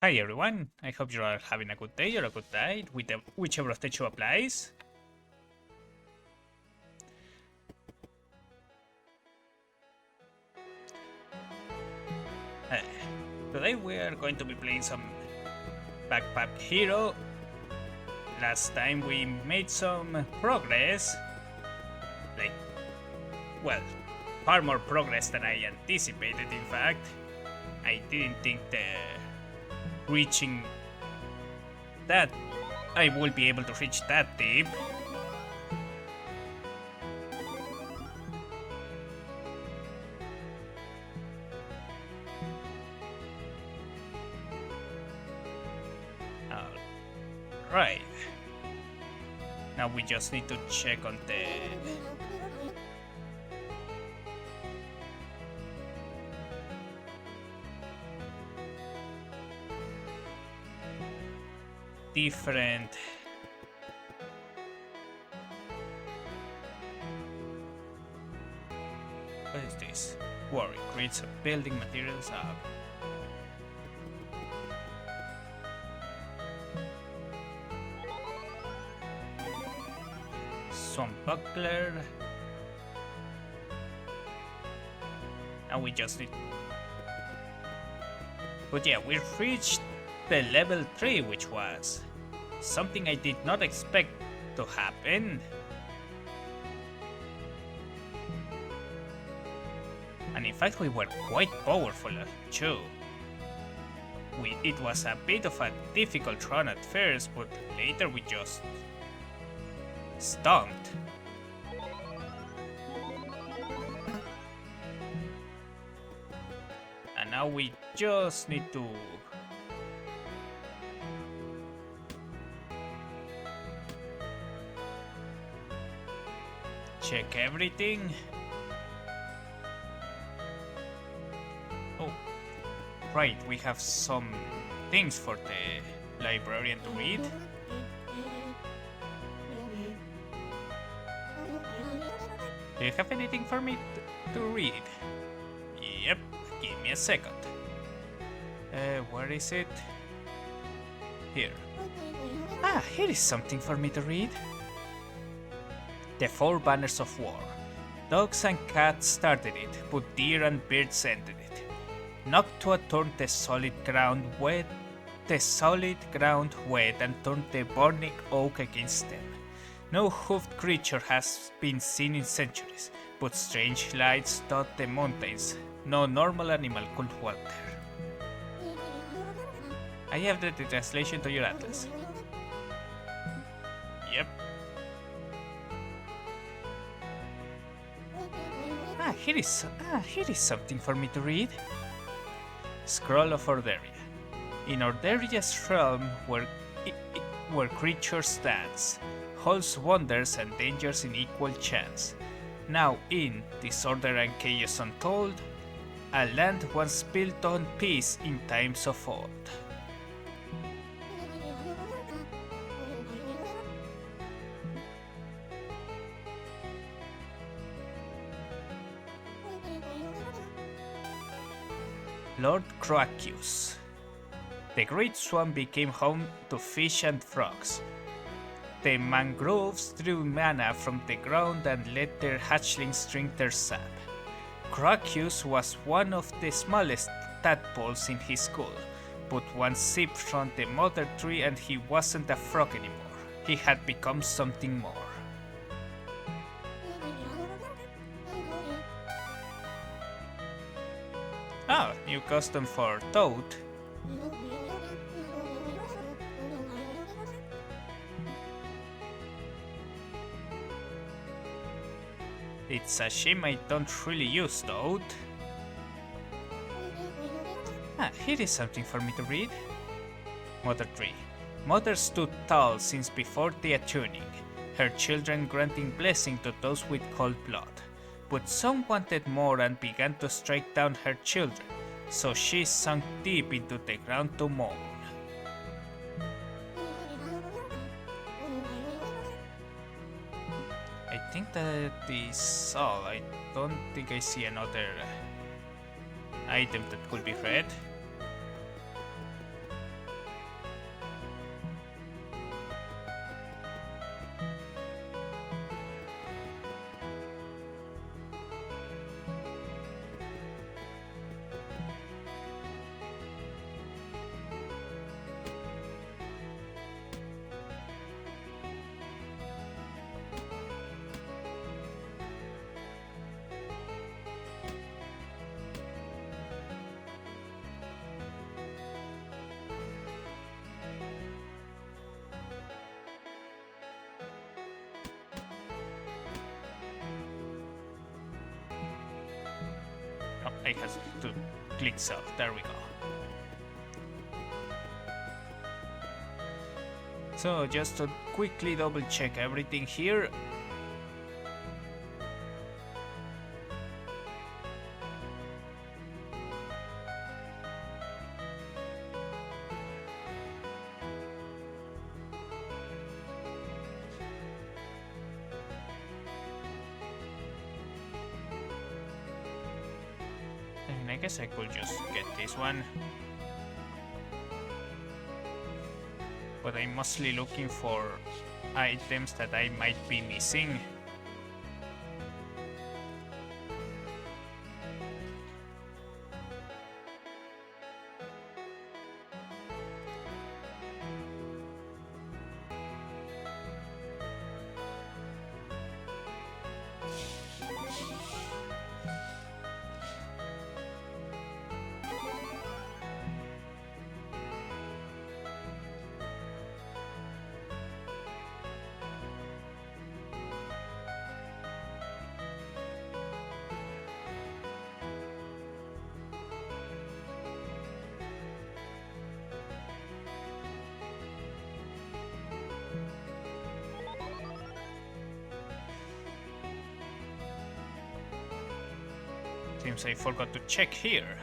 Hi everyone, I hope you are having a good day or a good night, with whichever of the two applies. Uh, Today we are going to be playing some Backpack Hero. Last time we made some progress, like, well, far more progress than I anticipated in fact. I didn't think that reaching that I will be able to reach that deep. Right. Now we just need to check on the different what is this? Worry creates a building materials up. Some buckler. Now we just need. But yeah, we reached the level 3, which was something I did not expect to happen. And in fact, we were quite powerful too. It was a bit of a difficult run at first, but later we just stomped. And now we just need to check everything. Oh, right, we have some things for the librarian to read. Do you have anything for me to read? Yep, give me a second. Where is it? Here. Ah, here is something for me to read. The Four Banners of War. Dogs and cats started it, but deer and birds ended it. Knocked to a turn the solid ground wet, and turned the burning oak against them. No hoofed creature has been seen in centuries, but strange lights dot the mountains. No normal animal could walk there. I have the translation to your atlas. Yep. Here is something for me to read. Scroll of Orderia. In Orderia's realm, where creatures stands, holds wonders and dangers in equal chance. Now in Disorder and Chaos Untold, a land once built on peace in times of old. Lord Croacius. The great swamp became home to fish and frogs. The mangroves drew mana from the ground and let their hatchlings drink their sap. Croacius was one of the smallest tadpoles in his school, but one sip from the mother tree and he wasn't a frog anymore. He had become something more. Oh, new custom for Toad. It's a shame I don't really use Toad. Here is something for me to read. Mother Tree. Mother stood tall since before the attuning, her children granting blessing to those with cold blood. But some wanted more and began to strike down her children, so she sunk deep into the ground to mourn. I think that is all. I don't think I see another item that could be read. I have to click sell. There we go. So just to quickly double check everything here. And I guess I could just get this one. But I'm mostly looking for items that I might be missing. Seems I forgot to check here.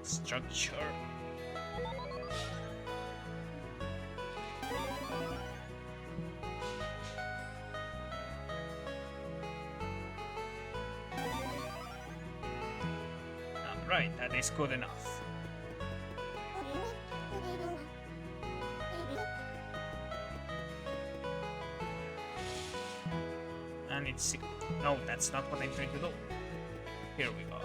Structure. Right, that is good enough. And it's... No, that's not what I'm trying to do. Here we go.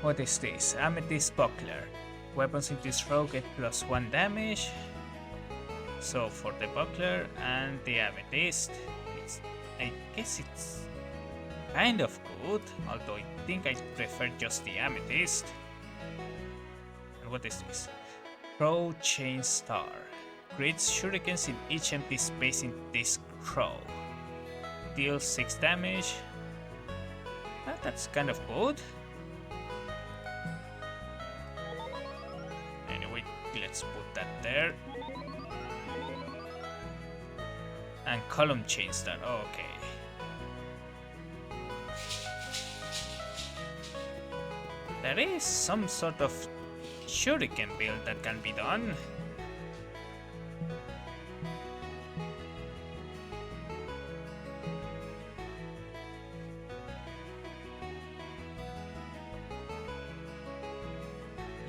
What is this? Amethyst Buckler. Weapons in this row get +1 damage. So for the Buckler and the Amethyst, I guess it's kind of good, although I think I prefer just the Amethyst. And what is this? Crow Chain Star. Creates shurikens in each empty space in this crow. Deals 6 damage. That's kind of good. Anyway, let's put that there. And Column Chain Star, okay. There is some sort of shuriken build that can be done.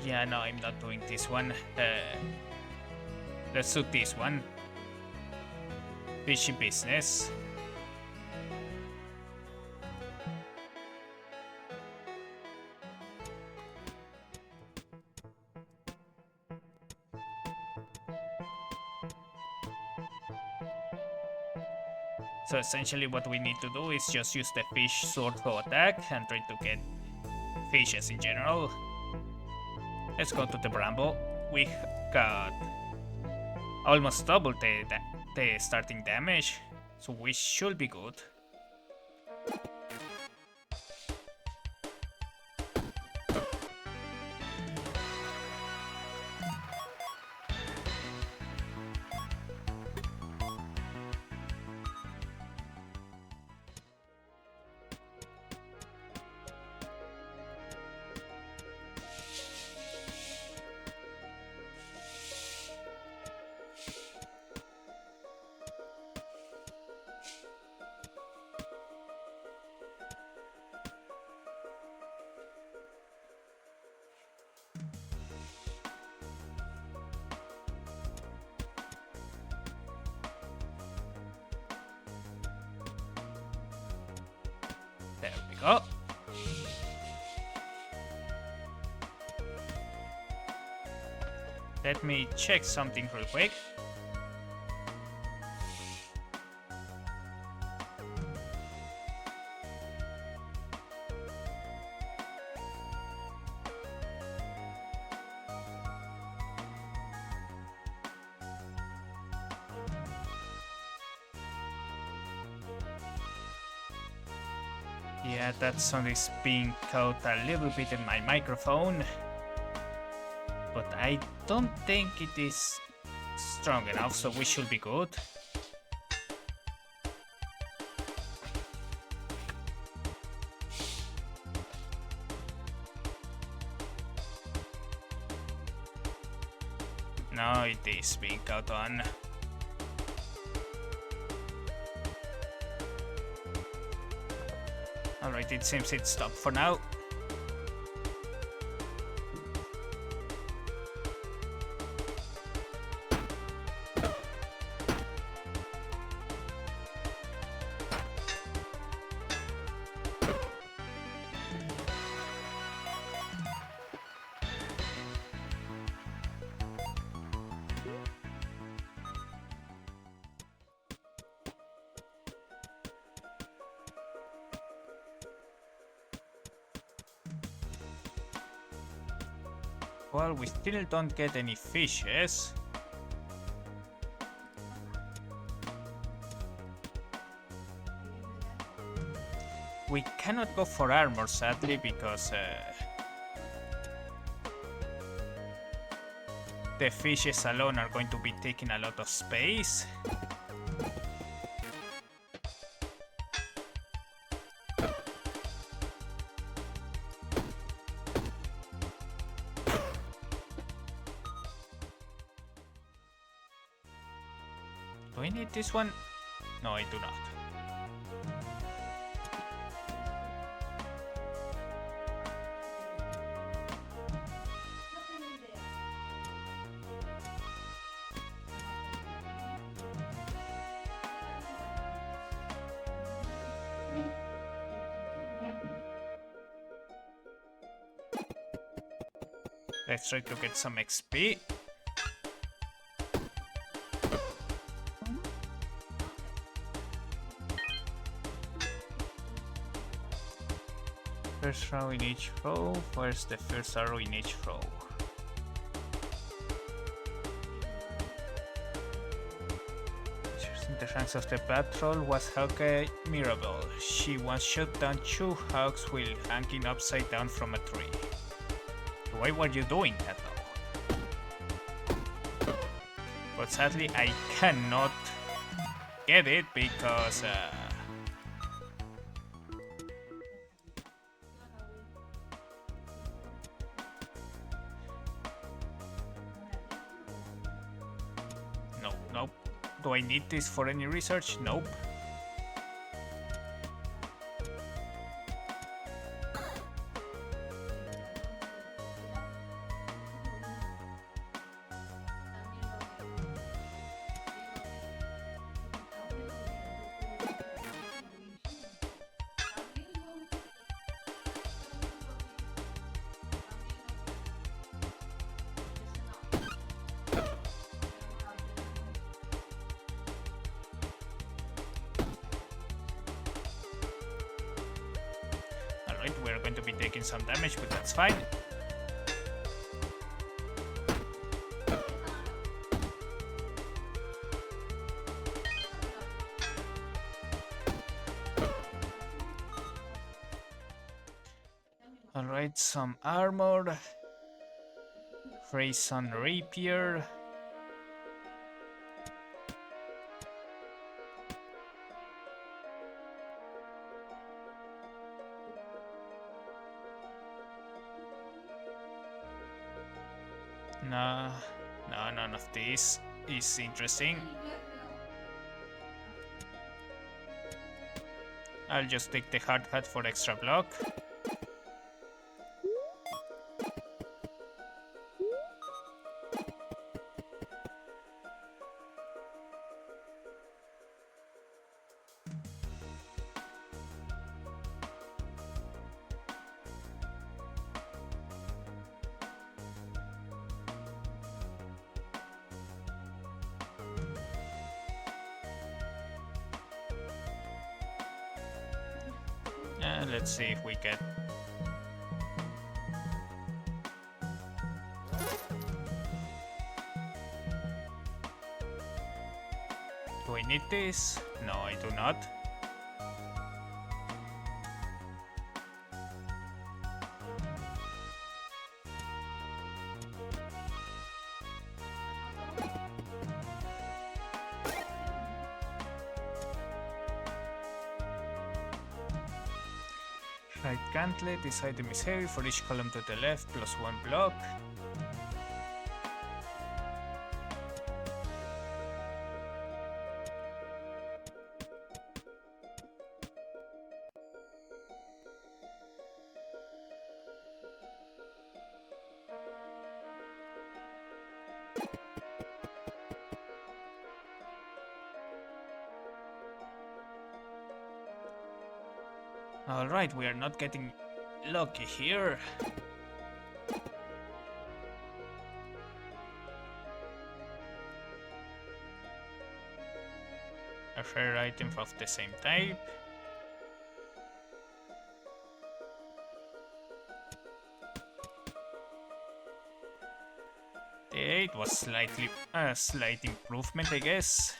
Yeah, no, I'm not doing this one. Let's do this one. Fishy business. So essentially what we need to do is just use the fish sword to attack and try to get fishes in general. Let's go to the Bramble. We got almost double the starting damage, so we should be good. There we go. Let me check something real quick. Yeah, that sound is being caught a little bit in my microphone, but I don't think it is strong enough, so we should be good. No, it is being caught on. Alright, it seems it stopped for now. Well, we still don't get any fishes. We cannot go for armor, sadly, because the fishes alone are going to be taking a lot of space. Do I need this one? No, I do not. Let's try to get some XP. First row in each row. Where's the first arrow in each row? In the ranks of the patrol was Hawkeye Mirabelle. She once shot down 2 hawks while hanging upside down from a tree. Why were you doing that though? But sadly I cannot get it because nope. Do I need this for any research? Nope. We're going to be taking some damage, but that's fine. Alright, some armor. Rayson Rapier. No, none of this is interesting. I'll just take the hard hat for extra block. Let's see if we get... Do I need this? No, I do not. Right gauntlet, this item is heavy for each column to the left, plus 1 block. Alright, we are not getting lucky here. A rare item of the same type. The 8 was slightly a slight improvement, I guess.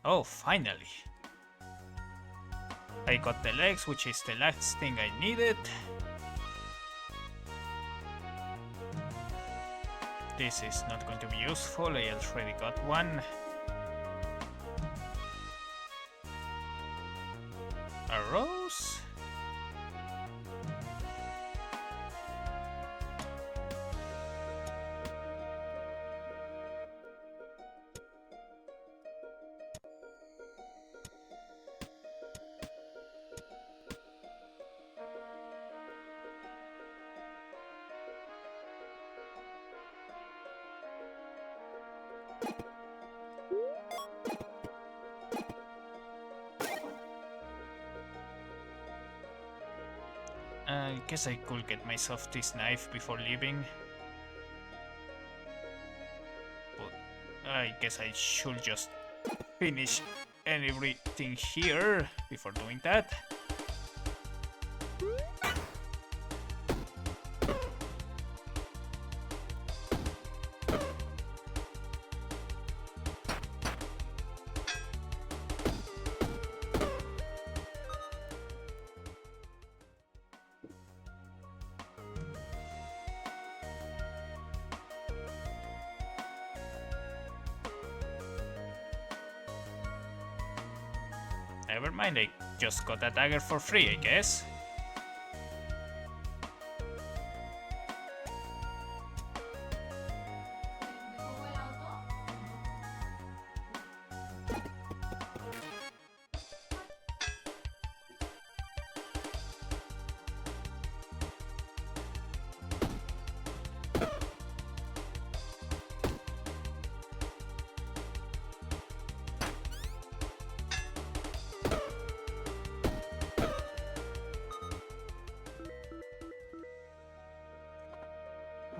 Oh, finally! I got the legs, which is the last thing I needed. This is not going to be useful, I already got one. A rose? I guess I could get myself this knife before leaving. But I guess I should just finish everything here before doing that. Never mind, I just got a dagger for free, I guess.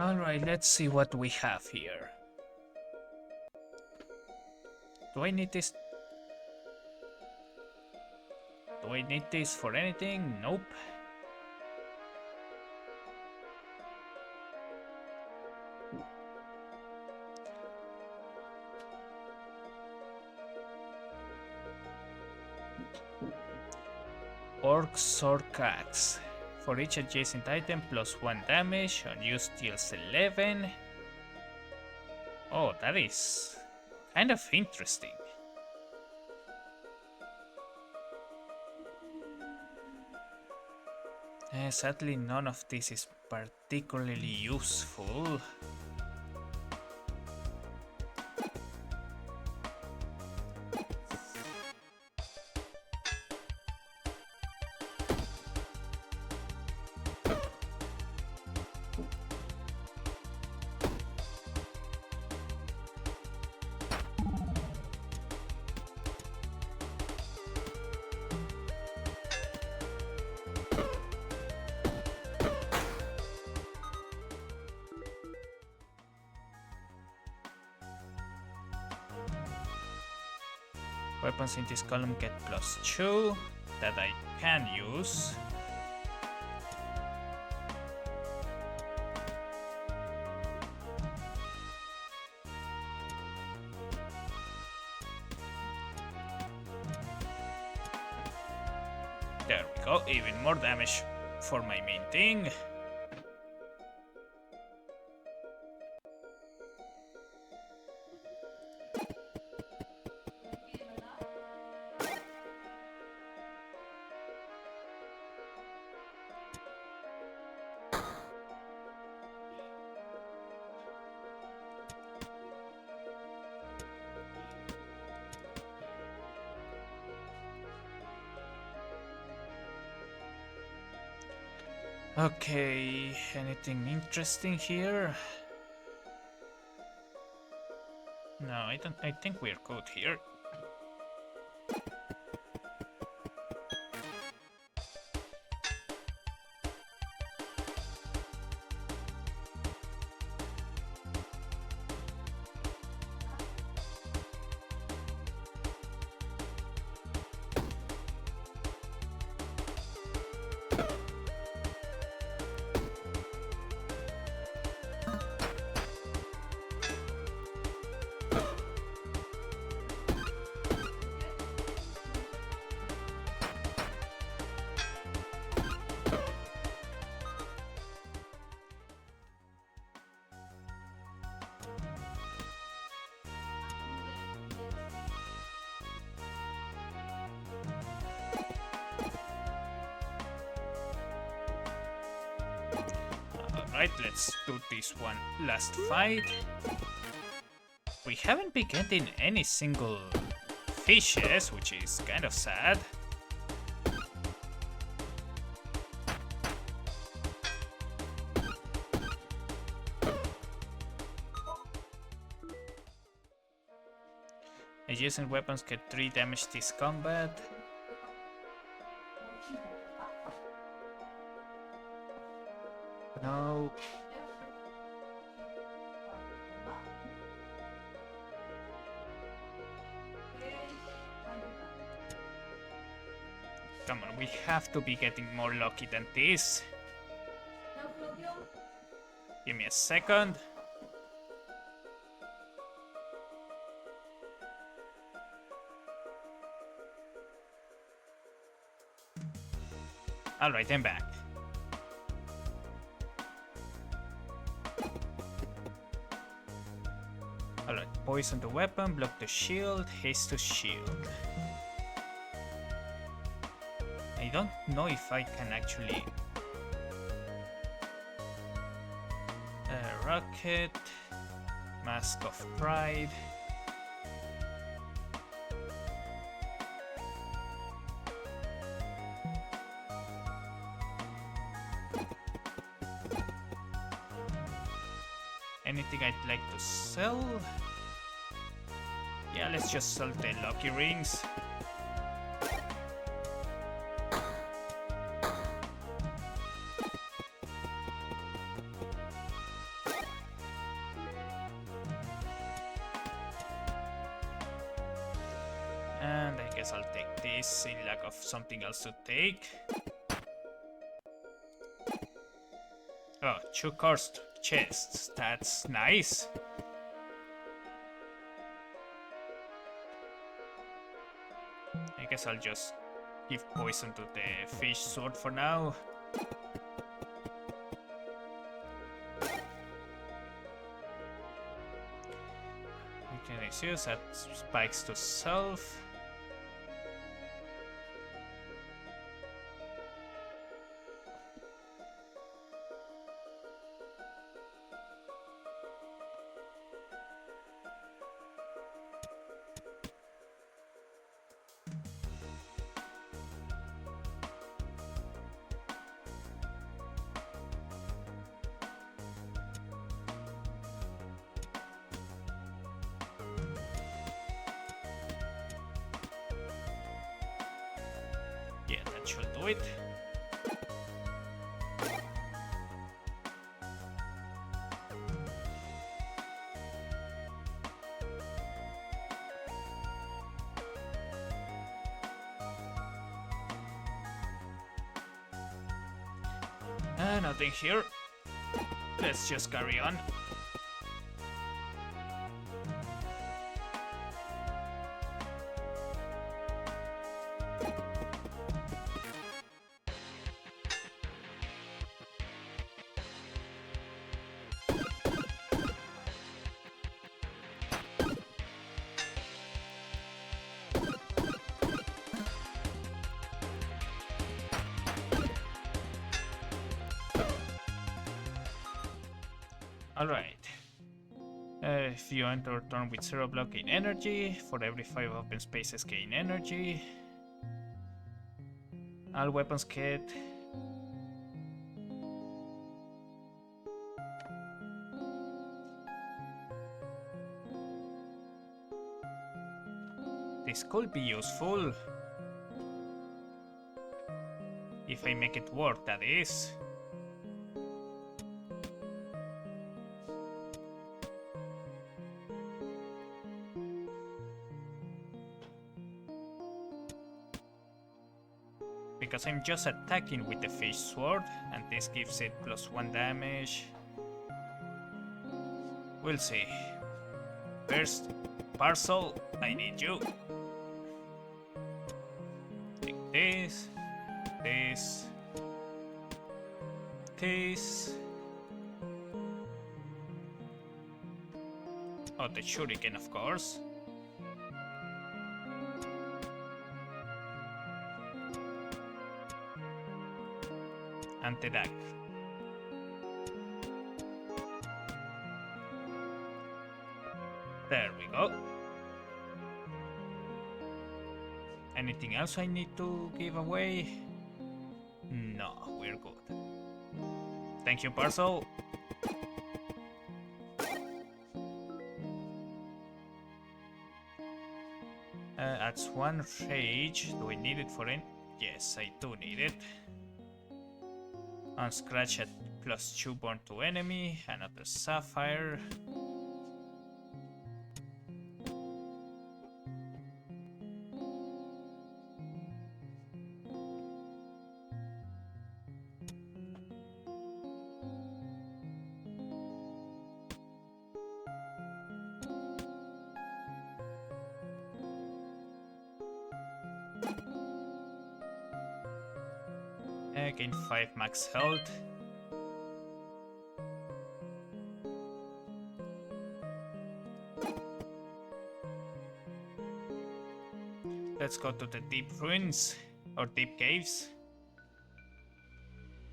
Alright, let's see what we have here. Do I need this? Do I need this for anything? Nope. Orc Sword Axe. For each adjacent item, plus 1 damage. Unused deals 11. Oh, that is kind of interesting. Sadly, none of this is particularly useful. Weapons in this column get plus 2. that I can use. There we go, even more damage for my main thing. Okay, anything interesting here? No, I think we're good here. Alright, let's do this one last fight. We haven't been getting any single fishes, which is kind of sad. Adjacent weapons get 3 damage this combat. No. Come on, we have to be getting more lucky than this. Give me a second. Alright, I'm back. Alright, poison the weapon, block the shield, haste to shield. I don't know if I can actually... rocket, Mask of Pride. Anything I'd like to sell? Yeah, let's just sell the lucky rings. And I guess I'll take this in lack of something else to take. Oh, 2 cursed chests. That's nice. I guess I'll just give poison to the fish sword for now. Weakness use that spikes to self. Yeah, that should do it. Nothing here. Let's just carry on. Alright. If you enter a turn with 0 block, gain energy. For every 5 open spaces, gain energy. All weapons get... This could be useful. If I make it work, that is. Because I'm just attacking with the fish sword, and this gives it +1 damage. We'll see. First, Parcel, I need you. Take this, this, this. Oh, the shuriken, of course. And the dagger. There we go. Anything else I need to give away? No, we're good. Thank you, Parcel. Adds 1 rage. Do I need it for it? Yes, I do need it. On scratch at +2 burn to enemy, another sapphire. Gain 5 max health. Let's go to the deep ruins or deep caves.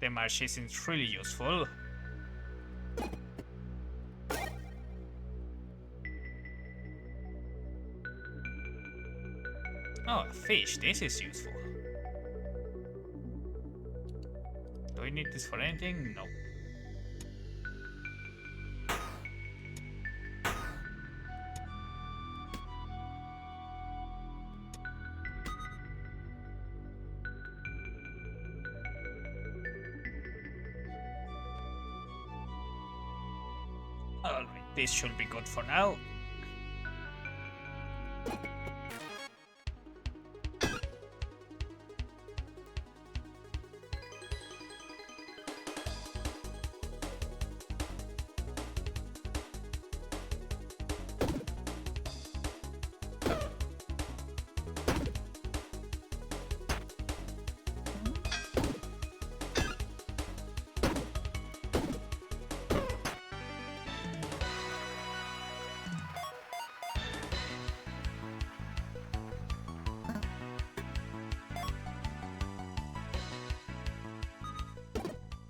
The marsh isn't really useful. Oh, a fish, this is useful. Do I need this for anything? No. Alright, this should be good for now.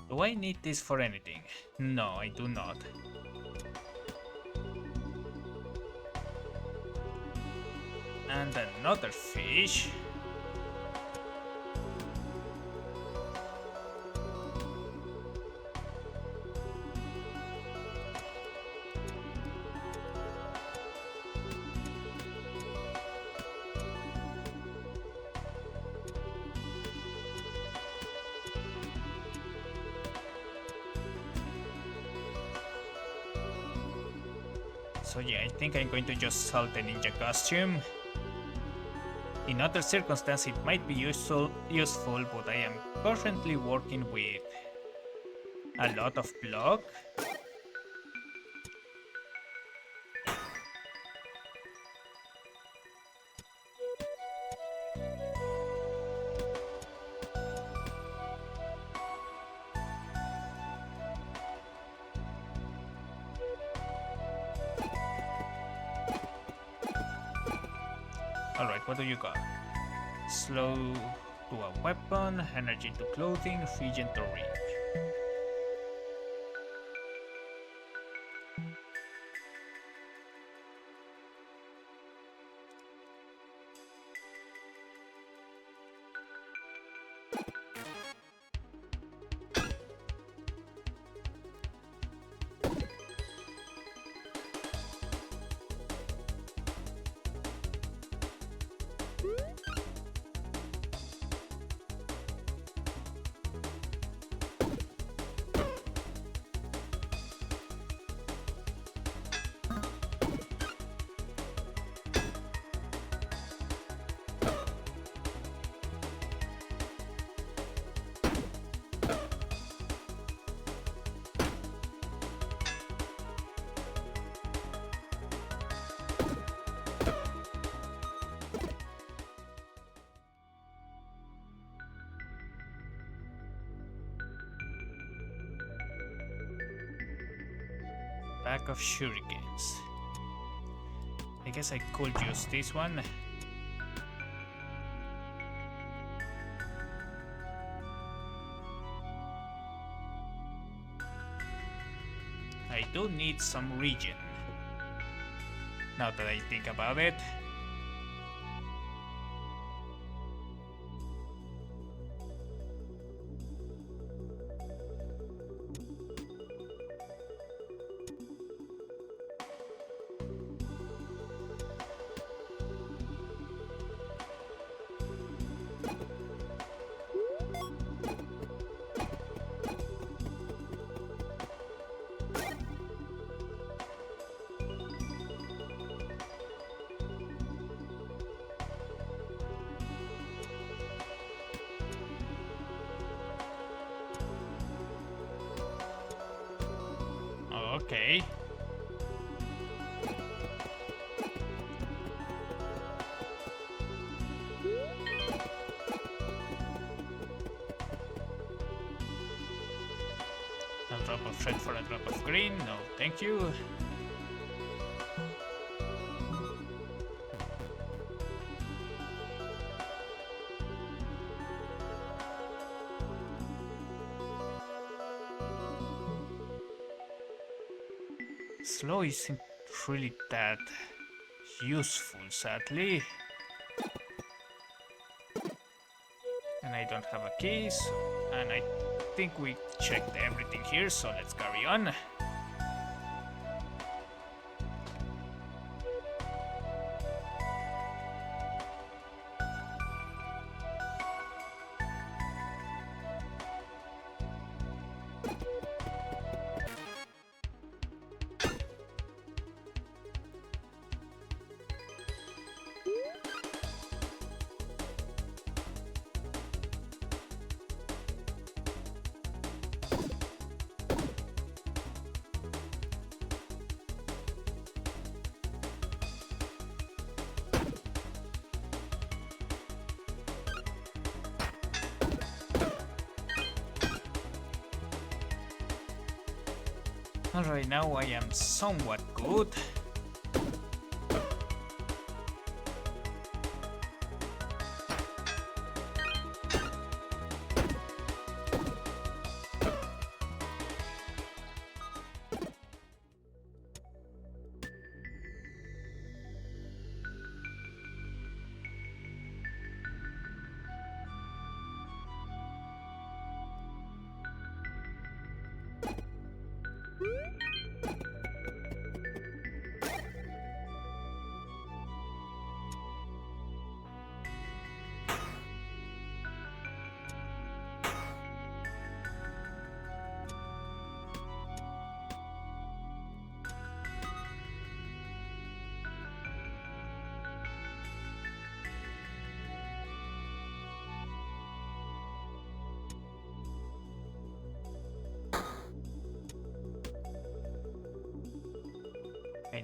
Do I need this for anything? No, I do not. And another fish. So yeah, I think I'm going to just sell the ninja costume. In other circumstances it might be useful, but I am currently working with A lot of block. Alright, what do you got? Slow to a weapon, energy to clothing, regen to reach. Pack of shurikens. I guess I could use this one. I do need some regen. Now that I think about it. Okay. A drop of red for a drop of green. No, thank you. Slow isn't really that useful, sadly. And I don't have a key, and I think we checked everything here, so let's carry on. Alright, now I am somewhat good.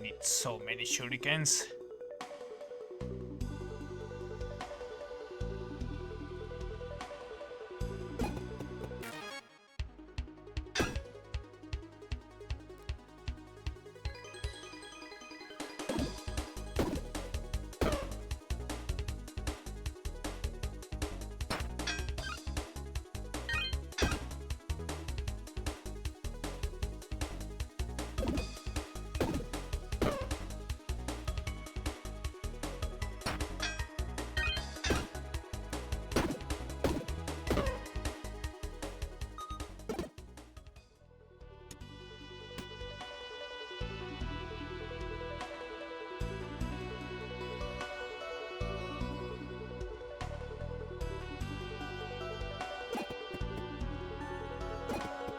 need so many shurikens.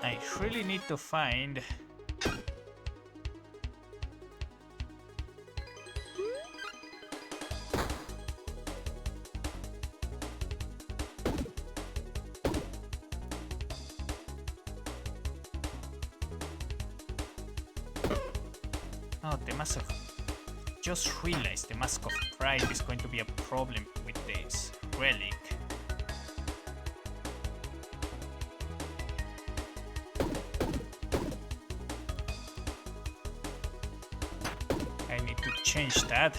I really need to find the Mask of... Just realized the Mask of Pride is going to be a problem with this relic. I need to change that.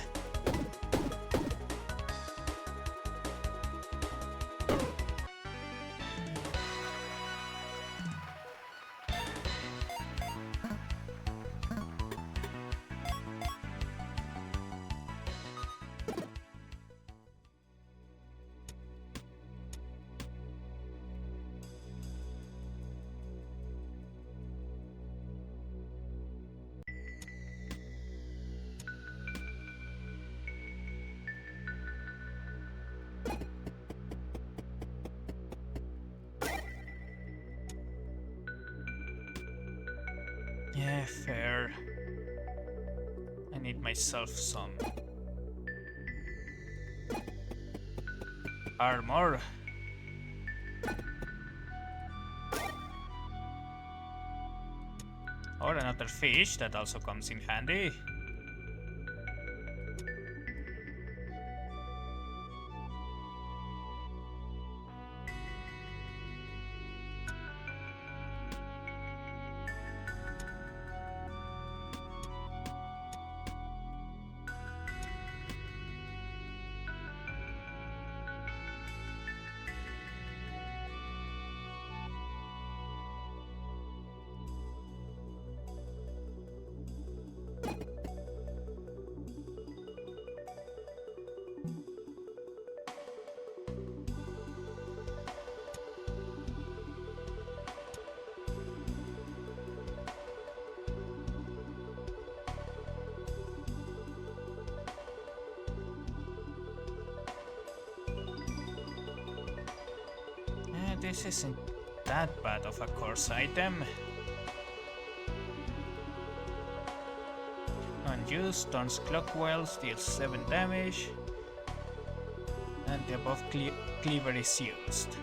Yeah, fair. I need myself some armor. Or another fish that also comes in handy. This isn't that bad of a course item. Unused, turns Clockwell, deals 7 damage, and the above cleaver is used.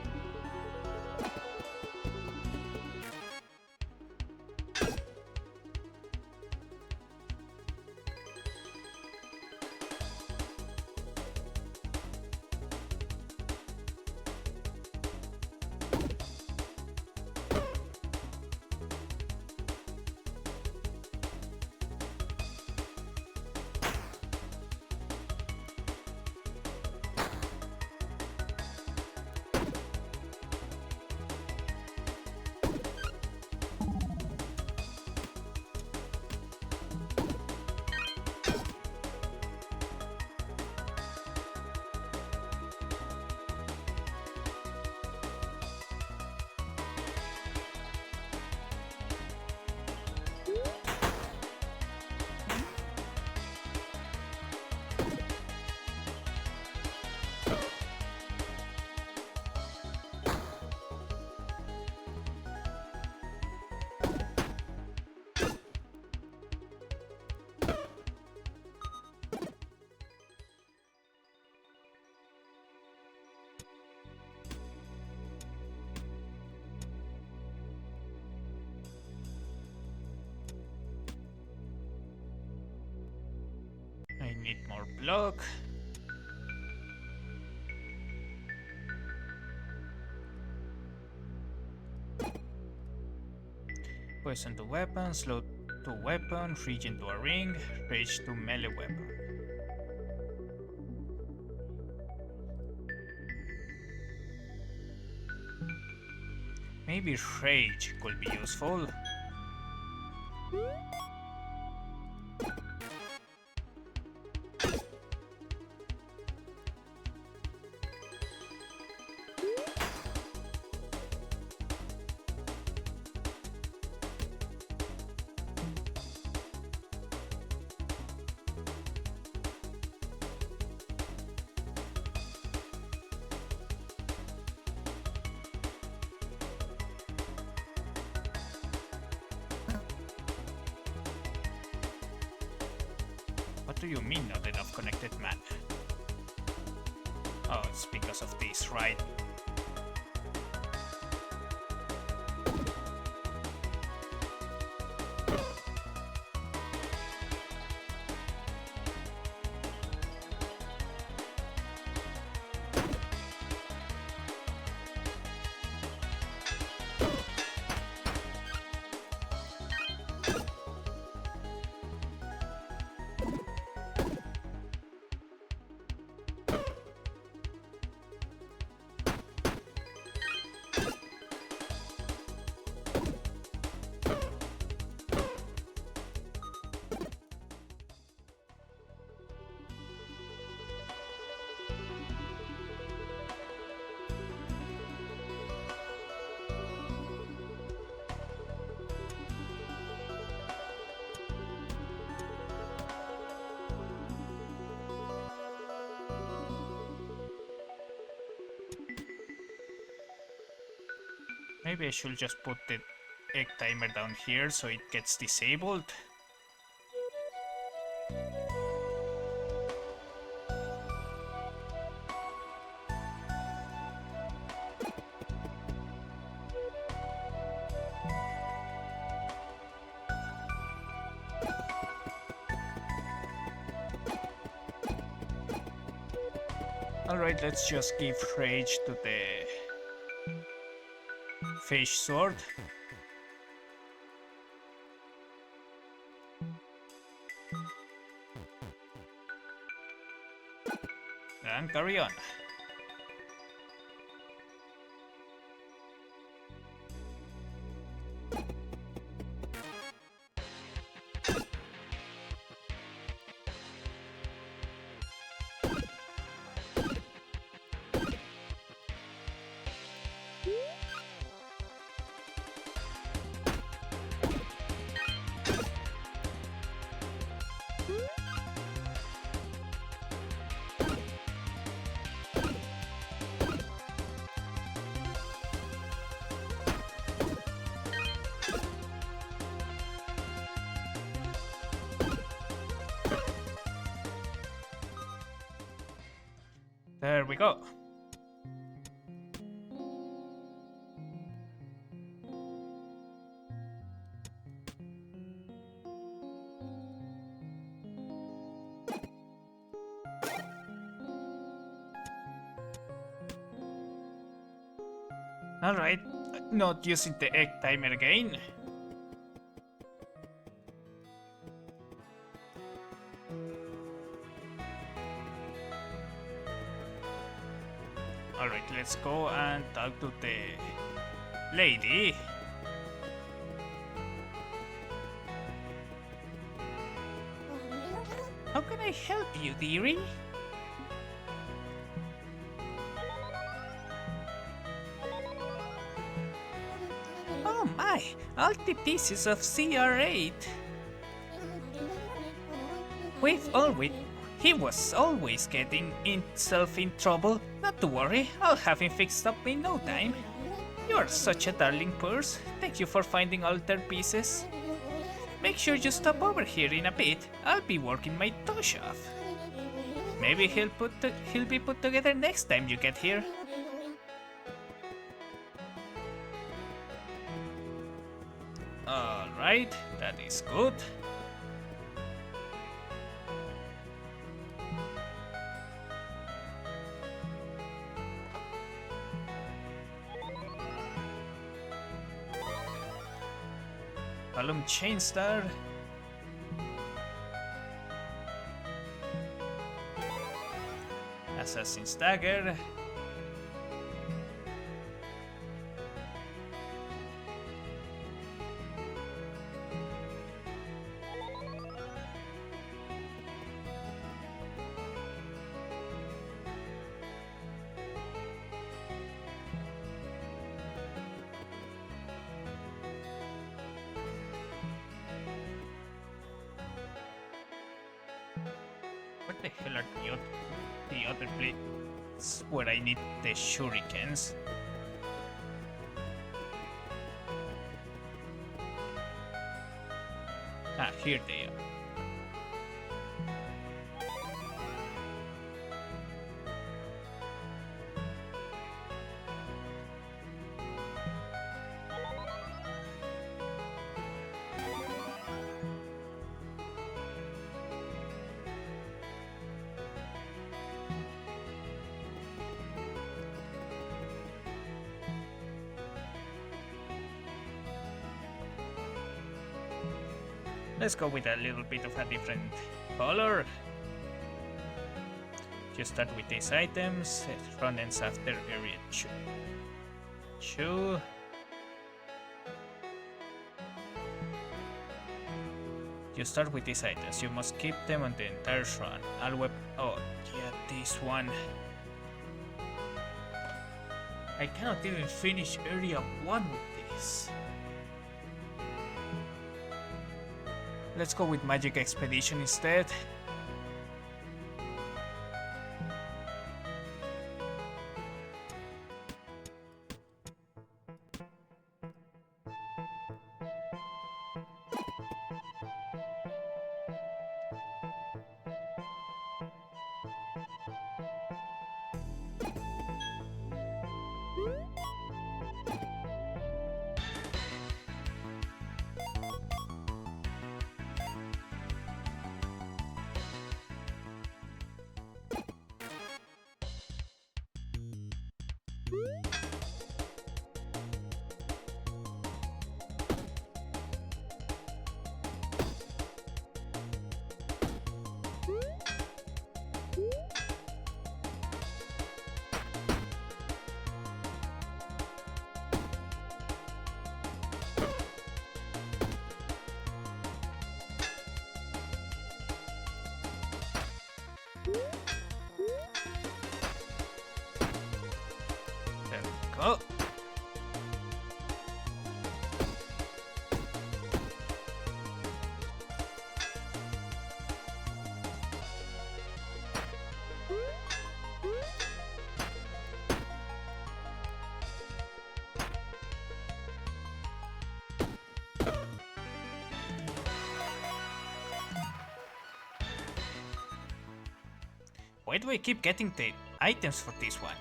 I need more block. Poison to weapon, slow to weapon, regen to a ring, rage to melee weapon. Maybe rage could be useful. What do you mean not enough connected mana? Oh, it's because of this, right? Maybe I should just put the egg timer down here so it gets disabled. Alright, let's just give rage to the fish sword. And carry on. There we go. Alright, not using the egg timer again. Alright, let's go and talk to the lady. How can I help you, dearie? Oh my, all the pieces of CR8. He was always getting himself in trouble. Not to worry, I'll have him fixed up in no time. You are such a darling purse. Thank you for finding all their pieces. Make sure you stop over here in a bit. I'll be working my tosh off. Maybe he'll be put together next time you get here. Alright, that is good. Column Chain Star. Assassin's Dagger. What the hell are the other places where I need the shurikens? Ah, here they are. Let's go with a little bit of a different color. Just start with these items. Run ends after area 2. 2. You start with these items. You must keep them on the entire run. All web. Oh, yeah, this one. I cannot even finish area 1 with this. Let's go with Magic Expedition instead. There we go. Why do I keep getting the items for this one?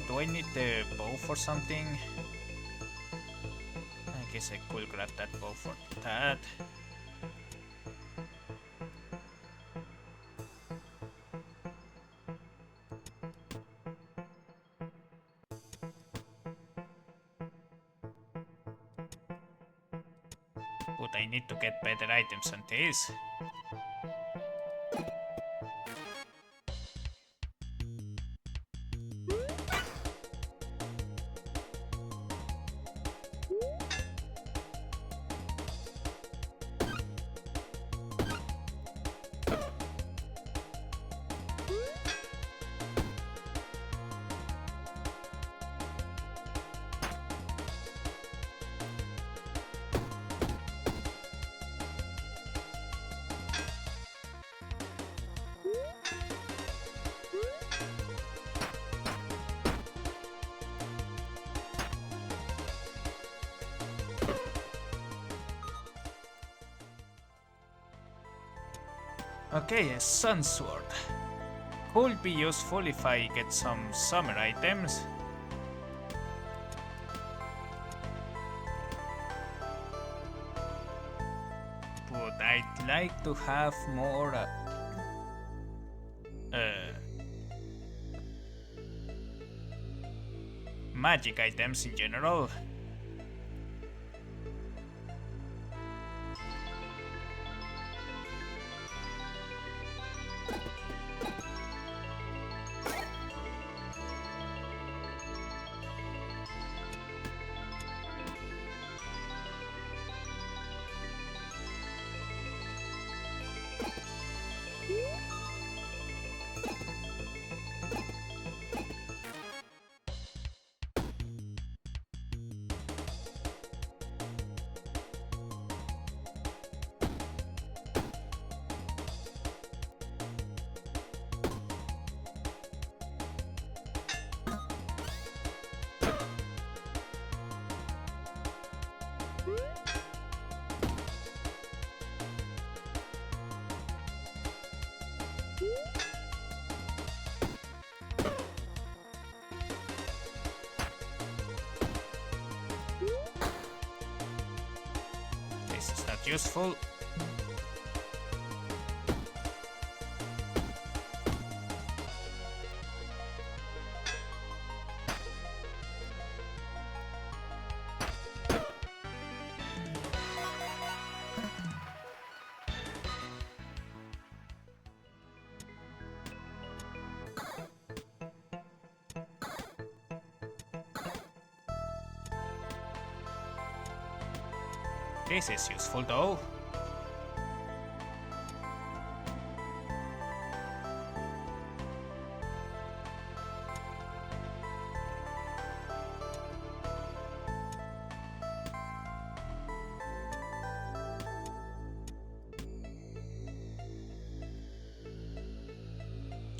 Do I need the bow for something? I guess I could grab that bow for that. But I need to get better items on this. Okay, a sun sword. Could be useful if I get some summer items. But I'd like to have more magic items in general. This is not useful. This is useful though.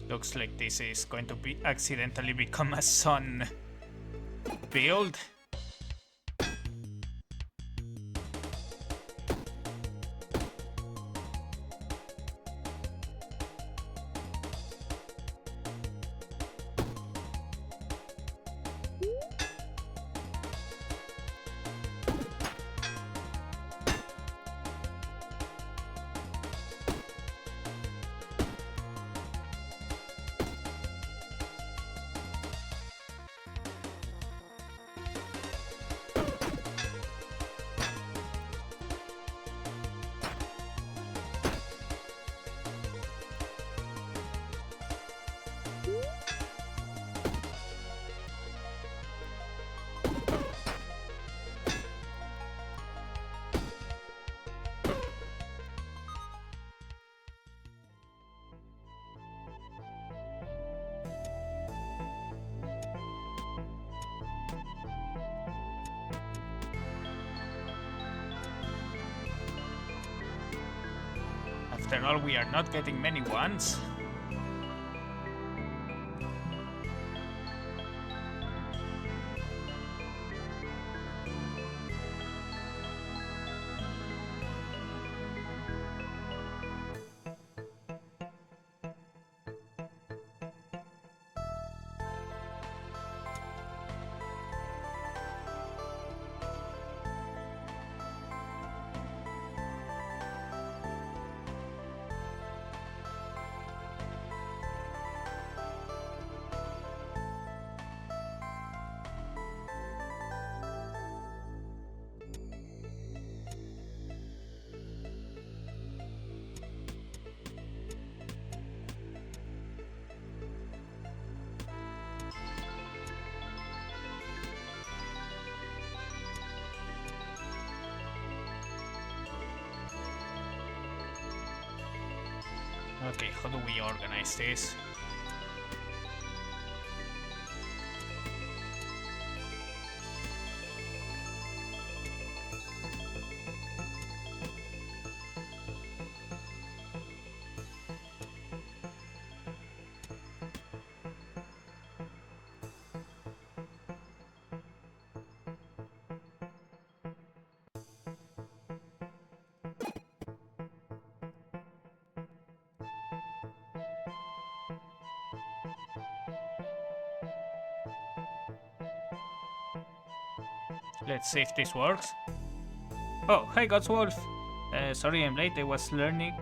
Looks like this is going to be accidentally become a sun build. After all, we are not getting many ones. Okay, how do we organize this? Let's see if this works. Oh, hi Godswolf! Sorry I'm late, I was learning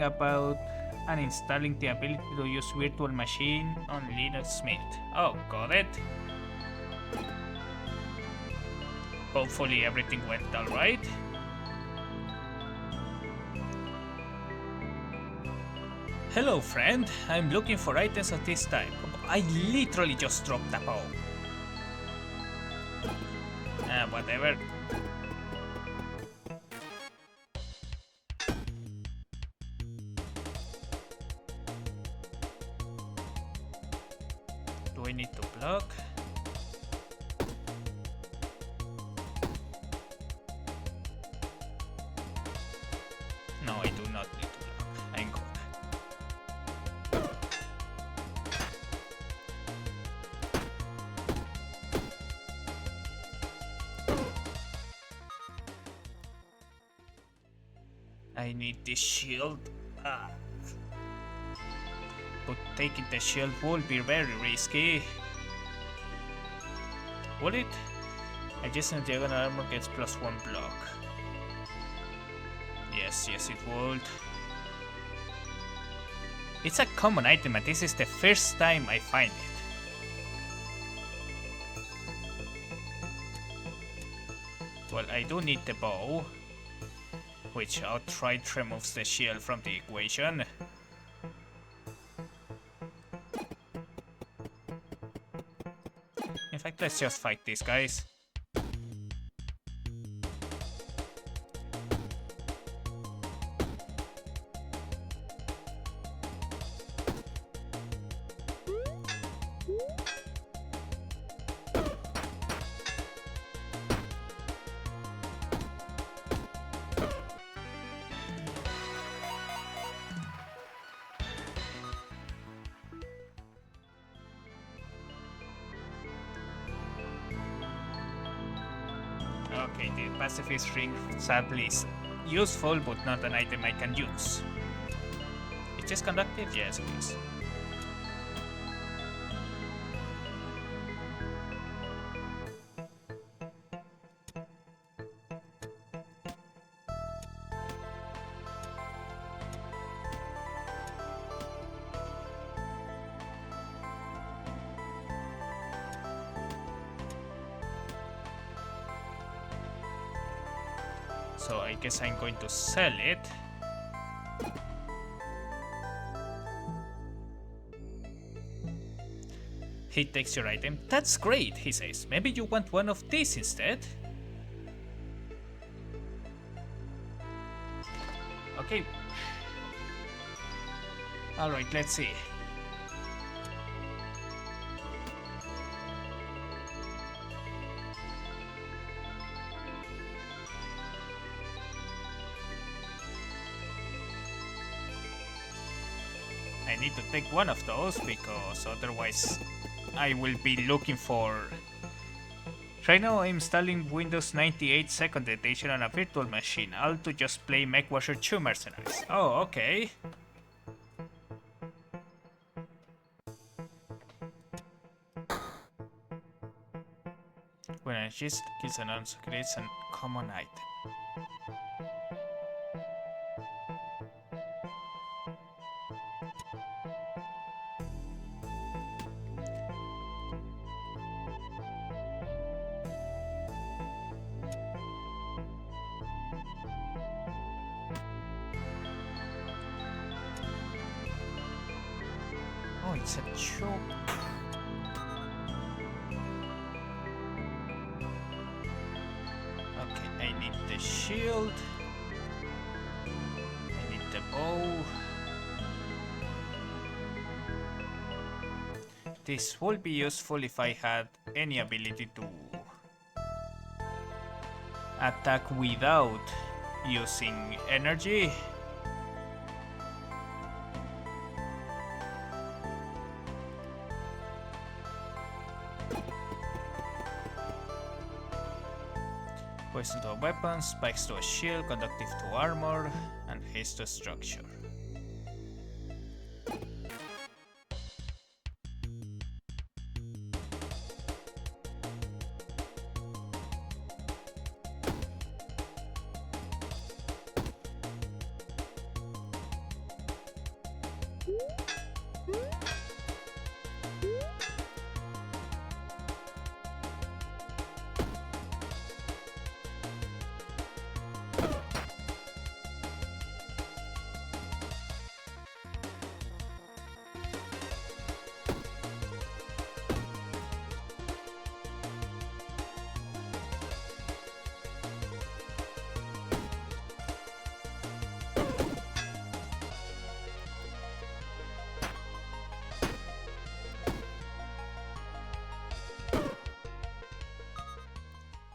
about and installing the ability to use virtual machine on Linux Mint. Oh, got it. Hopefully everything went alright. Hello friend, I'm looking for items of this type. I literally just dropped the bow. Whatever. Do I need to block? No, I do not need to block. I'm good. I need this shield. But taking the shield will be very risky. Will it? Adjacent diagonal armor gets +1 block. Yes, it would. It's a common item and this is the first time I find it. Well, I do need the bow, which outright removes the shield from the equation. In fact, let's just fight these guys. Okay, the pacifist ring sadly is useful, but not an item I can use. It is conductive? Yes, it is. So I guess I'm going to sell it. He takes your item. That's great, he says. Maybe you want one of these instead? Okay. Alright, let's see. I need to take one of those because otherwise I will be looking for... Right now I'm installing Windows 98 2nd edition on a virtual machine, all to just play MechWarrior 2 Mercenaries. Oh, okay. When I just kills an answer creates a common item. Oh, it's a choke. Okay, I need the shield. I need the bow. This would be useful if I had any ability to attack without using energy. Poison to a weapon, spikes to a shield, conductive to armor, and haste to structure.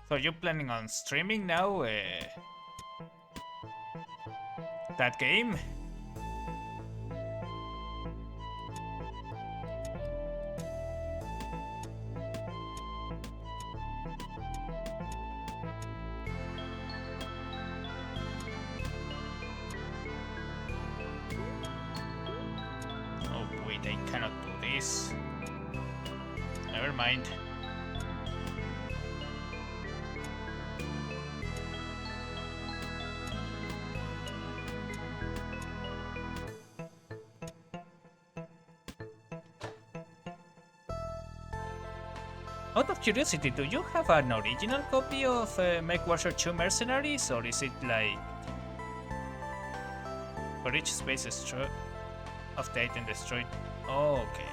So you're planning on streaming now? That game? Oh wait, I cannot do this. Never mind. Out of curiosity, do you have an original copy of MechWarrior 2 Mercenaries, or is it like for each space of the item destroyed? Oh, okay.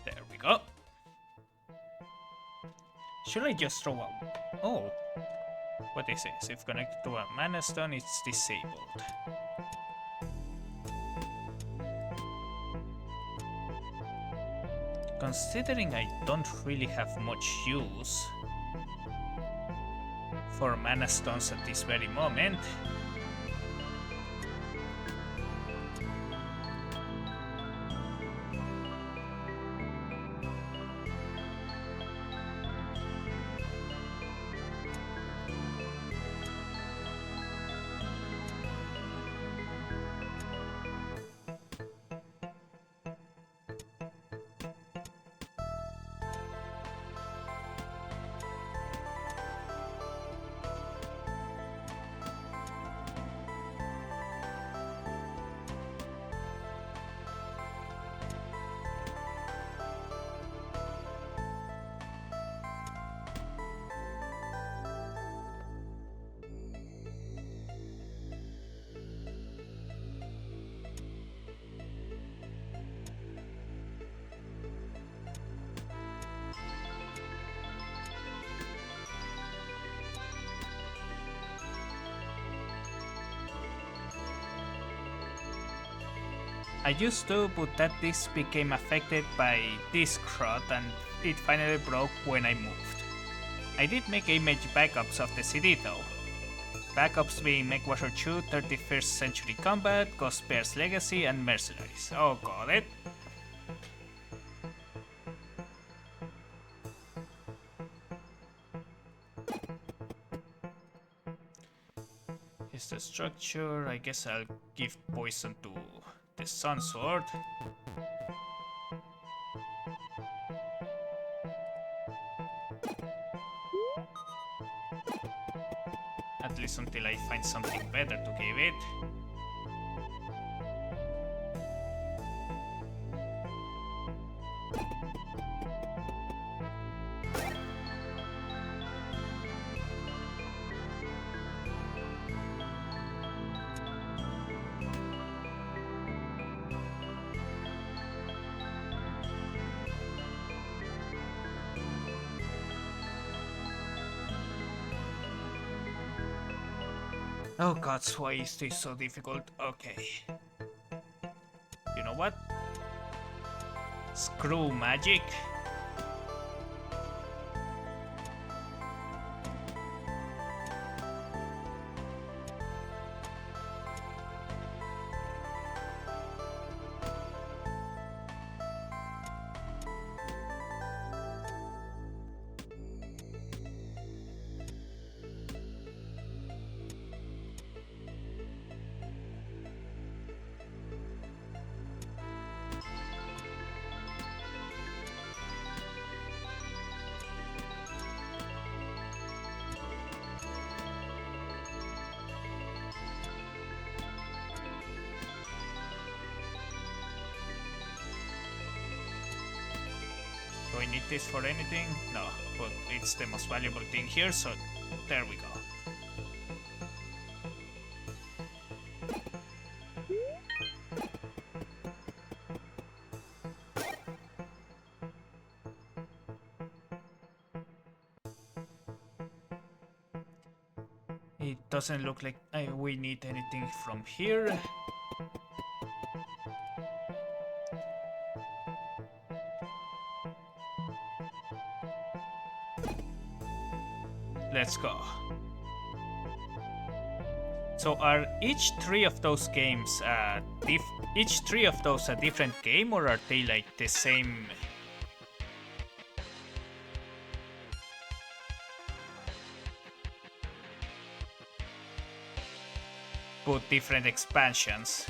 There we go. Should I just throw a... Oh. What is this? If connected to a mana stone, it's disabled. Considering I don't really have much use for mana stones at this very moment, I used to, but that disk became affected by disk rot and it finally broke when I moved. I did make image backups of the CD though. Backups being MechWarrior 2, 31st Century Combat, Ghost Bear's Legacy, and Mercenaries. Oh, got it. Here's the structure. I guess I'll give poison to the Sun Sword. At least until I find something better to give it. Oh god, why is this so difficult? Okay. You know what? Screw magic. Do I need this for anything? No, but it's the most valuable thing here, so there we go. It doesn't look like we need anything from here. Let's go. So are each three of those games a different game, or are they like the same? But different expansions.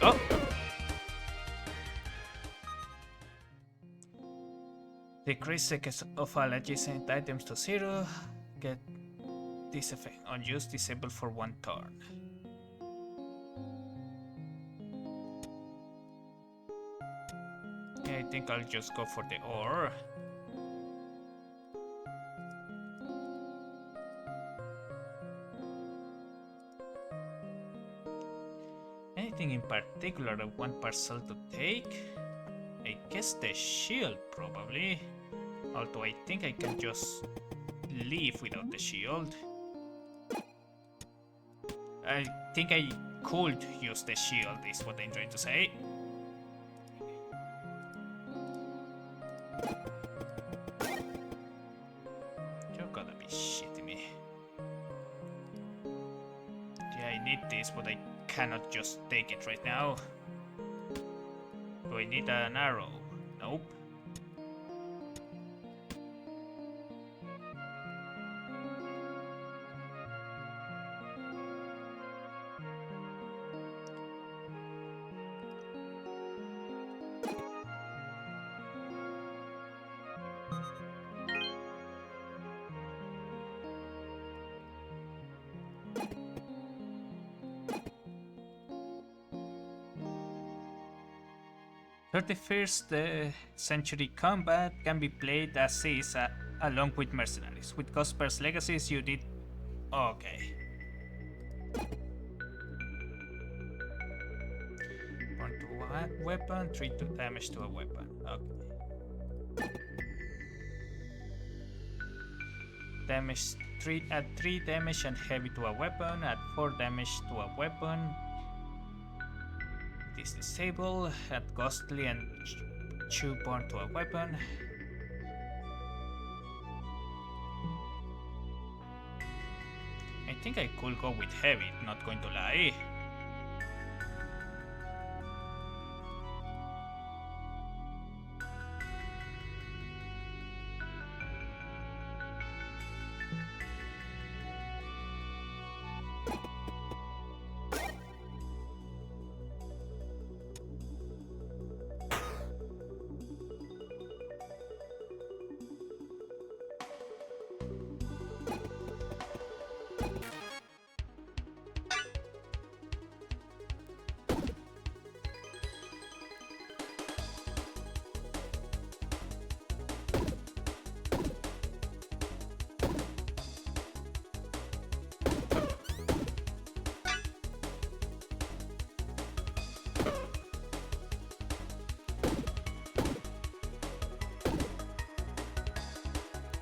Go. Decrease seconds of all adjacent items to 0. Get this effect on use disabled for 1 turn. I think I'll just go for the ore. Anything in particular I want Parcel to take? I guess the shield probably. Although I think I can just leave without the shield. I think I could use the shield is what I'm trying to say. You're gonna be shitting me. Yeah, I need this, but I cannot just take it right now. Do I need an arrow? Nope. Thirty-first century combat can be played as is along with mercenaries. With Gosper's legacies, you need. Okay. 1 to a weapon, 3 to damage to a weapon. Okay. Damage 3 add 3 damage and heavy to a weapon, add 4 damage to a weapon. This disable, add ghostly and chewborn to a weapon. I think I could go with heavy, not going to lie.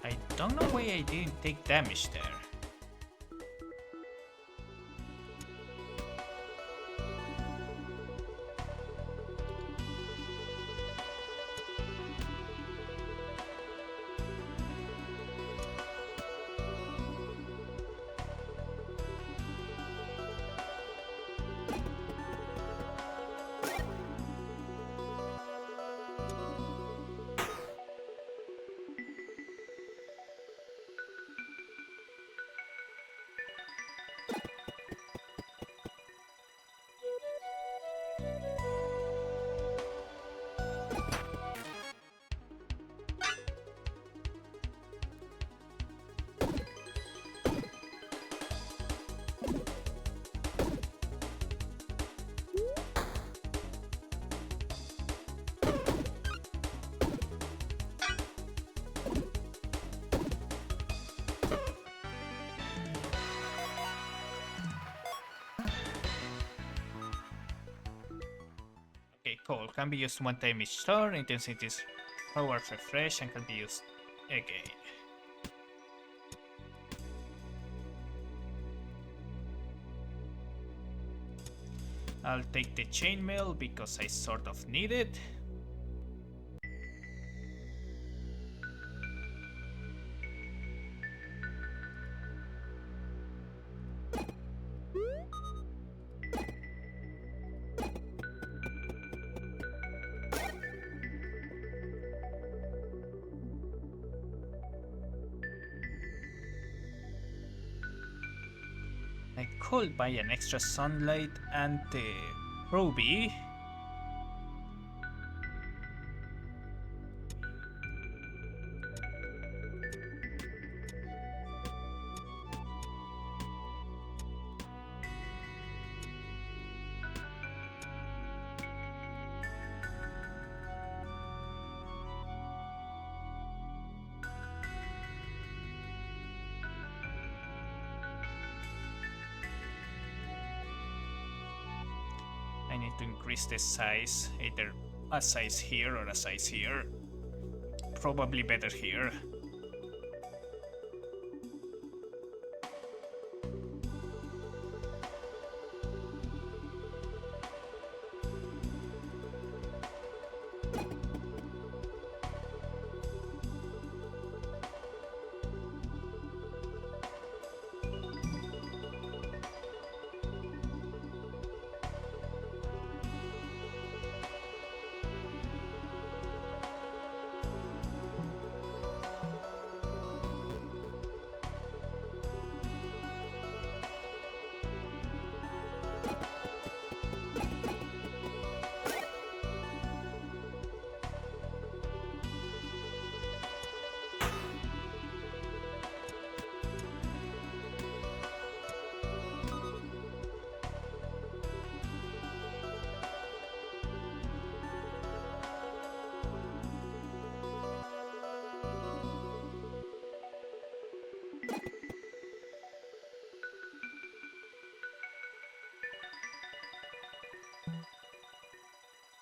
I don't know why I didn't take damage there. Cool. Can be used one time each turn. Intensity is power refresh and can be used again. I'll take the chainmail because I sort of need it. I could buy an extra sunlight and the ruby. I need to increase the size, either a size here or a size here. Probably better here.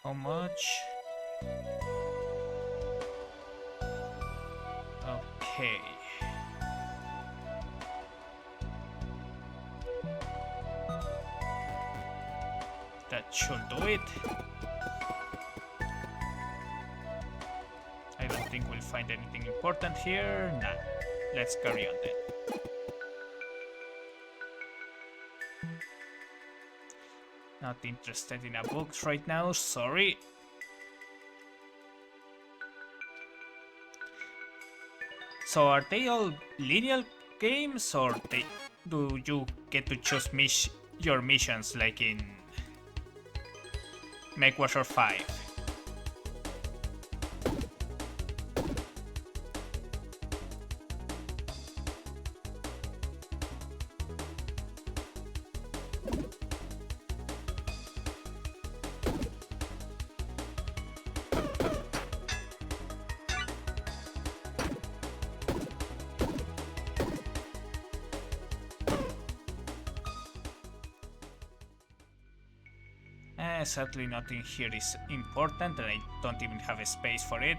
How much? Okay. That should do it. I don't think we'll find anything important here. Nah. Let's carry on then. Not interested in a book right now, sorry. So are they all linear games, or do you get to choose your missions like in MechWarrior 5? Sadly nothing here is important and I don't even have a space for it.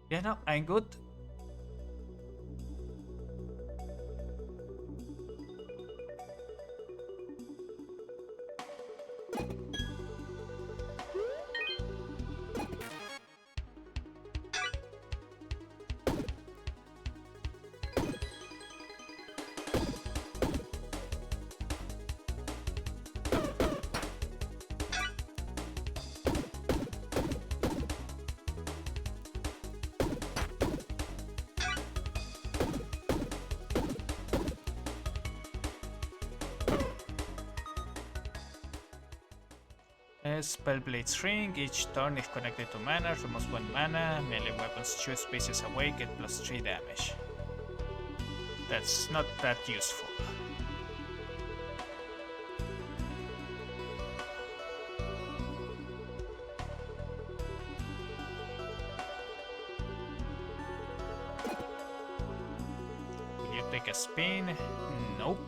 Yeah, no, I'm good. Spellblade's Ring. Each turn, if connected to mana, removes 1 mana. Melee weapons choose Spaces Away, get +3 damage. That's not that useful. Will you take a spin? Nope.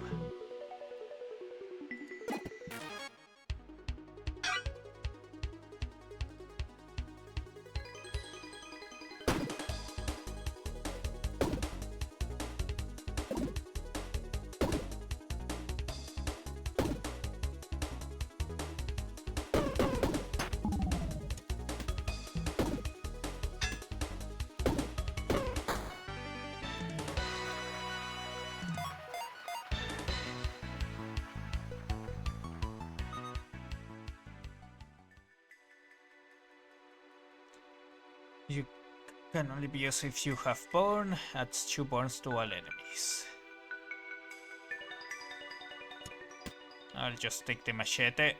You can only be used if you have Burn. Adds 2 burns to all enemies. I'll just take the machete.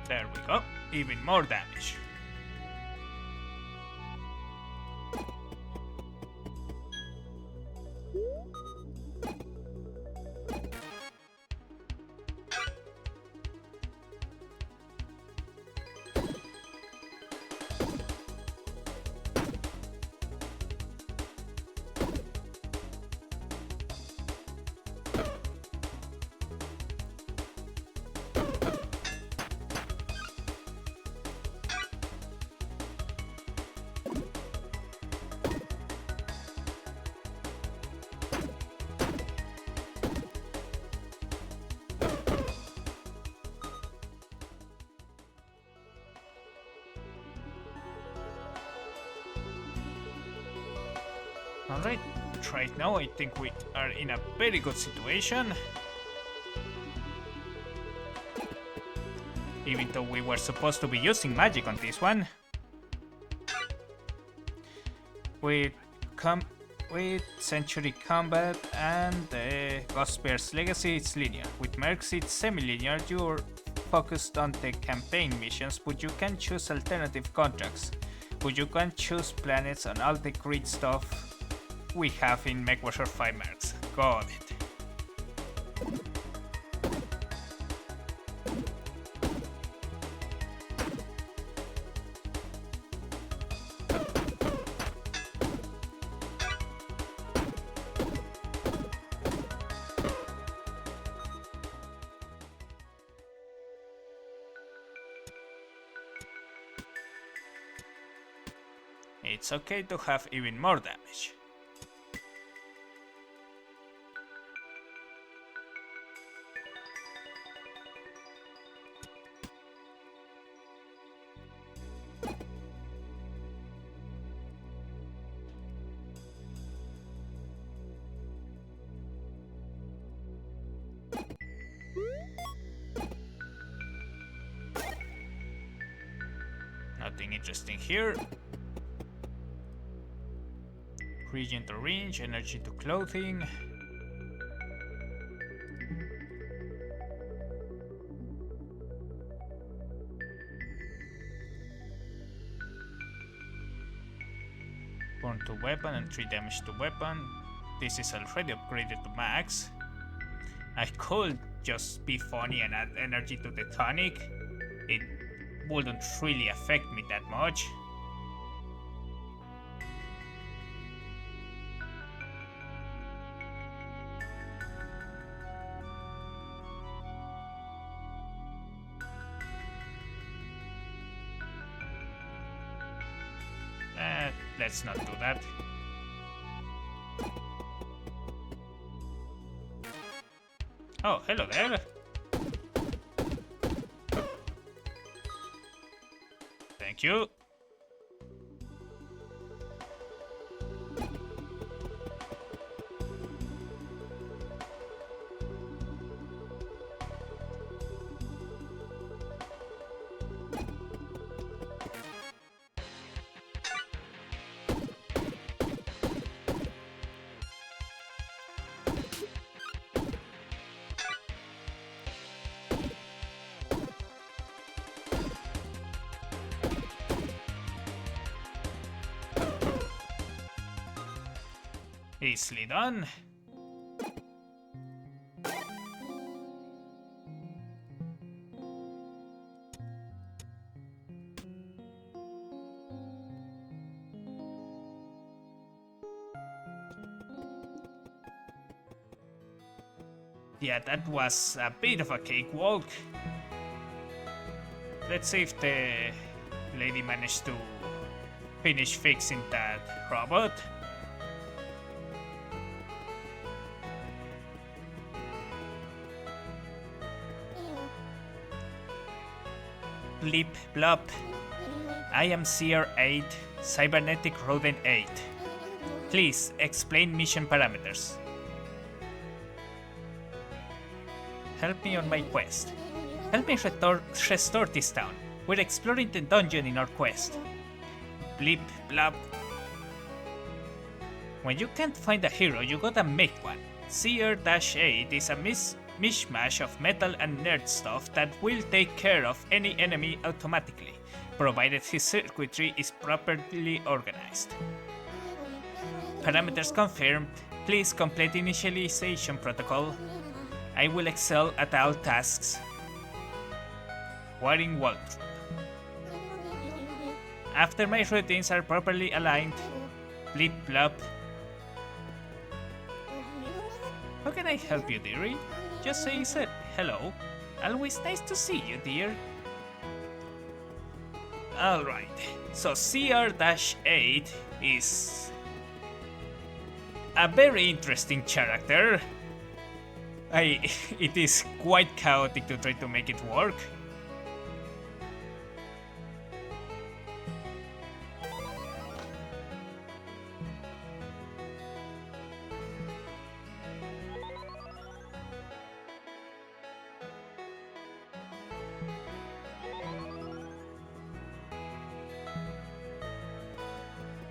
There we go. Even more damage. Alright, right now I think we are in a very good situation. Even though we were supposed to be using magic on this one. With Century Combat and Ghostbear's Legacy, it's linear. With Mercs, it's semi-linear. You're focused on the campaign missions, but you can choose alternative contracts. But you can choose planets and all the great stuff we have in MechWarrior 5 Mercs. Got it. It's okay to have even more damage. Nothing interesting here. Regen to range, energy to clothing. Burn to weapon and 3 damage to weapon. This is already upgraded to max. I could just be funny and add energy to the tonic, it wouldn't really affect me that much. Let's not do that. Oh, hello there. Thank you. Easily done. Yeah, that was a bit of a cakewalk. Let's see if the lady managed to finish fixing that robot. Blip blop. I am Seer 8, Cybernetic Rodent 8. Please explain mission parameters. Help me on my quest. Help me restore this town. We're exploring the dungeon in our quest. Blip blop. When you can't find a hero, you gotta make one. Seer-8 is a mishmash of metal and nerd stuff that will take care of any enemy automatically, provided his circuitry is properly organized. Parameters confirmed. Please complete initialization protocol. I will excel at all tasks. Wiring walkthrough. After my routines are properly aligned, blip blop. How can I help you, dearie? Just say hello. Always nice to see you, dear. Alright, so Seer-8 is a very interesting character. It is quite chaotic to try to make it work.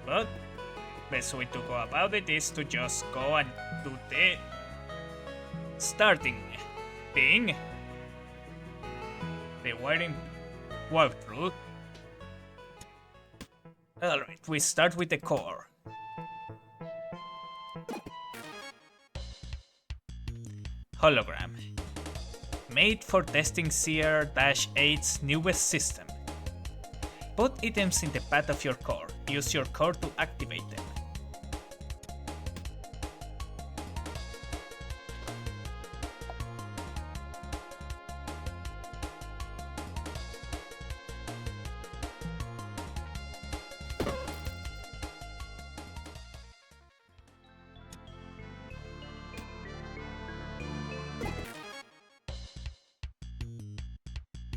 But best way to go about it is to just go and do the starting thing, the wiring walkthrough. Alright, we start with the core. Hologram. Made for testing Seer-8's newest system. Put items in the path of your core. Use your core to activate them.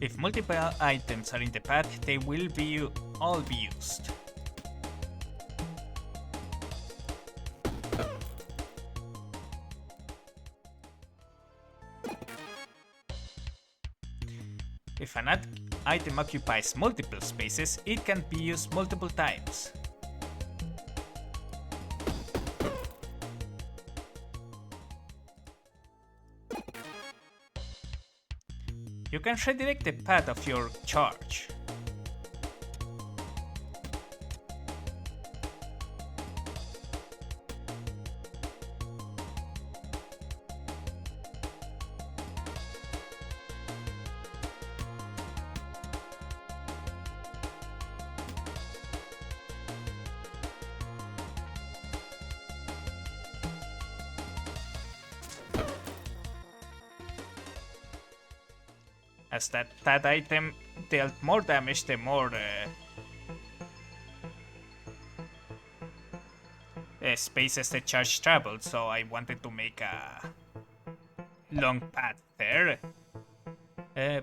If multiple items are in the path, they will all be used. If an item occupies multiple spaces, it can be used multiple times. You can redirect the path of your charge. as that item dealt more damage the more spaces the charge traveled, so I wanted to make a long path there.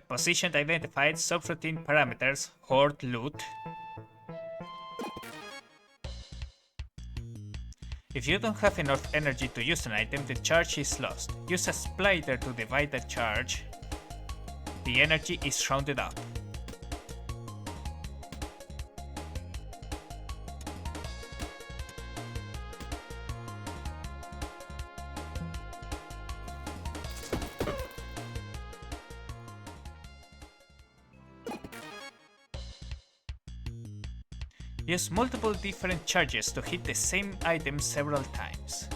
Positioned identified subroutine parameters, hoard loot. If you don't have enough energy to use an item, the charge is lost. Use a splitter to divide the charge. The energy is rounded up. Use multiple different charges to hit the same item several times.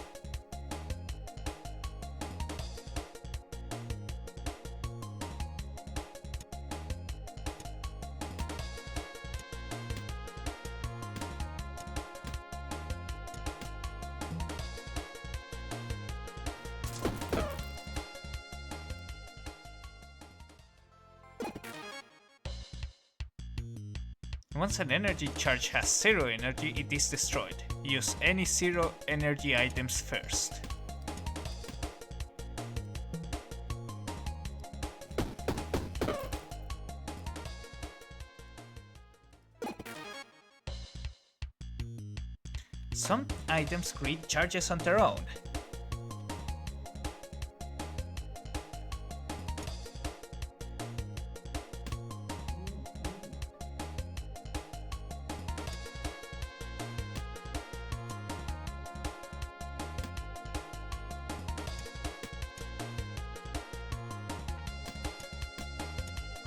Once an energy charge has 0 energy, it is destroyed. Use any 0 energy items first. Some items create charges on their own.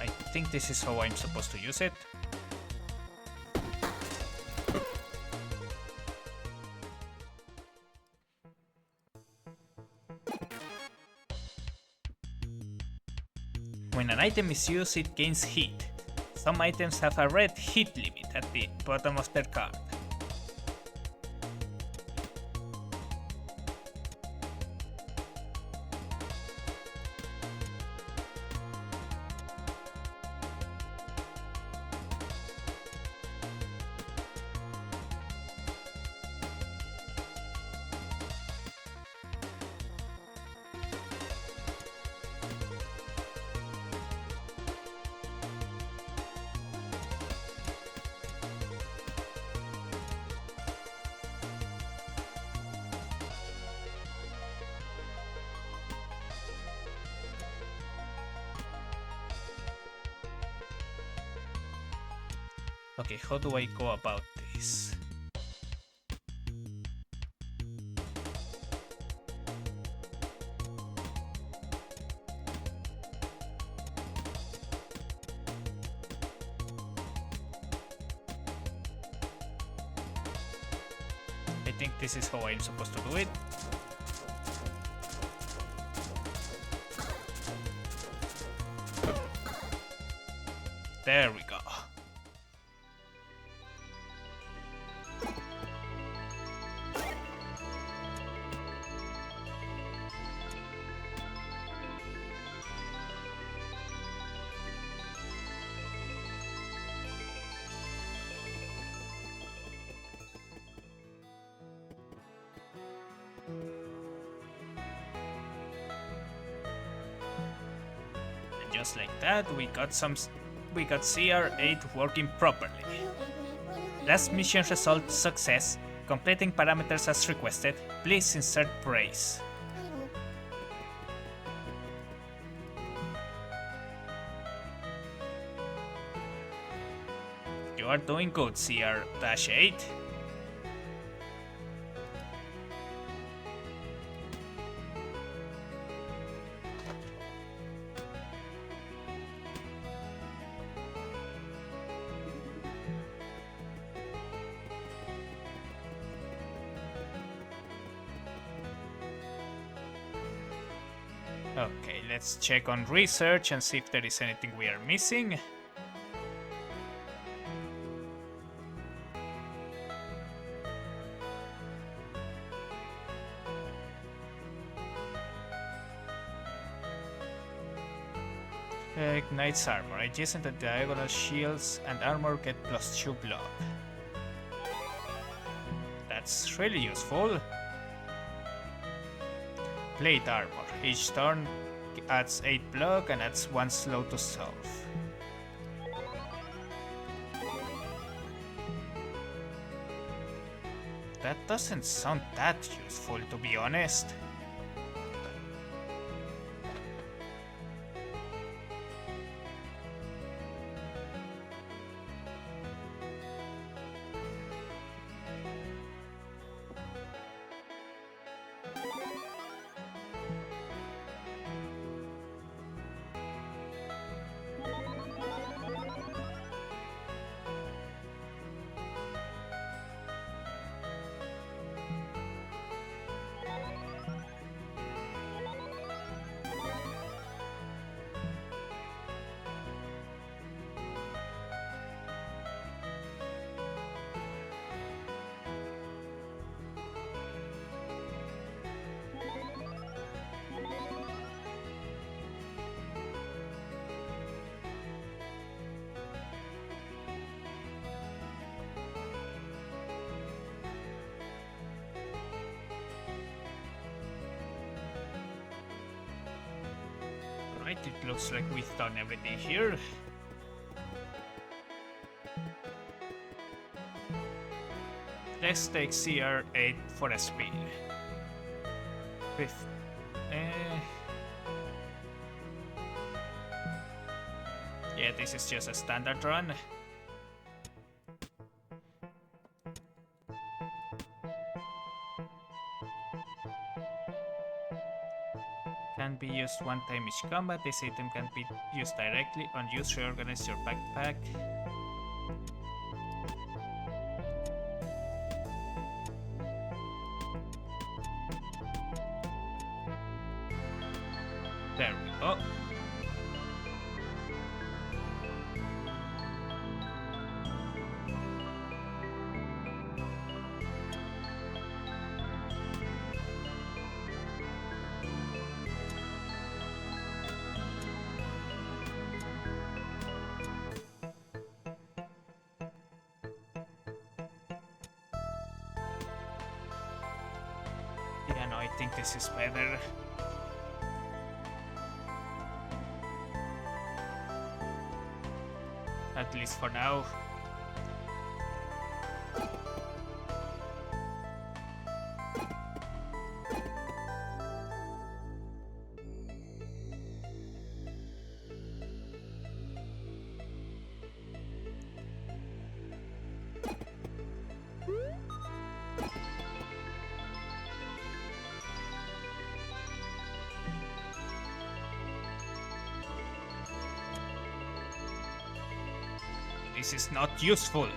I think this is how I'm supposed to use it. When an item is used, it gains heat. Some items have a red heat limit at the bottom of their card. Okay, how do I go about this? I think this is how I'm supposed to do it. There we go. And just like that, we got CR8 working properly. Last mission result success. Completing parameters as requested. Please insert praise. You are doing good, CR-8. Okay, let's check on research and see if there is anything we are missing. Ignites armor. Adjacent and diagonal shields and armor get +2 block. That's really useful. Plate armor. Each turn adds 8 block and adds 1 slow to self. That doesn't sound that useful, to be honest. Right, it looks like we've done everything here. Let's take CR8 for a spin. Yeah, this is just a standard run. Can be used one time each combat. This item can be used directly on use. Reorganize your backpack. There we go. Yeah, no, I think this is better. At least for now. This is not useful.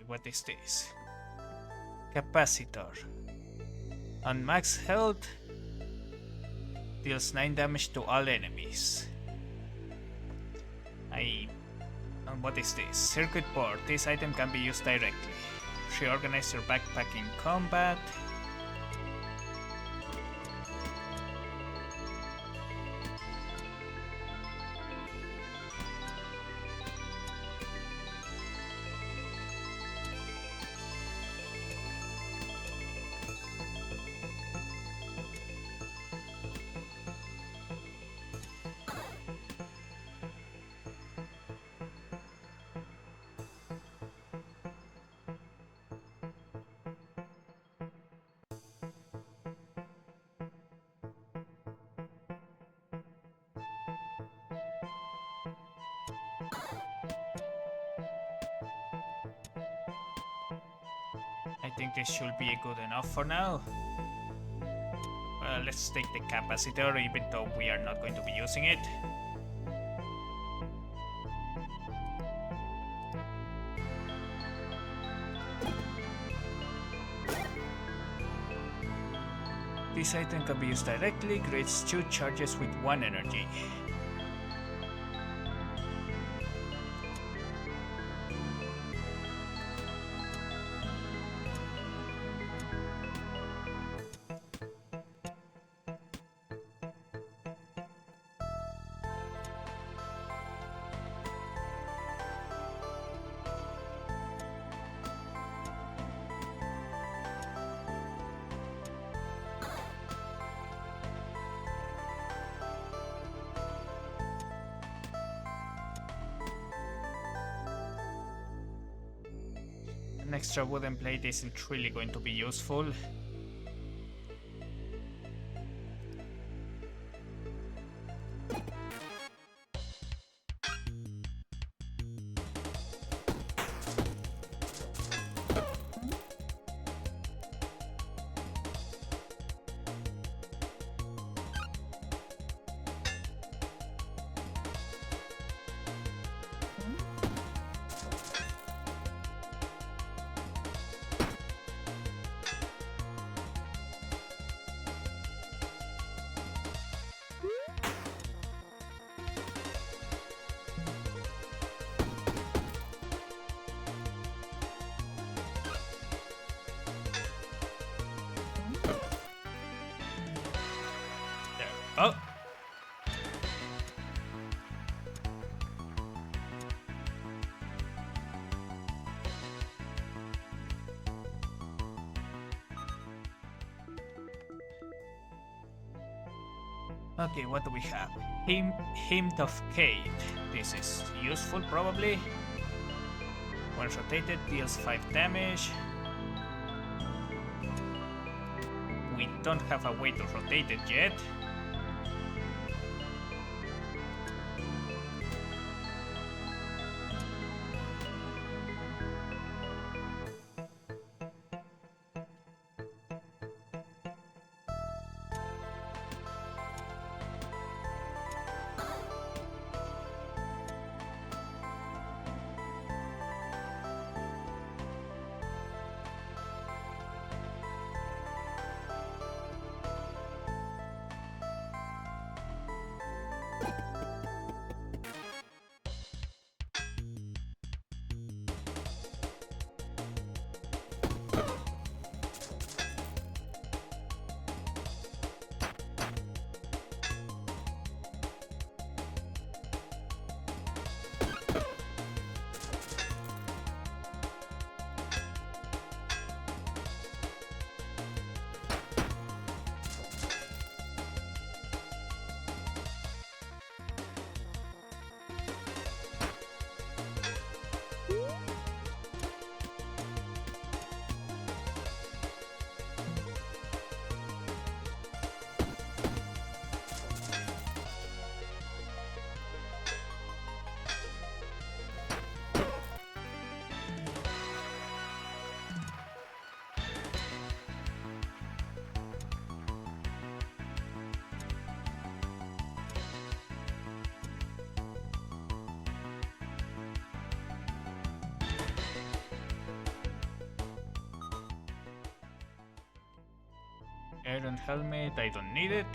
What is this? Capacitor. On max health, deals 9 damage to all enemies. And what is this? Circuit board. This item can be used directly. Reorganize your backpack in combat. I think this should be good enough for now. Let's take the capacitor, even though we are not going to be using it. This item can be used directly, creates 2 charges with 1 energy. An extra wooden plate isn't really going to be useful. Oh! Okay, what do we have? Hymn of Kate. This is useful, probably. When rotated, deals 5 damage. We don't have a way to rotate it yet. Iron helmet, I don't need it.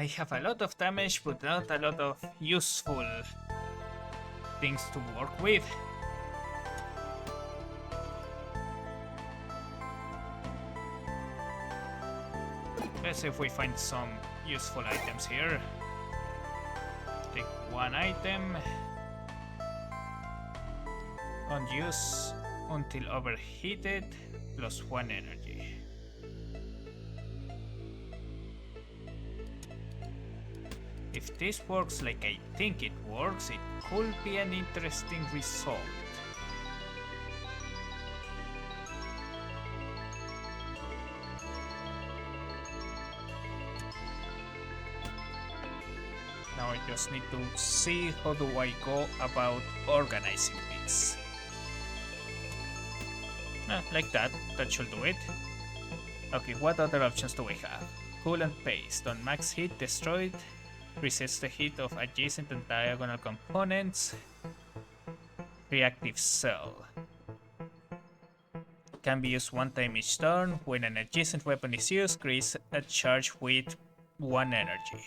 I have a lot of damage, but not a lot of useful things to work with. Let's see if we find some useful items here. Take one item. On use until overheated, plus 1 energy. If this works like I think it works, it could be an interesting result. Now I just need to see how do I go about organizing this. Like that, that should do it. Okay, what other options do we have? Coolant paste, on max heat destroyed, resets the heat of adjacent and diagonal components. Reactive cell. Can be used one time each turn. When an adjacent weapon is used, creates a charge with 1 energy.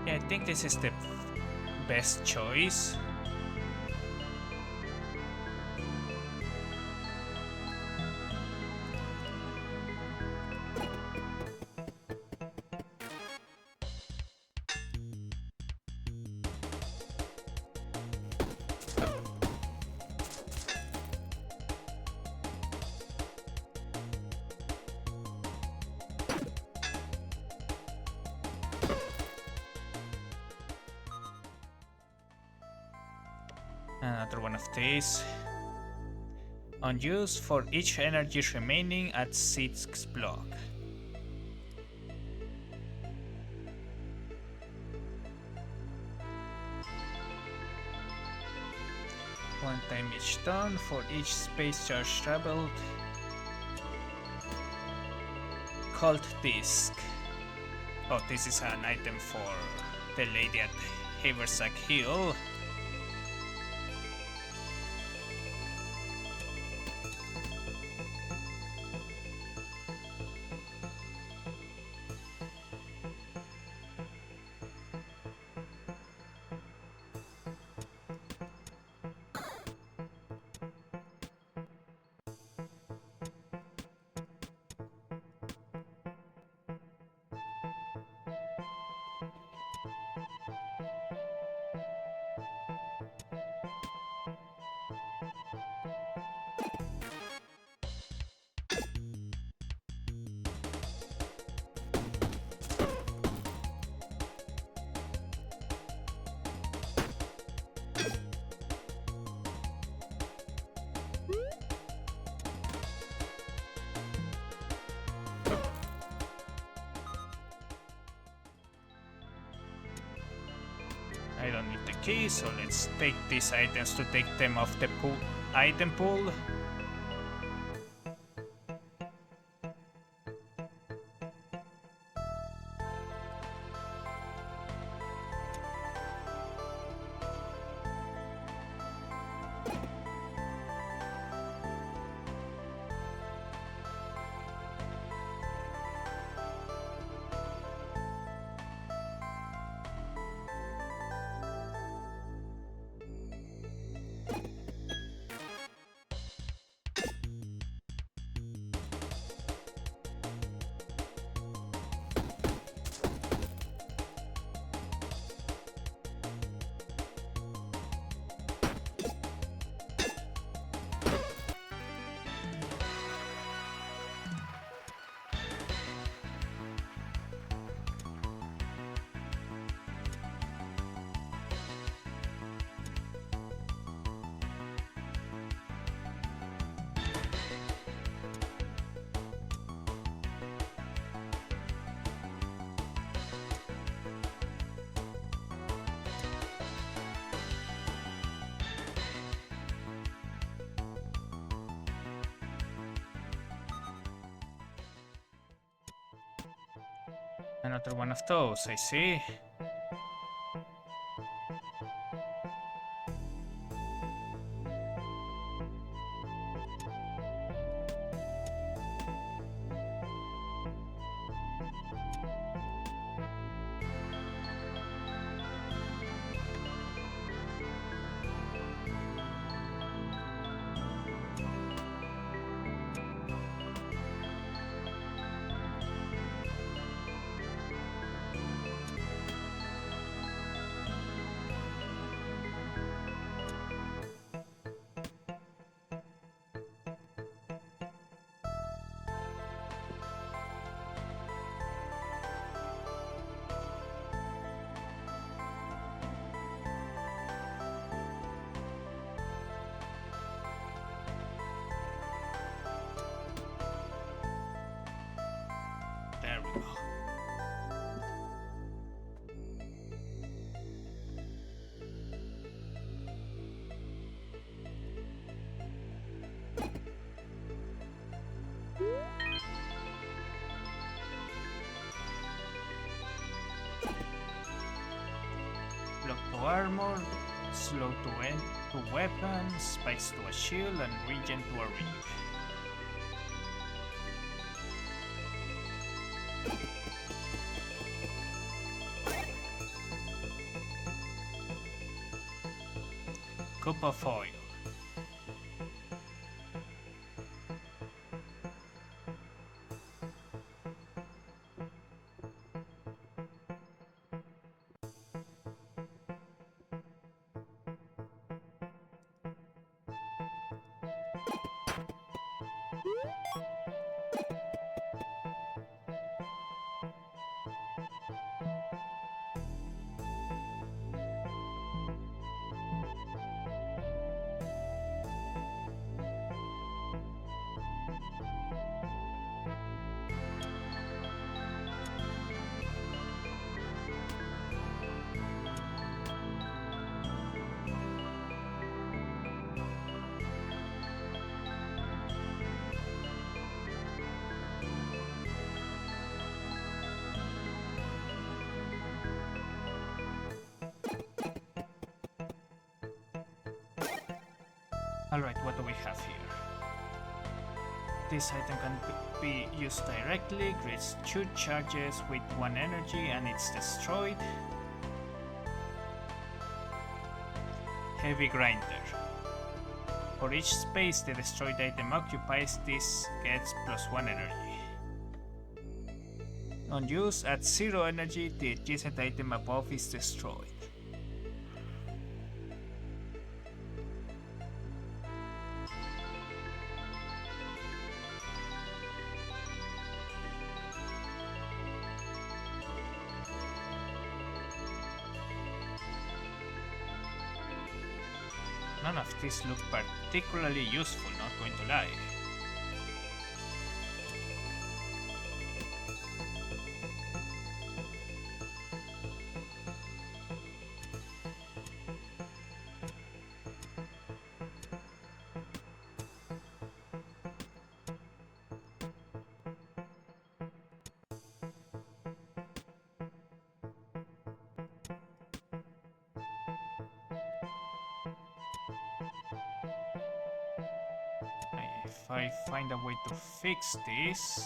Yeah, I think this is the best choice. Another one of these. On use for each energy remaining at 6th block. One time each turn for each space charge traveled. Cult disc. Oh, this is an item for the lady at Haversack Hill. I don't need the key, so let's take these items to take them off the item pool. Another one of those, I see. There we go. Block to armor, slow to weapons, spikes to a shield, and regen to a ring. Cup of oil. Alright, what do we have here? This item can be used directly, creates 2 charges with 1 energy and it's destroyed. Heavy Grinder. For each space the destroyed item occupies, this gets +1 energy. On use, at 0 energy, the adjacent item above is destroyed. None of these look particularly useful, not going to lie. If I find a way to fix this...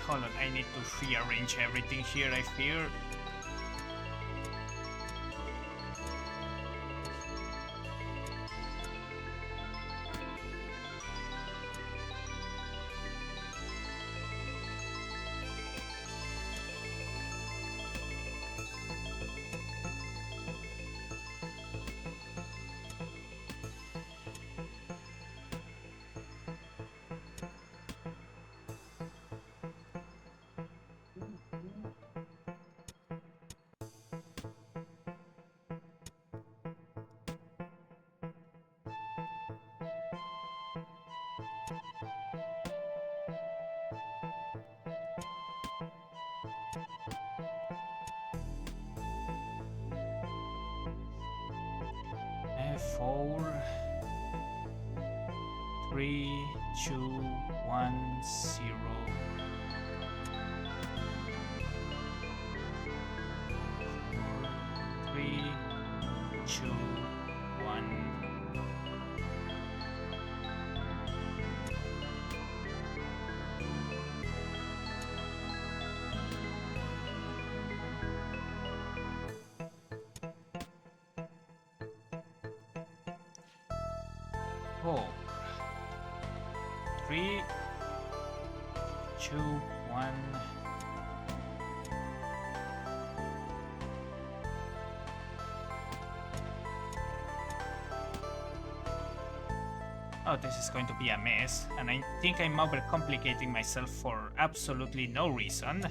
hold on, I need to rearrange everything here, I fear. Four, 3, 2, 1, 0. Three, two, one. Four, 3, 2, 1. Oh, this is going to be a mess, and I think I'm overcomplicating myself for absolutely no reason.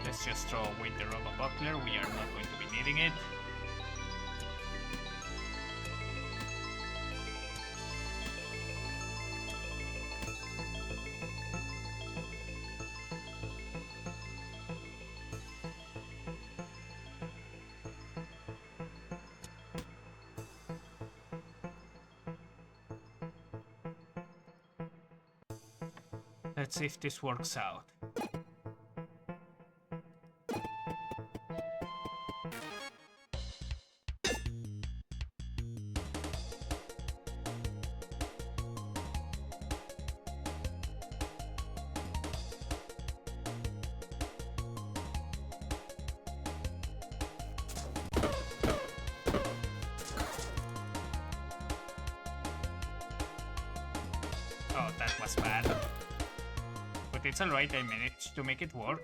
Let's just throw away the Robo Buckler, we are not going to be needing it. Let's see if this works out. Oh, that was bad. But it's alright, I managed to make it work.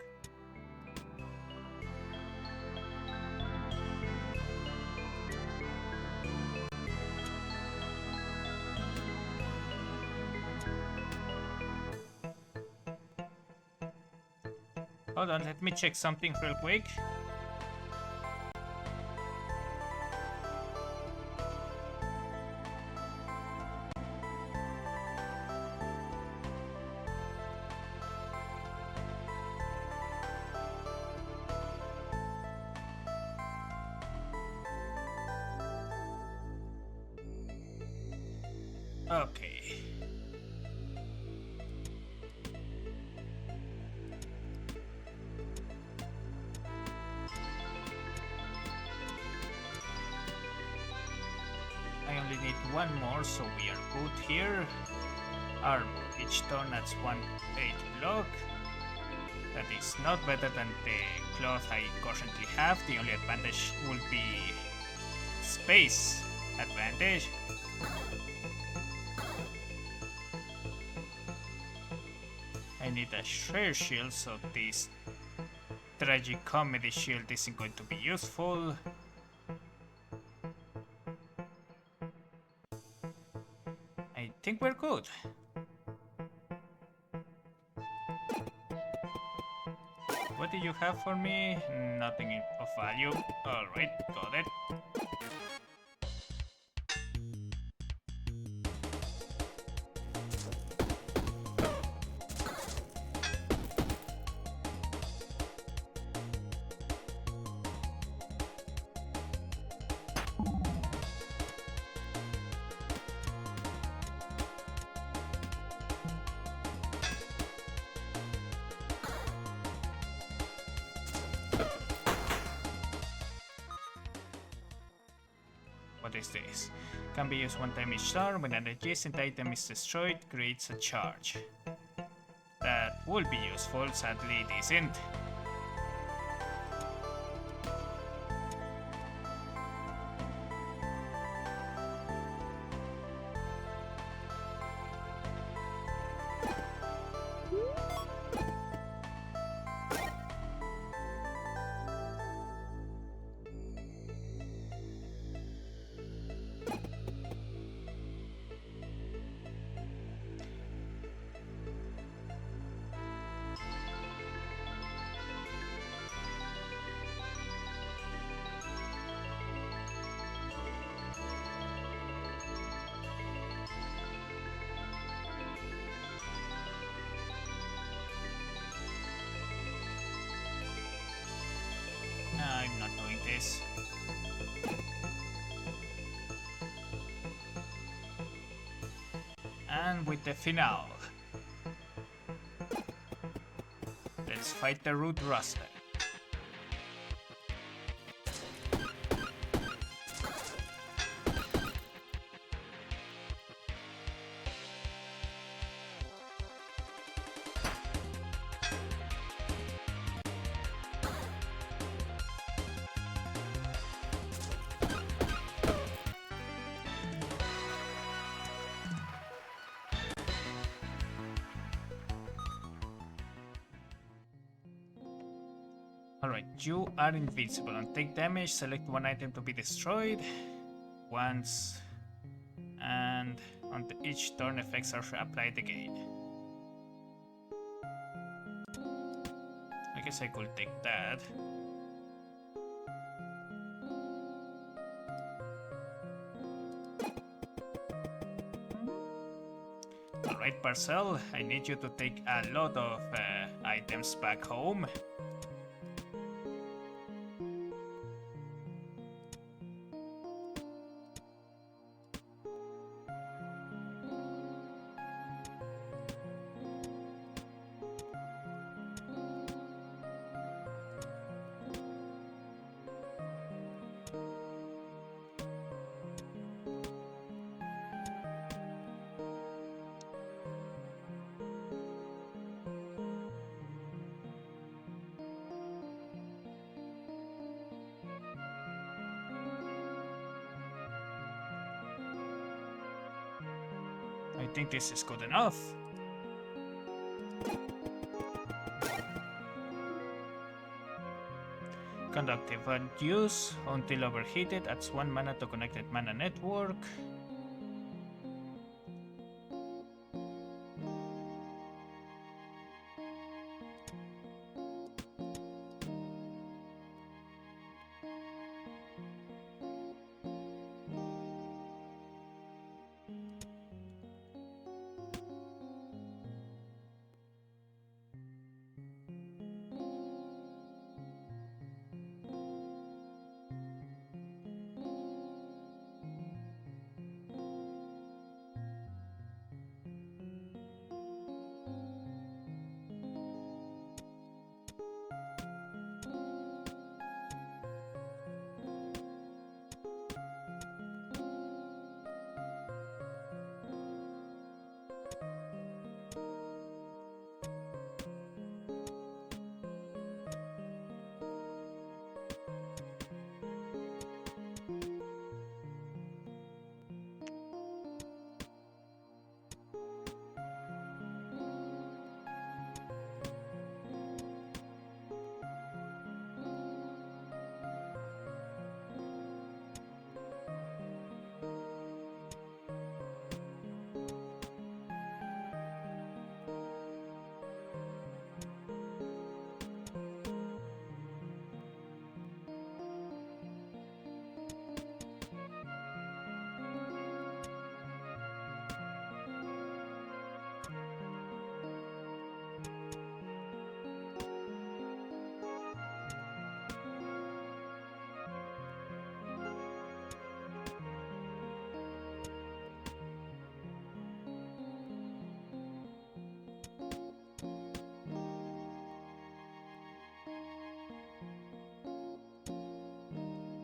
Hold on, let me check something real quick. Okay. I only need one more, so we are good here. Armor. Each turn adds 1/8 block. That is not better than the cloth I currently have. The only advantage will be space advantage. I need a rare shield, so this tragic comedy shield isn't going to be useful. I think we're good. What do you have for me? Nothing of value. Alright, got it. is this? Can be used one time each turn. When an adjacent item is destroyed, creates a charge. That would be useful, sadly it isn't. I'm not doing this. And with the finale. Let's fight the Root Rustler. Alright, you are invincible. On take damage, select one item to be destroyed once, and on each turn effects are applied again. I guess I could take that. Alright, Parcel, I need you to take a lot of items back home. I think this is good enough. Conduct event use until overheated, adds 1 mana to connected mana network.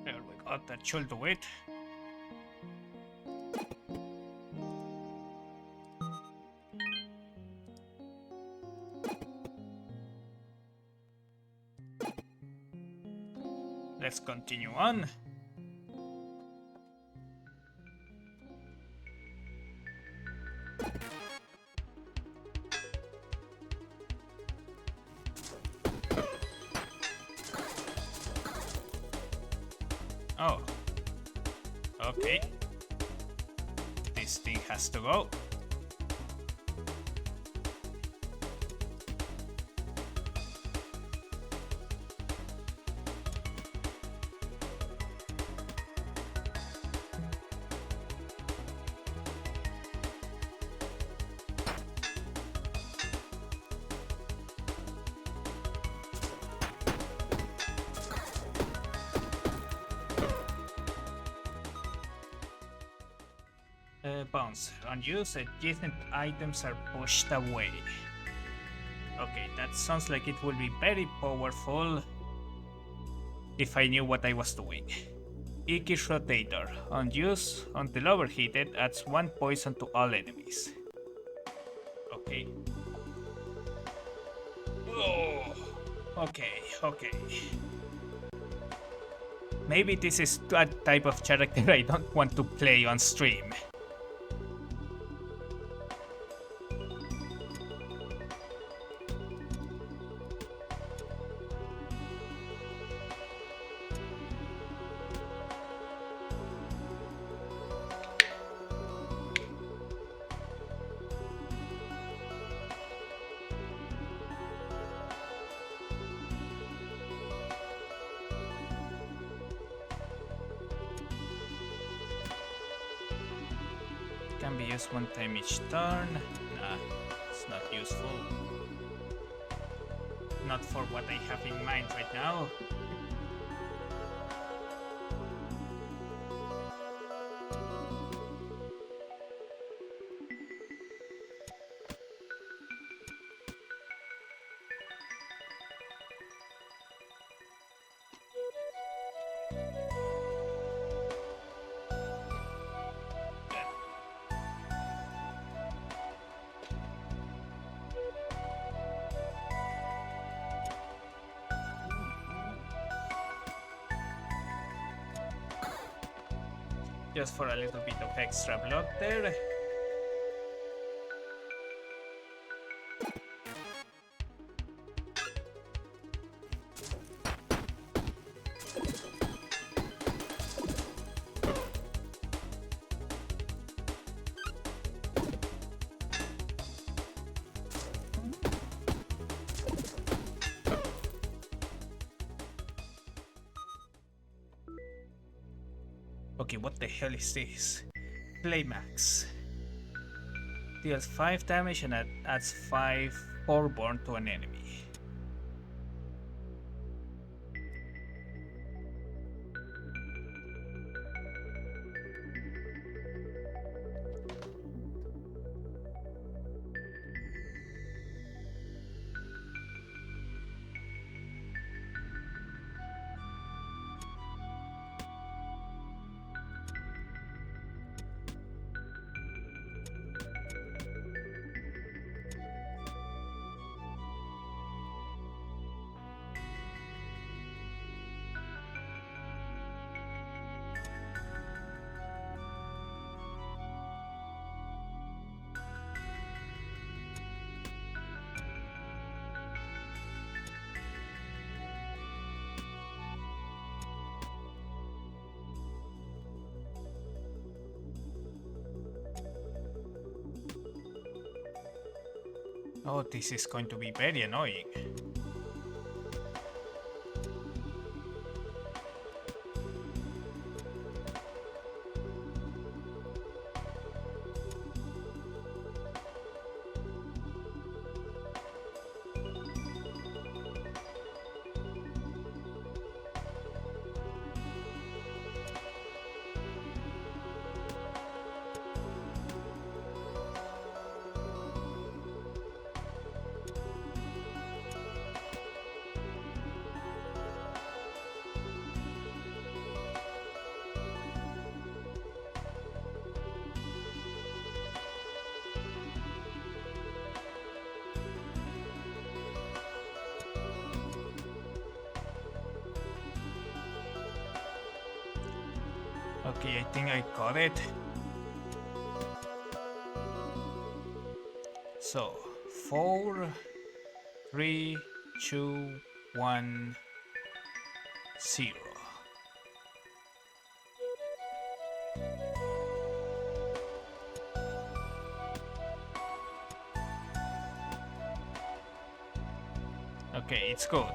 There we go, that should do it. let's continue on. Oh. Okay. This thing has to go. Bounce. Unused adjacent items are pushed away. Okay, that sounds like it will be very powerful if I knew what I was doing. Iki's Rotator. Unused until overheated, adds 1 poison to all enemies. Okay. Oh, okay. Maybe this is a type of character I don't want to play on stream. Can be used 1 time each turn. Nah, it's not useful. Not for what I have in mind right now. Just for a little bit of extra blood there. Okay, what the hell is this? Playmax. Deals 5 damage and adds 5 Forborn to an enemy. Oh, this is going to be very annoying. Okay, I think I got it. So, 4, 3, 2, 1, 0. Okay, it's good.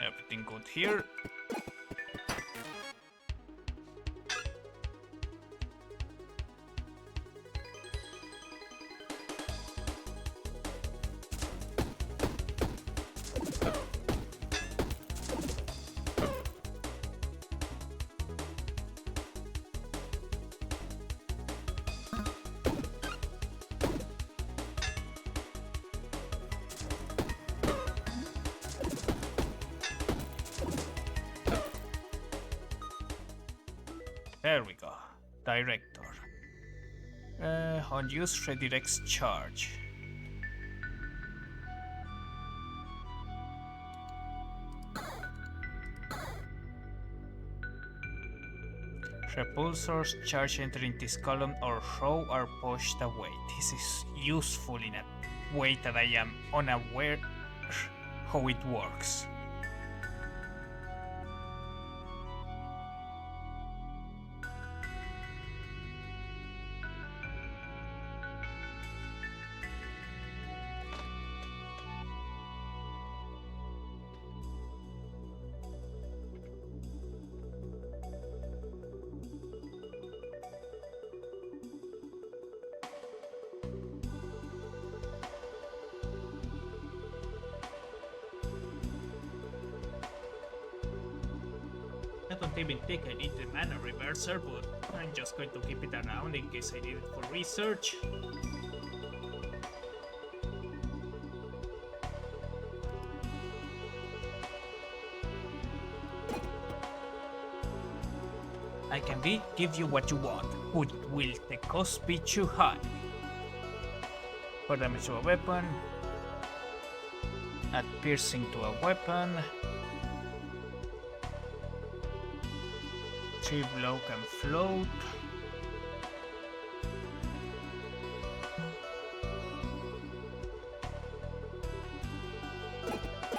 Everything good here. There we go. Director. Unused redirects charge. Repulsors charge entering this column or row are pushed away. This is useful in a way that I am unaware how it works. I don't even think I need the mana reverser, but I'm just going to keep it around in case I need it for research. I can give you what you want, but will the cost be too high? 4 damage to a weapon, add piercing to a weapon, 3 block and float.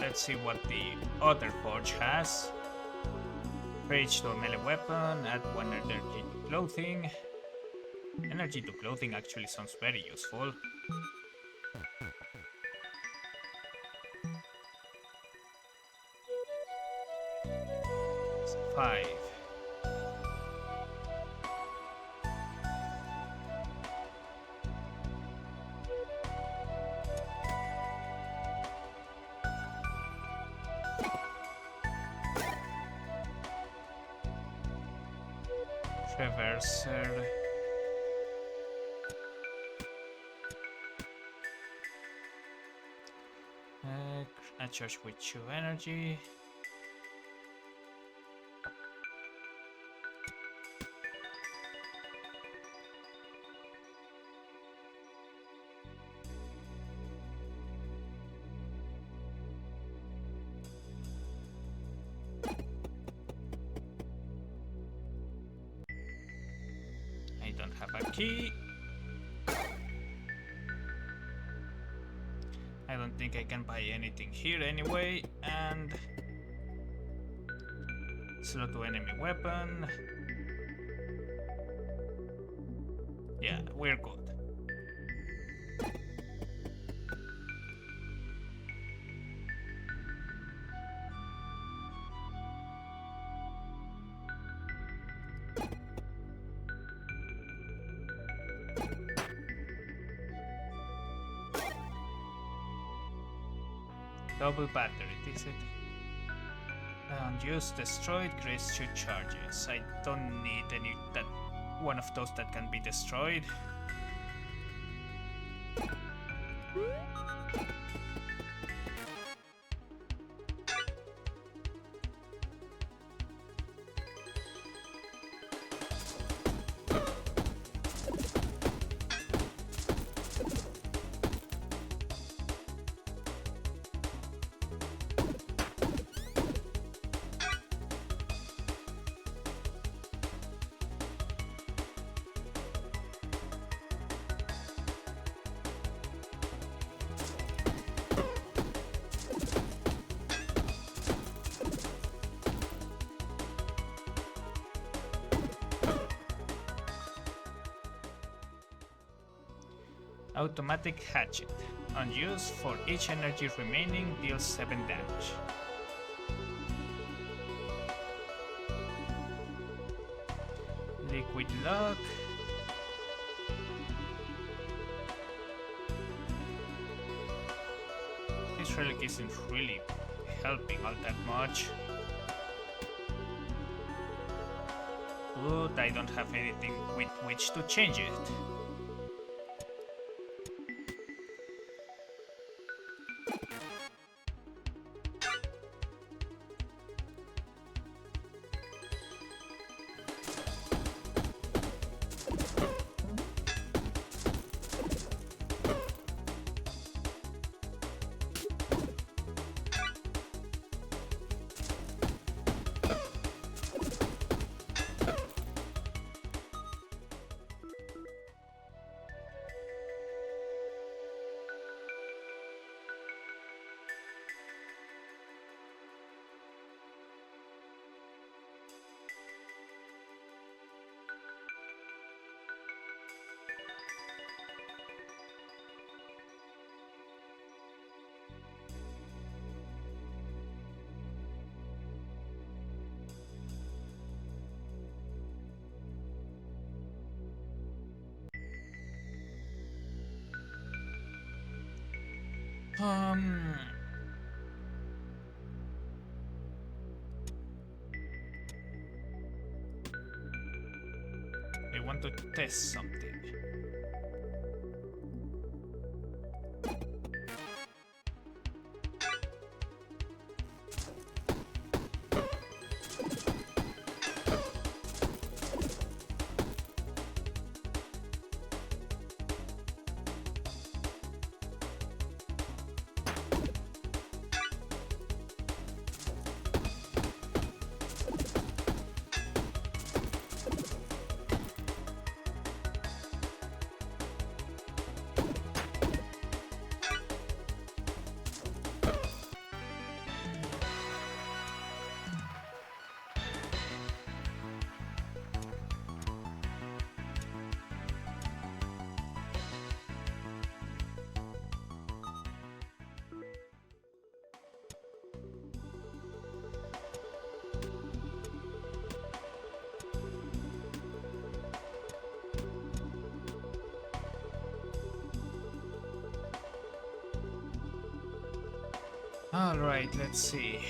Let's see what the other forge has. Rage to a melee weapon, add 1 energy to clothing. Energy to clothing actually sounds very useful. It's 5. Reverser. I charge with 2 energy. I don't have a key. I don't think I can buy anything here anyway, and slot to enemy weapon. Yeah, we're good. Double battery, is it? Unused destroyed, creates 2 charges. I don't need any that one of those that can be destroyed. Automatic hatchet. On use, for each energy remaining, deals 7 damage. Liquid Lock. This relic isn't really helping all that much. But I don't have anything with which to change it. Um, I want to test something. Alright, let's see.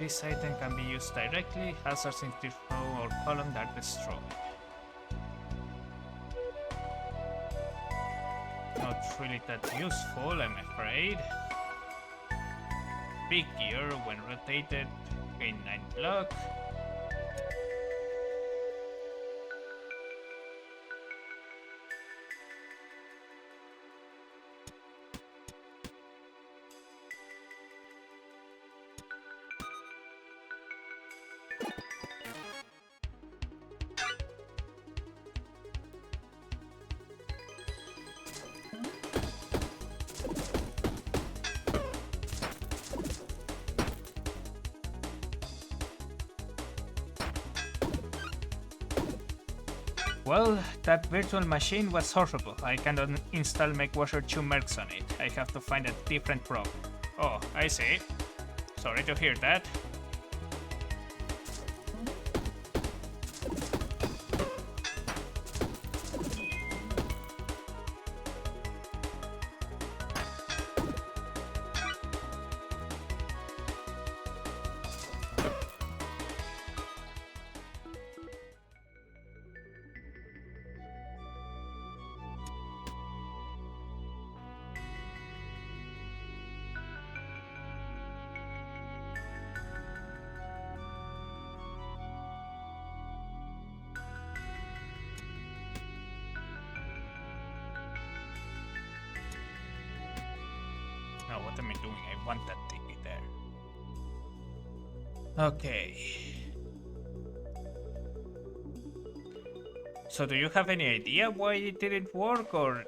This item can be used directly, hazards in this row or column are destroyed. Not really that useful, I'm afraid. Big gear, when rotated, gain 9 block. Well, that virtual machine was horrible. I cannot install MechWasher 2 Mercs on it. I have to find a different program. Oh, I see. Sorry to hear that. No, what am I doing? I want that ticket there. Okay. So do you have any idea why it didn't work, or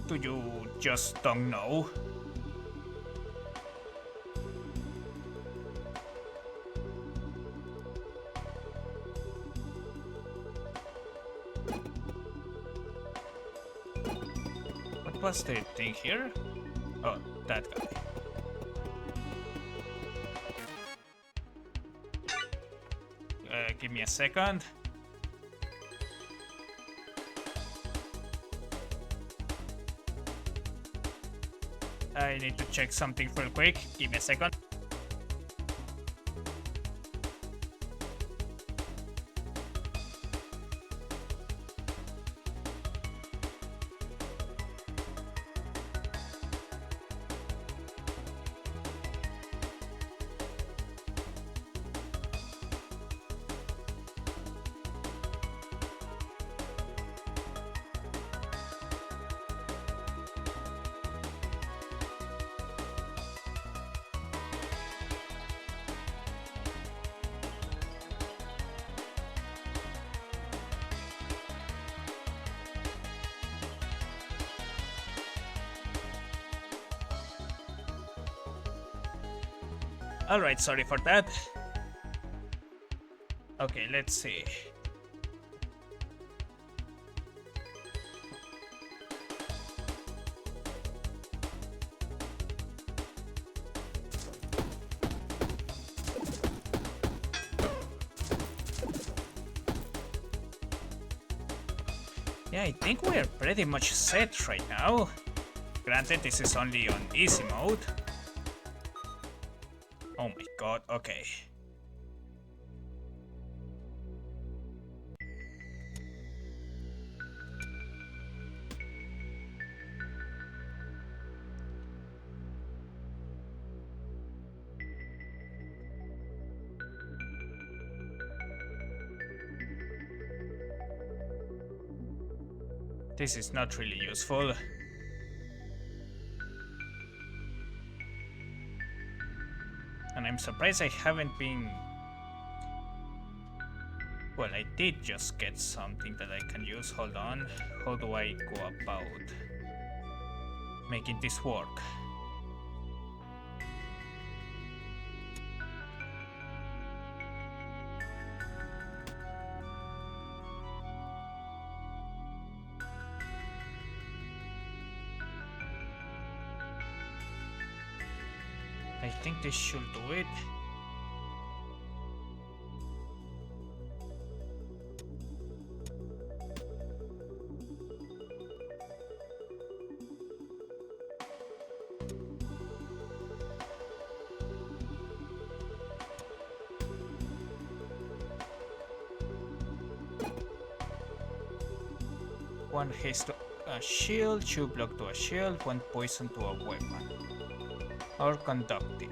do you just don't know? What was the thing here? Oh, that guy. Give me a second. I need to check something real quick. Give me a second. Alright, sorry for that. Okay, let's see. Yeah, I think we're pretty much set right now. Granted, this is only on easy mode. Oh my god, okay. This is not really useful. And I'm surprised I haven't been... Well, I did just get something that I can use. Hold on. How do I go about making this work? I think this should do it. One haste to a shield, 2 block to a shield, 1 poison to a weapon. Or conductive.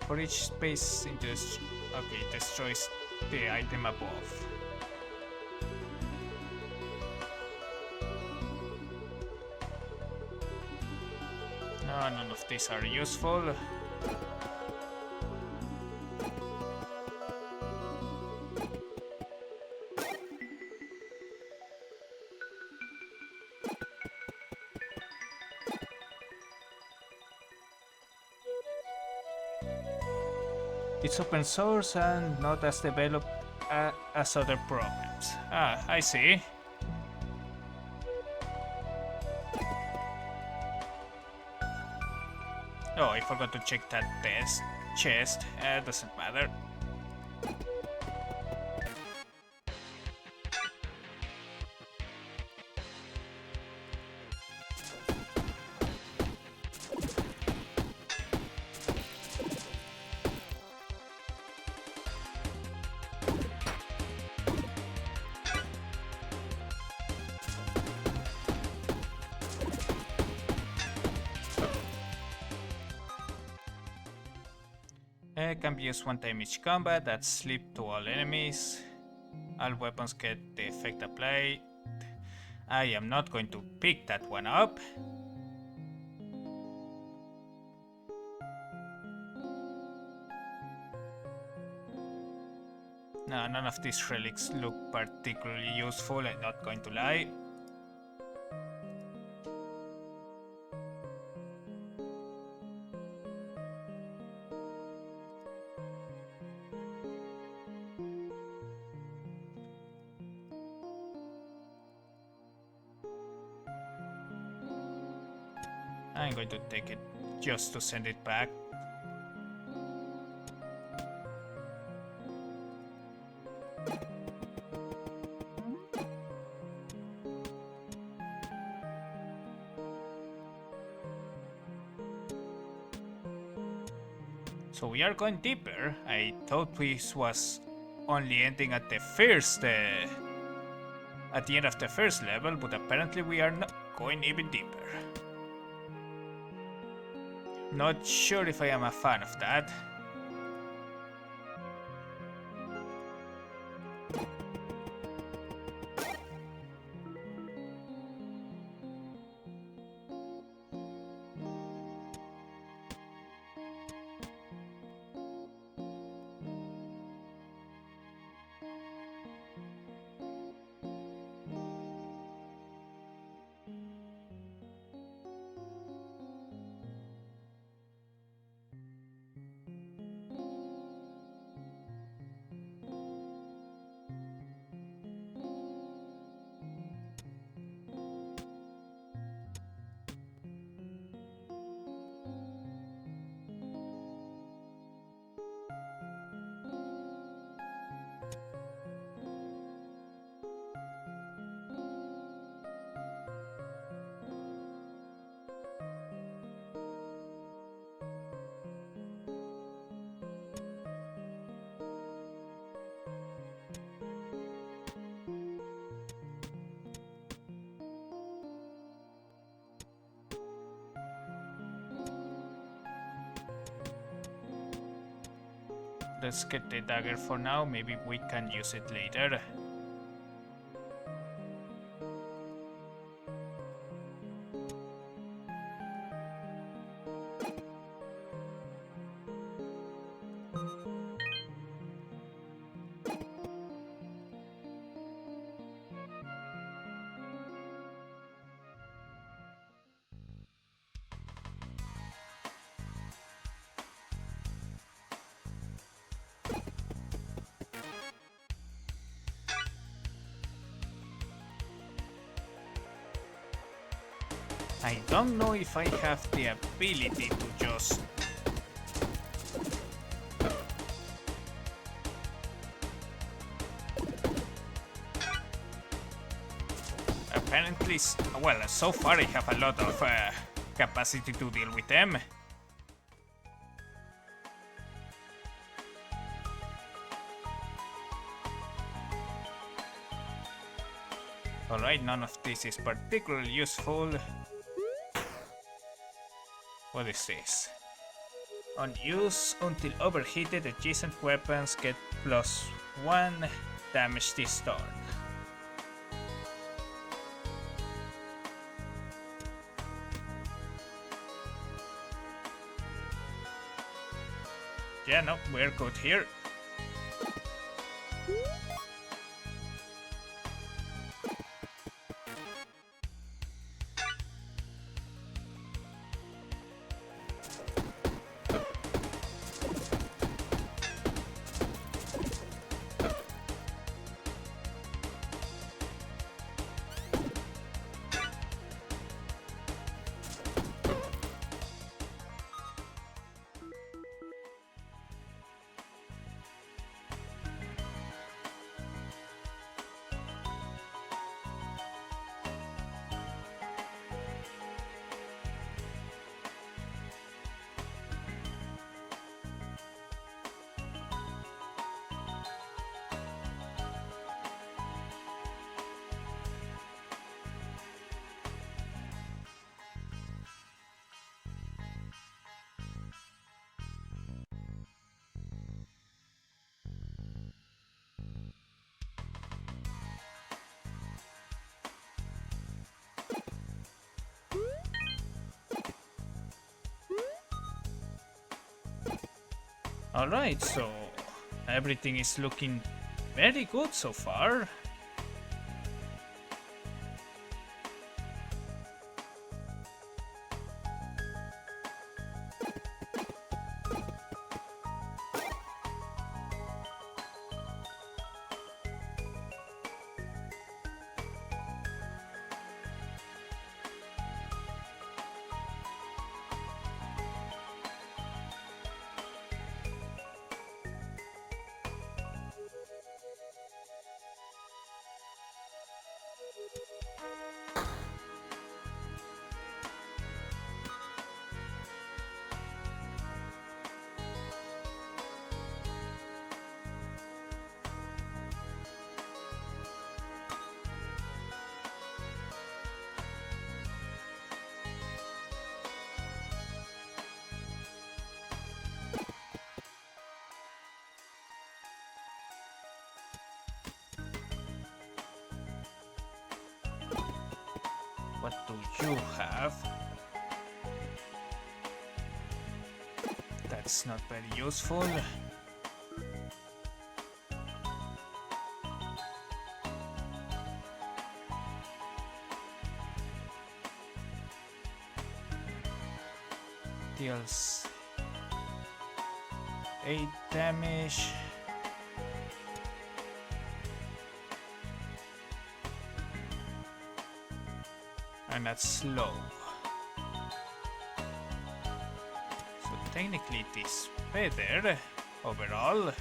For each space into this, okay, it destroys the item above. No, none of these are useful. It's open source and not as developed as other programs. Ah, I see. Oh, I forgot to check that chest. Doesn't matter. Can be used one time each combat, adds sleep to all enemies. All weapons get the effect applied. I am not going to pick that one up. No, none of these relics look particularly useful, I'm not going to lie. I'm going to take it just to send it back. So we are going deeper. I thought this was only ending at the first, at the end of the first level, but apparently we are not going even deeper. Not sure if I am a fan of that. Let's get the dagger for now, maybe we can use it later. I don't know if I have the ability to just... Apparently, well, so far I have a lot of capacity to deal with them. Alright, none of this is particularly useful. What is this? On use until overheated, adjacent weapons get +1 damage this turn. Yeah, no, we're good here. Alright, so everything is looking very good so far. What do you have? That's not very useful. Deals 8 damage. And that's slow. So technically it is better overall.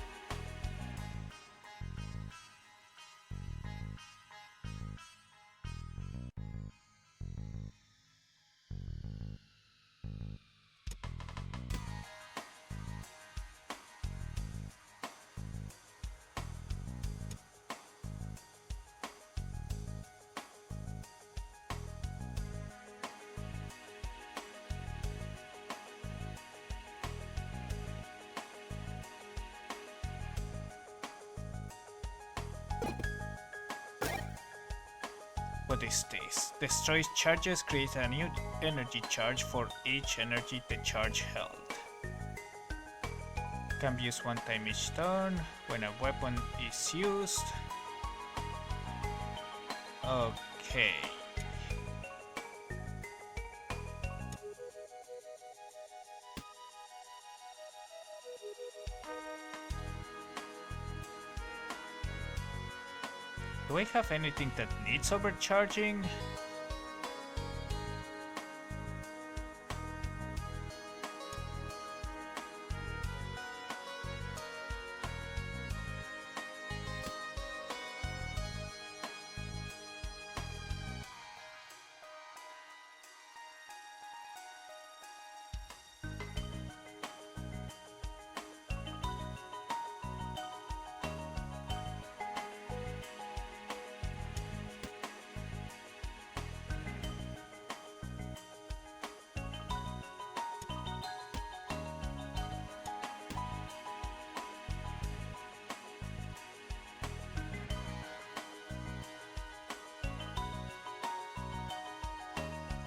What is this? Destroys charges, creates a new energy charge for each energy the charge held. Can be used one time each turn when a weapon is used. Okay. Do I have anything that needs overcharging?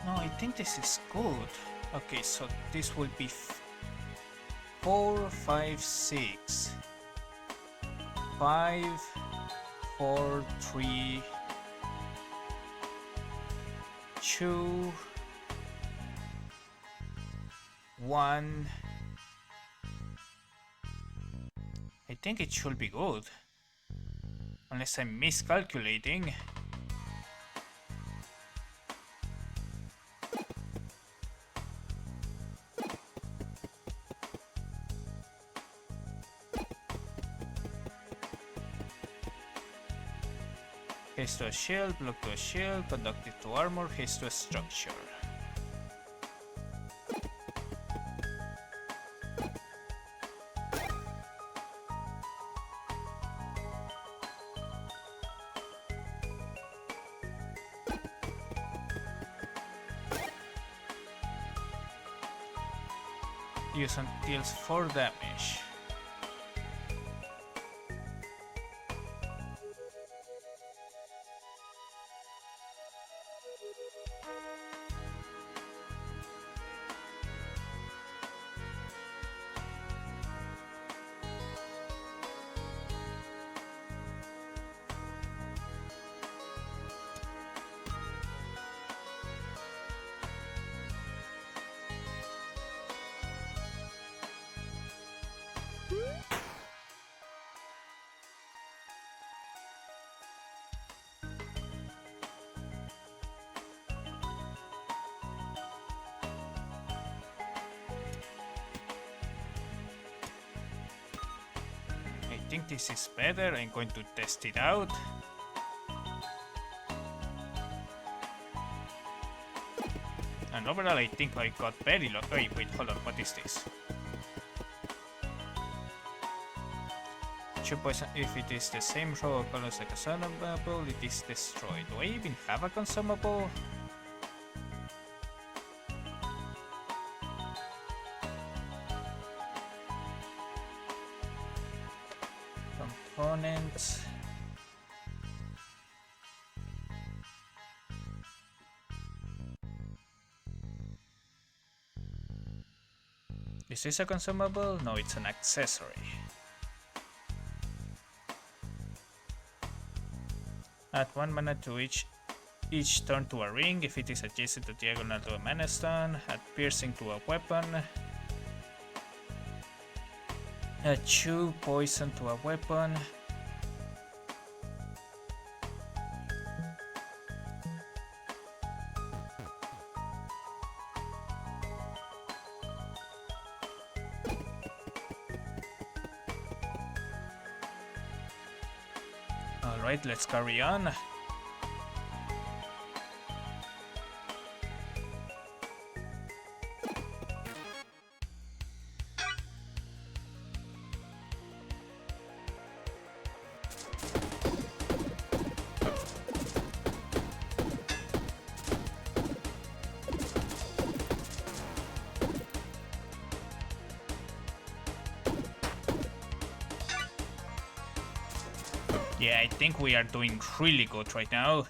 No, I think this is good. Okay, so this will be 4, 5, 6. 5, 4, 3, 2, 1. I think it should be good. Unless I'm miscalculating. Haste to a shield, block to a shield, conductive to armor, haste to a structure. Use and deals 4 damage. think this is better. I'm going to test it out. And overall, I think I got very low. Wait, hold on. What is this? Two poison. If it is the same row of colors like a consumable, it is destroyed. Do I even have a consumable? Components. Is this a consumable? No, it's an accessory. Add 1 mana to each turn to a ring if it is adjacent to diagonal to a mana stone. Add piercing to a weapon. Add 2 poison to a weapon. Alright, let's carry on. Yeah, I think we are doing really good right now.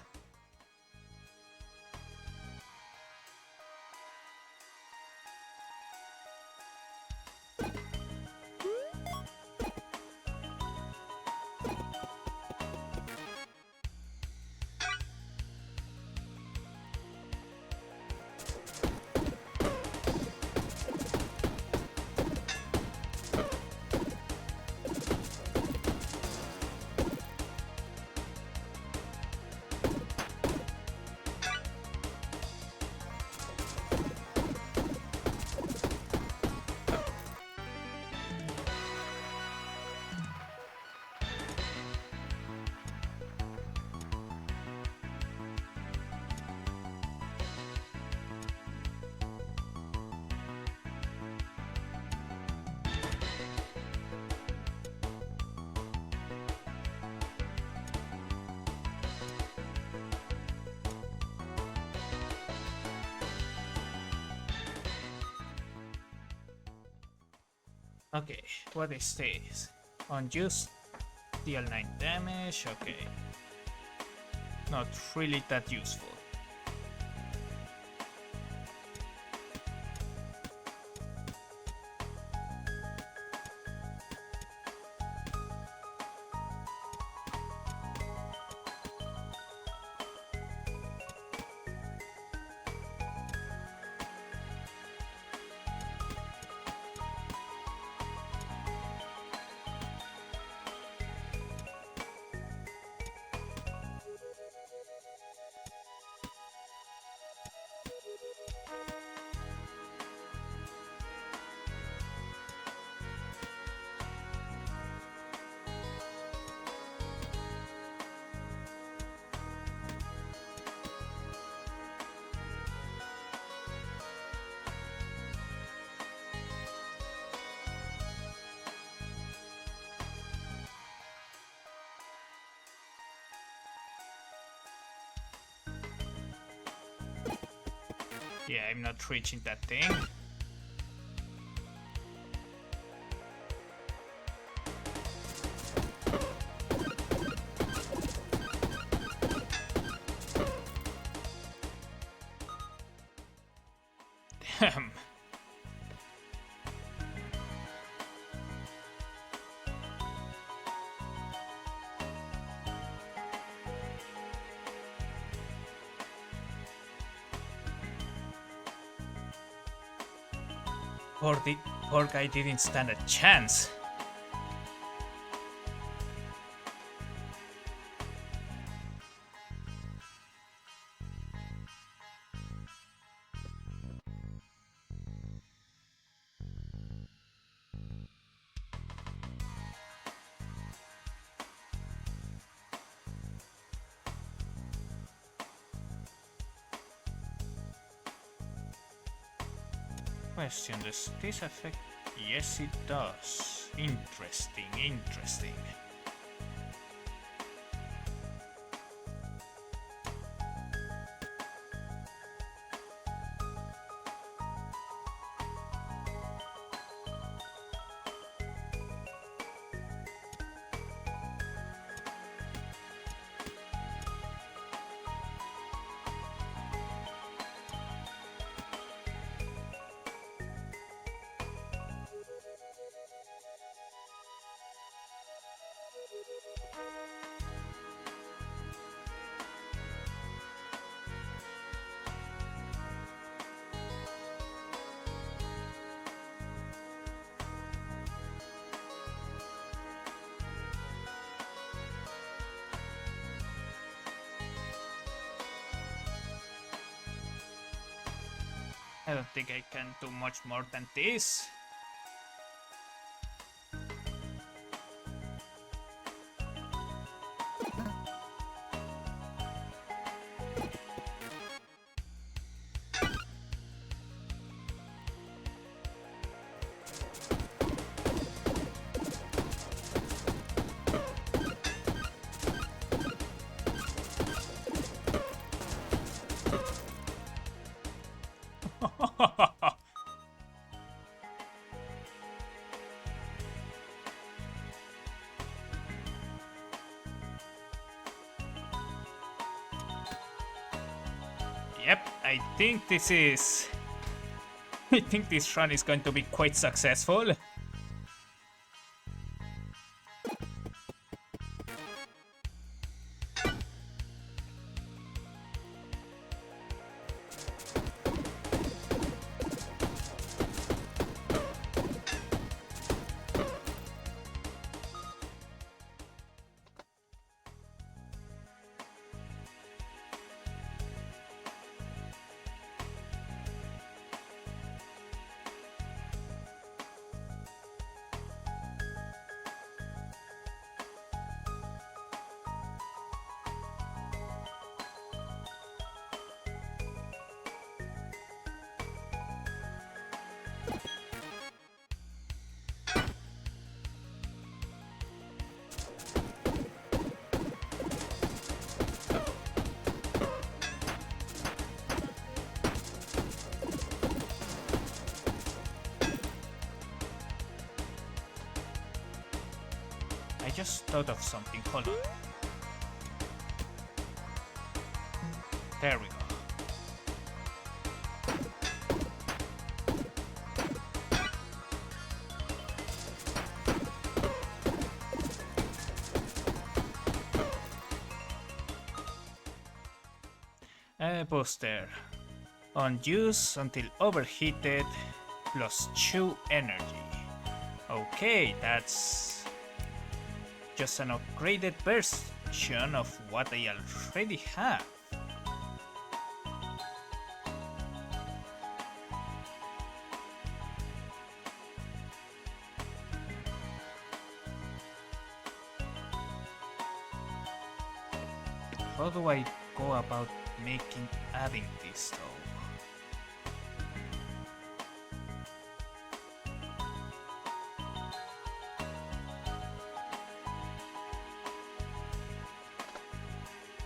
Okay, what is this? On use, deal 9 damage, okay. Not really that useful. Yeah, I'm not reaching that thing. Damn. Poor guy didn't stand a chance. Question, does this affect? Yes, it does. Interesting, interesting. I don't think I can do much more than this. Yep, I think this is... I think this run is going to be quite successful. I just thought of something, hold on. There we go. Booster. On use until overheated, plus 2 energy. Okay, that's just an upgraded version of what I already have. How do I go about adding this though?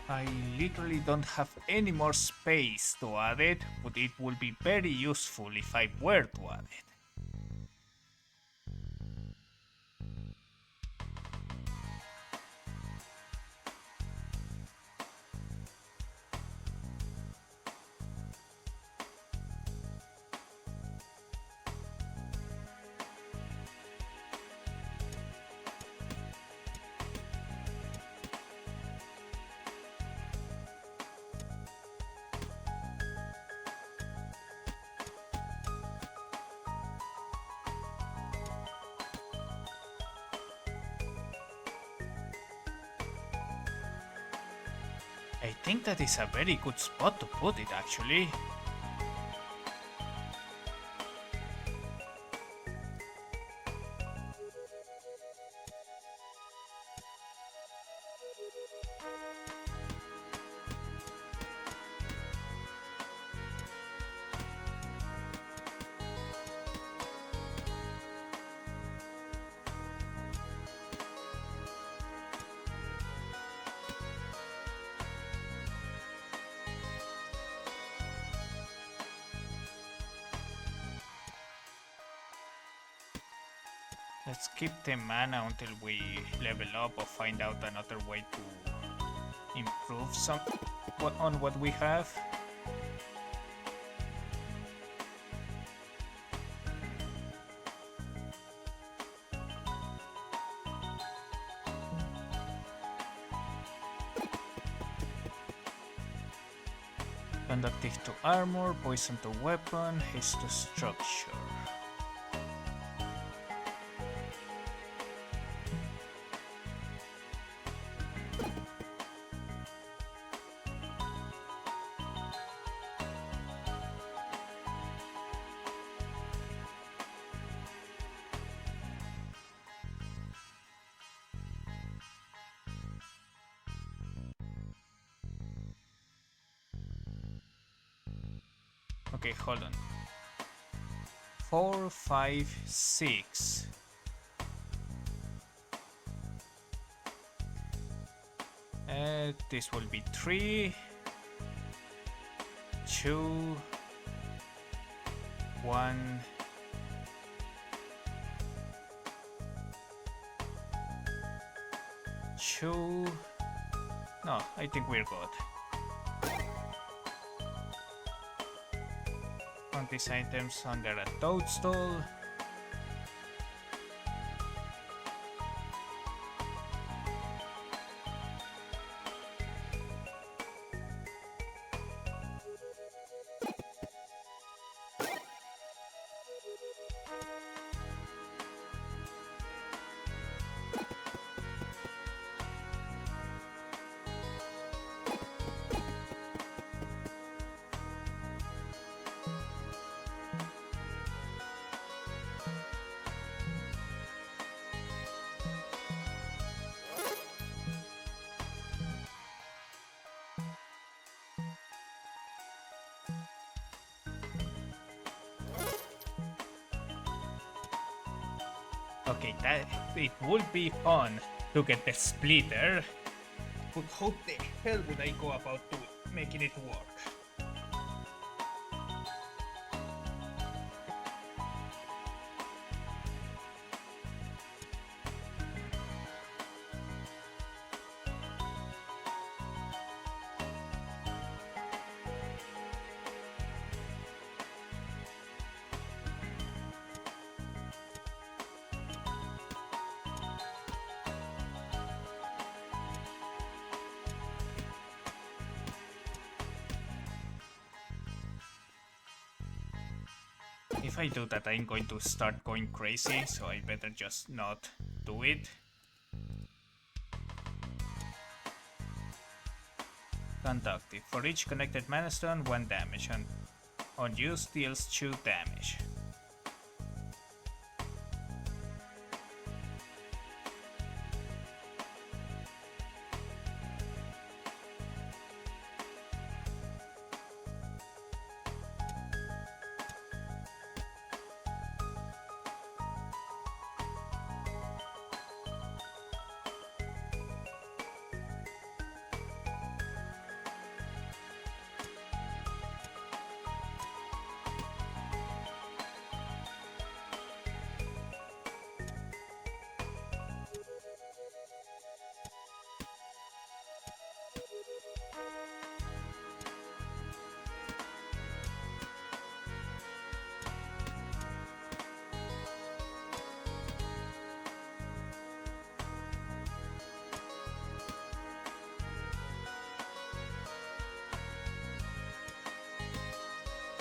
I literally don't have any more space to add it, but it would be very useful if I were to add it. I think that is a very good spot to put it actually. Let's keep the mana until we level up or find out another way to improve some on what we have. Conductive to armor, poison to weapon, haste to structure. Okay, hold on. 4, 5, 6. This will be 3, 2, 1. Two. No, I think we're good. On these items under a toadstool. Okay, that it would be fun to get the splitter, but how the hell would I go about making it work? If I do that, I'm going to start going crazy, so I better just not do it. Conductive. For each connected mana stone, 1 damage. On use, deals 2 damage.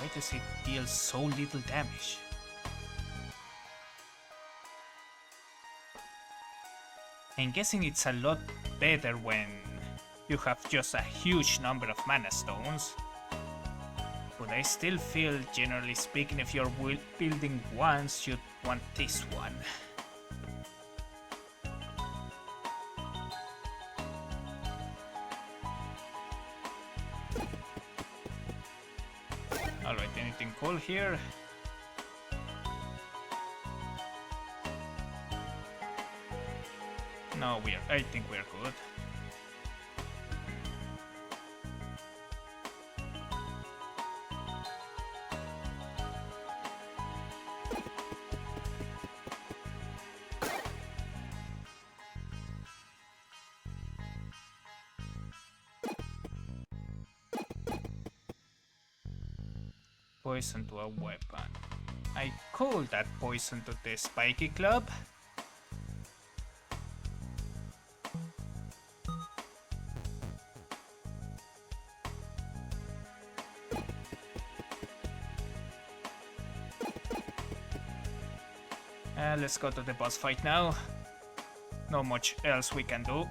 Why does it deal so little damage? I'm guessing it's a lot better when you have just a huge number of mana stones. But I still feel, generally speaking, if you're building once, you'd want this one. Alright, anything cool here? No, I think we're good. poison to a weapon. I could add poison to the spiky club. Let's go to the boss fight now. Not much else we can do.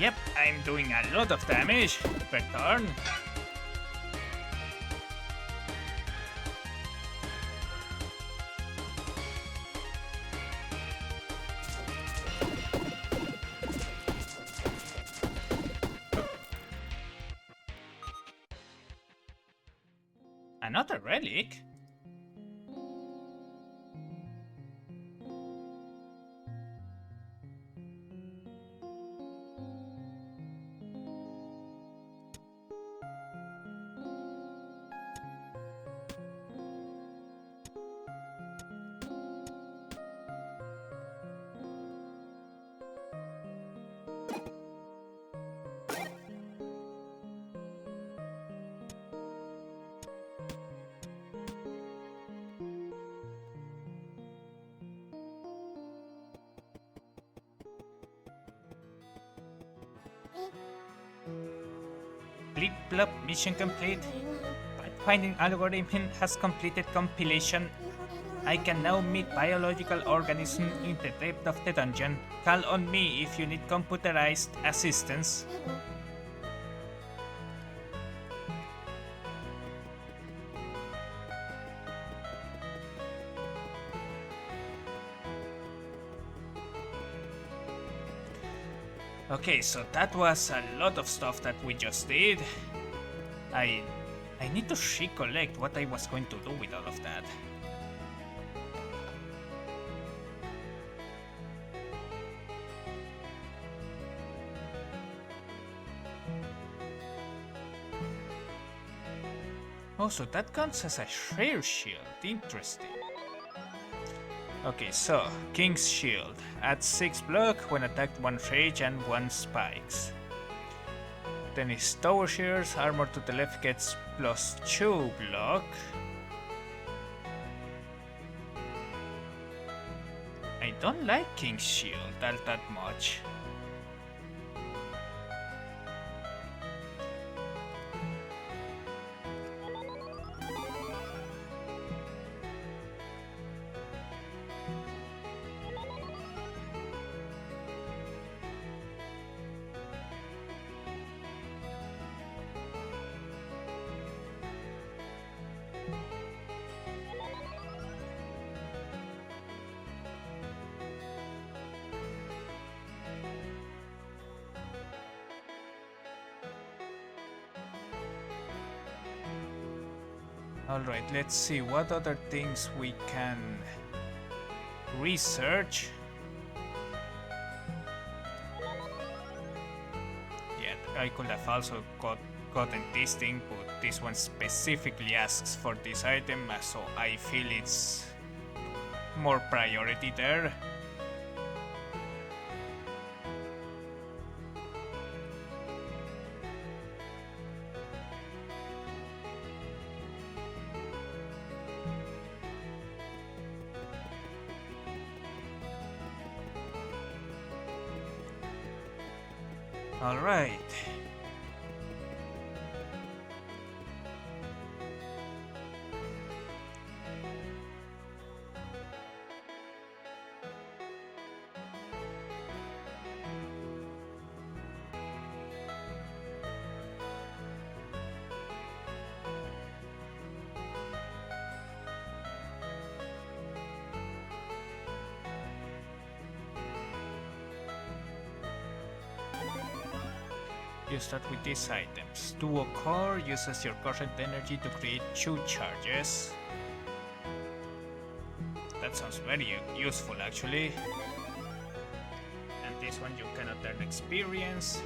Yep, I'm doing a lot of damage per turn. Another relic? Blip Blop mission complete. Finding algorithm has completed compilation. I can now meet biological organisms in the depth of the dungeon. Call on me if you need computerized assistance. Okay, so that was a lot of stuff that we just did. I need to recollect what I was going to do with all of that. Oh, so that counts as a rare shield. Interesting. Okay, so King's Shield. Adds 6 block when attacked, 1 rage and 1 spikes. Then his Tower Shears, armor to the left gets +2 block. I don't like King's Shield that much. Alright, let's see what other things we can research. Yeah, I could have also gotten this thing, but this one specifically asks for this item, so I feel it's more priority there. Alright. You start with these items. Duo Core uses your current energy to create 2 charges. That sounds very useful actually. And this one you cannot earn experience.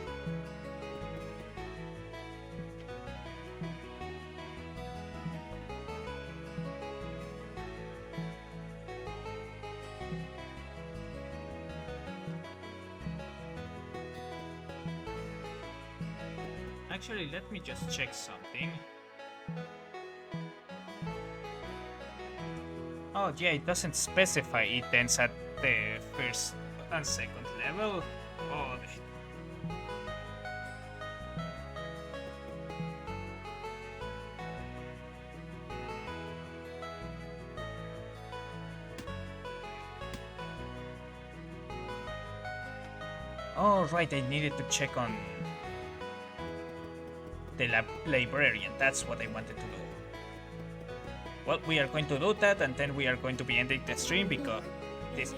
Actually, let me just check something. Oh yeah, it doesn't specify it ends at the first and second level. Oh, oh right, I needed to check on the librarian. That's what I wanted to do. Well, we are going to do that, and then we are going to be ending the stream because this.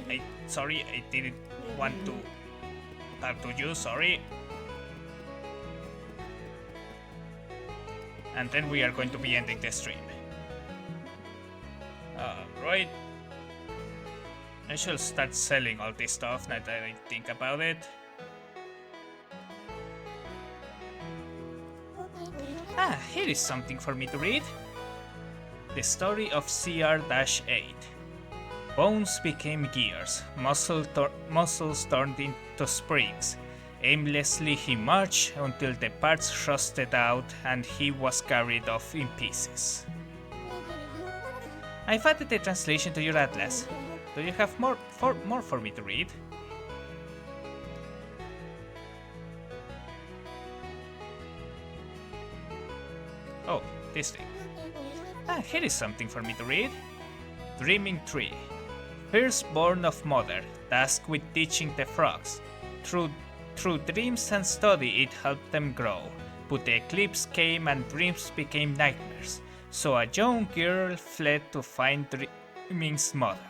Sorry, I didn't want to talk to you. Sorry. And then we are going to be ending the stream. Right. I should start selling all this stuff now that I think about it. Ah, here is something for me to read. The story of CR-8. Bones became gears, muscles turned into springs. Aimlessly he marched until the parts rusted out and he was carried off in pieces. I've added the translation to your atlas. Do you have more for me to read? Oh, this thing. Ah, here is something for me to read. Dreaming Tree. Firstborn of Mother, tasked with teaching the frogs. Through dreams and study it helped them grow, but the eclipse came and dreams became nightmares. So a young girl fled to find Dreaming's mother.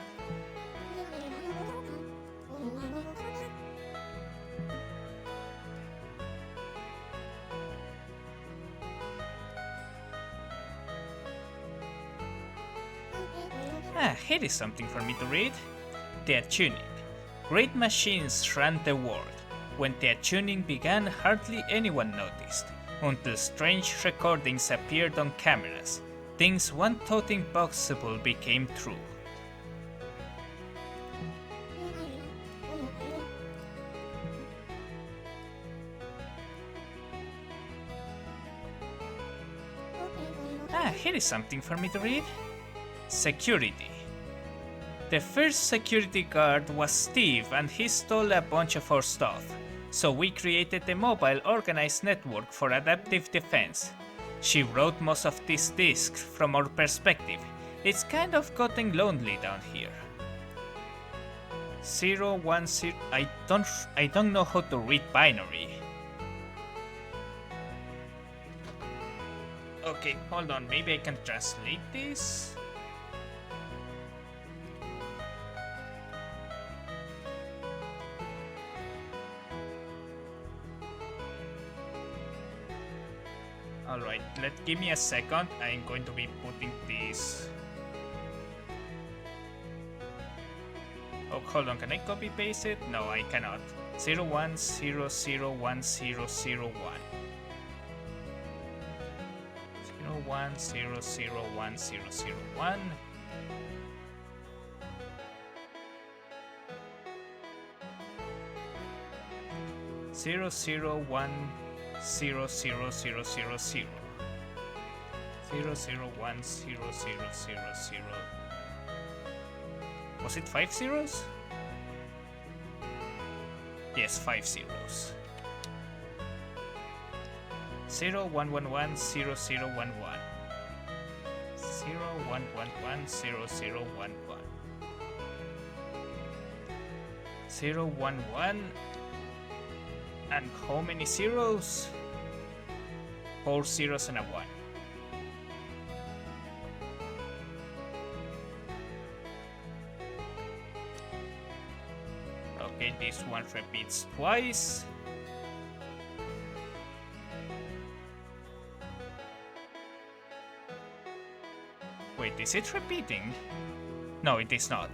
Ah, here is something for me to read. The Attuning. Great machines ran the world. When the attuning began, hardly anyone noticed, until strange recordings appeared on cameras. Things one thought impossible became true. Ah, here is something for me to read. Security. The first security guard was Steve and he stole a bunch of our stuff, so we created a mobile organized network for adaptive defense. She wrote most of these discs from our perspective. It's kind of getting lonely down here. 010. I don't know how to read binary. Okay, hold on, maybe I can translate this? Alright, give me a second. I'm going to be putting this. Oh, hold on, can I copy paste it? No, I cannot. 01001001. 01001001. 001 0010000. 0010000. Was it 5 zeros? Yes, 5 zeros. 0111 0011 0111 0011 011. And how many zeros? 4 zeros and a 1. Okay, this one repeats twice. Wait, is it repeating? No, it is not.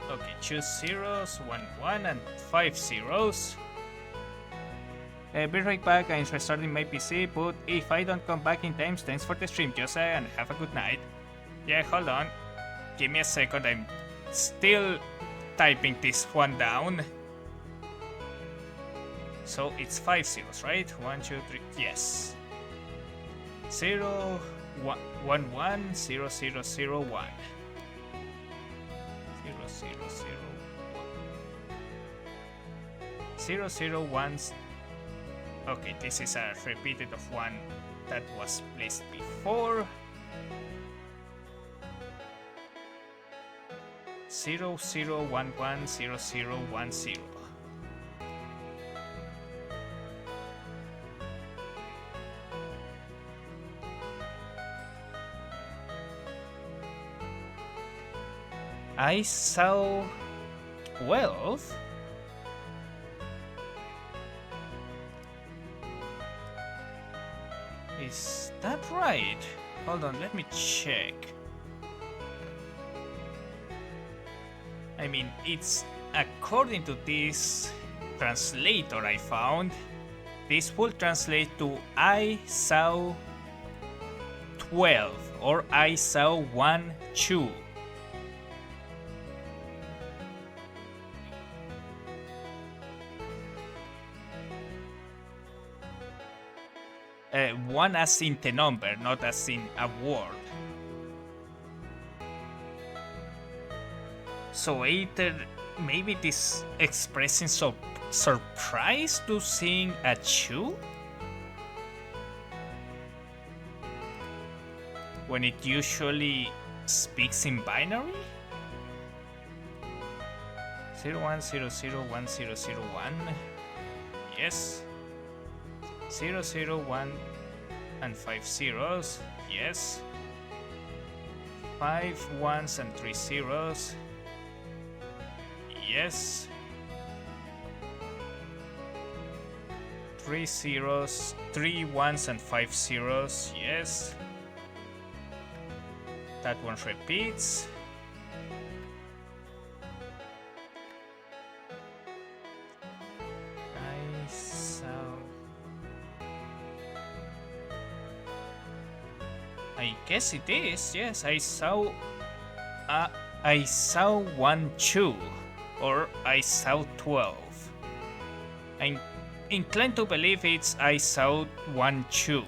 Okay, choose zeros, 1, 1, and 5 zeros. Be right back, I'm restarting my PC, but if I don't come back in time, thanks for the stream, Jose, and have a good night. Yeah, hold on. Give me a second, I'm still typing this one down. So it's 5 zeros, right? 1, 2, 3, yes. 0, 1, 1, 1, 0, 0, 0, 1. 0, 0, 0, 0, 0, 1. Okay, this is a repeated of one that was placed before. 0, 0, 1, 1, 0, 0, 1, 0. I saw 12. Is that right? Hold on, let me check. I mean, it's according to this translator I found, this will translate to I saw 12 or I saw 1, 2. One as in the number, not as in a word. So either maybe it is expressing surprise to seeing a 2 when it usually speaks in binary. 01001001. Yes. 001 and 5 zeros. Yes. 5 1s and 3 zeros. Yes. 3 zeros, 3 1s and 5 zeros. Yes. That one repeats. I guess it is. Yes, I saw 1, 2, or I saw 12. I'm inclined to believe it's I saw 1, 2.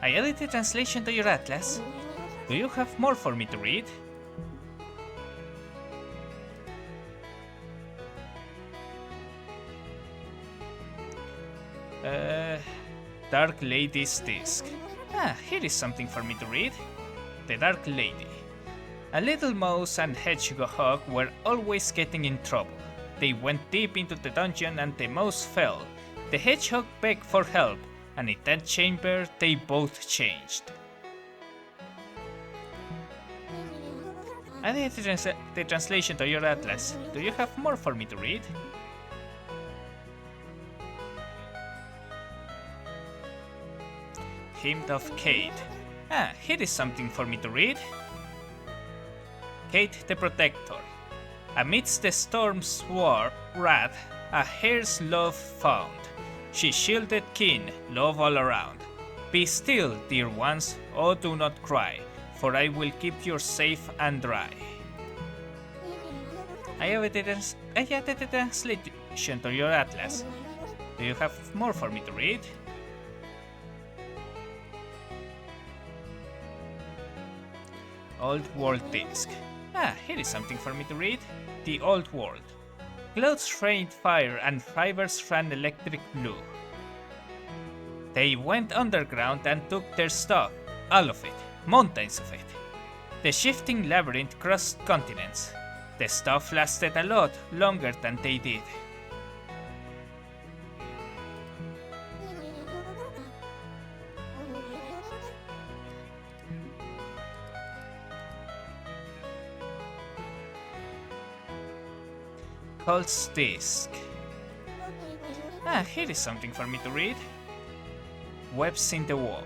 I added the translation to your atlas. Do you have more for me to read? Dark Lady's Disc. Here is something for me to read. The Dark Lady. A little mouse and hedgehog were always getting in trouble. They went deep into the dungeon and the mouse fell. The hedgehog begged for help, and in that chamber they both changed. Add the translation to your atlas. Do you have more for me to read? Hymn of Kate. Here is something for me to read. Kate the Protector. Amidst the storm's wrath, a hare's love found. She shielded kin, love all around. Be still, dear ones, oh do not cry, for I will keep you safe and dry. I added the translation to your atlas. Do you have more for me to read? Old World Disc. Here is something for me to read. The Old World. Clouds rained fire and rivers ran electric blue. They went underground and took their stuff, all of it, mountains of it. The shifting labyrinth crossed continents. The stuff lasted a lot longer than they did. Colt's Disc. Here is something for me to read. Webs in the wall.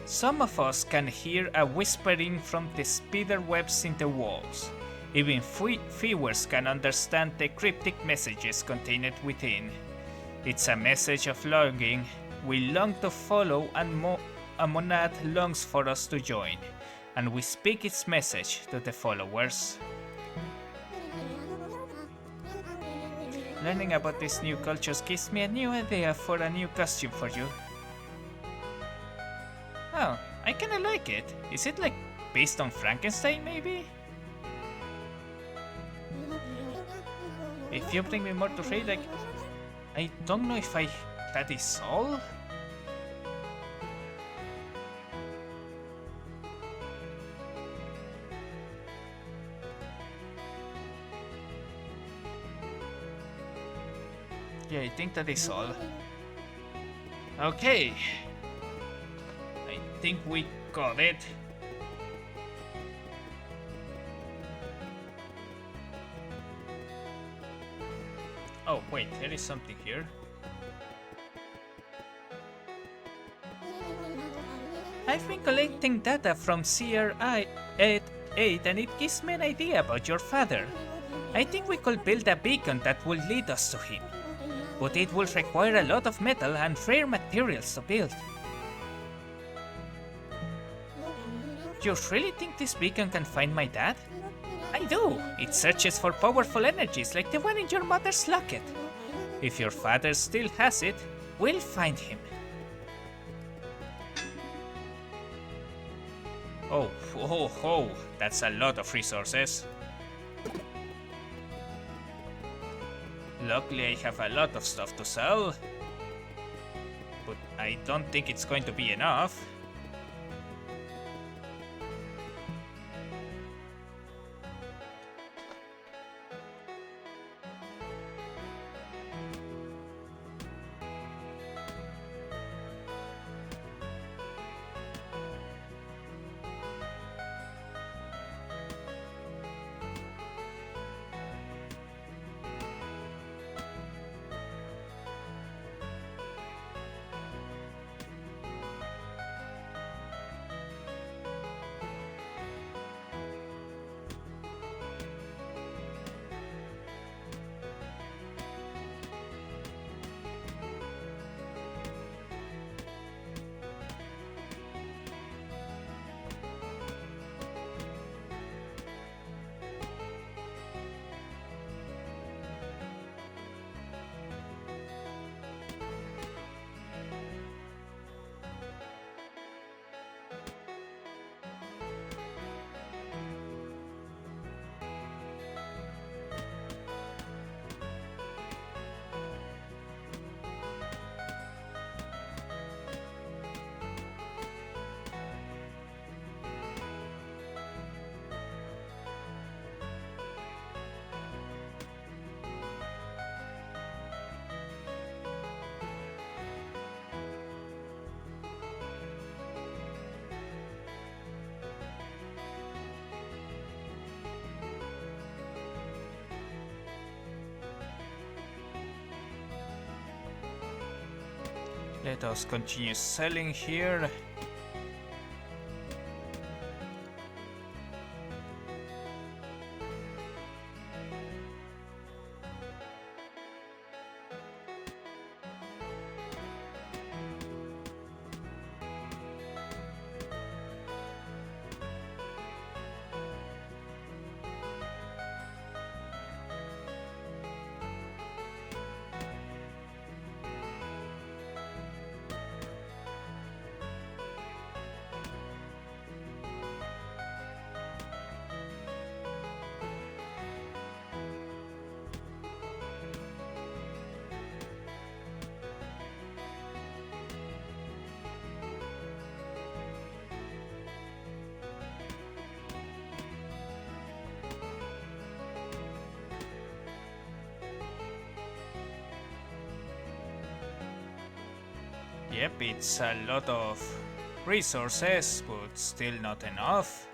Some of us can hear a whispering from the spider webs in the walls. Even viewers can understand the cryptic messages contained within. It's a message of longing. We long to follow, and a monad longs for us to join, and we speak its message to the followers. Learning about these new cultures gives me a new idea for a new costume for you. Oh, I kinda like it. Is it like based on Frankenstein maybe? If you bring me more to read, like, I don't know if that is all? Yeah, I think that is all. Okay. I think we got it. Oh, wait, there is something here. I've been collecting data from CRI 8 and it gives me an idea about your father. I think we could build a beacon that will lead us to him. But it will require a lot of metal and rare materials to build. You really think this beacon can find my dad? I do. It searches for powerful energies like the one in your mother's locket. If your father still has it, we'll find him. Oh, that's a lot of resources. Luckily, I have a lot of stuff to sell. But I don't think it's going to be enough. Let us continue selling here. Yep, it's a lot of resources, but still not enough.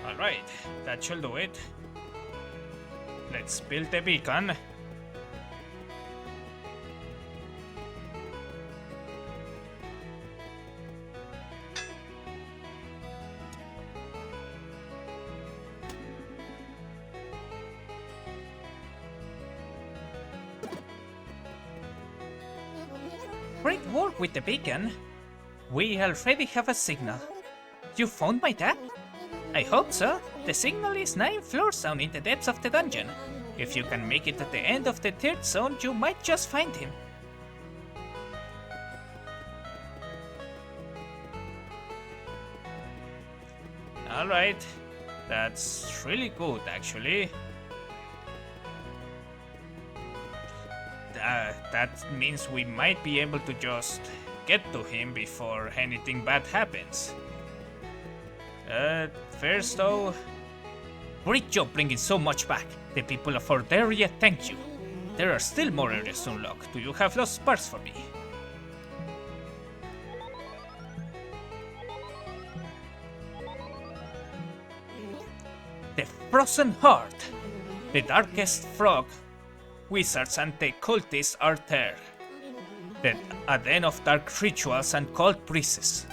Alright, that should do it. Let's build the beacon. Great work with the beacon. We already have a signal. You found my dad? I hope so. The signal is 9 floors down in the depths of the dungeon. If you can make it at the end of the 3rd zone, you might just find him. Alright, that's really good actually. That means we might be able to just get to him before anything bad happens. First though, great job bringing so much back. The people of Orderia thank you. There are still more areas to unlock. Do you have lost parts for me? The Frozen Heart. The darkest frog. Wizards and the cultists are there. A den of dark rituals and cold breezes.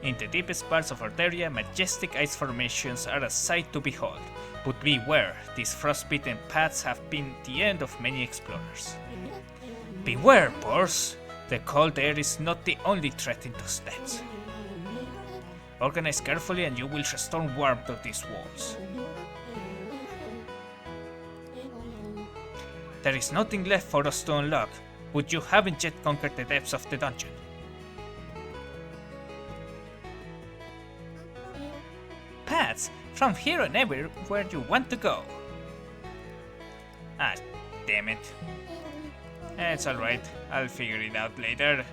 In the deepest parts of Orderia, majestic ice formations are a sight to behold. But beware, these frostbitten paths have been the end of many explorers. Beware, boars! The cold air is not the only threat in those depths. Organize carefully and you will restore warmth to these walls. There is nothing left for us to unlock, but you haven't yet conquered the depths of the dungeon. Paths from here and everywhere you want to go. Ah, damn it. It's alright, I'll figure it out later.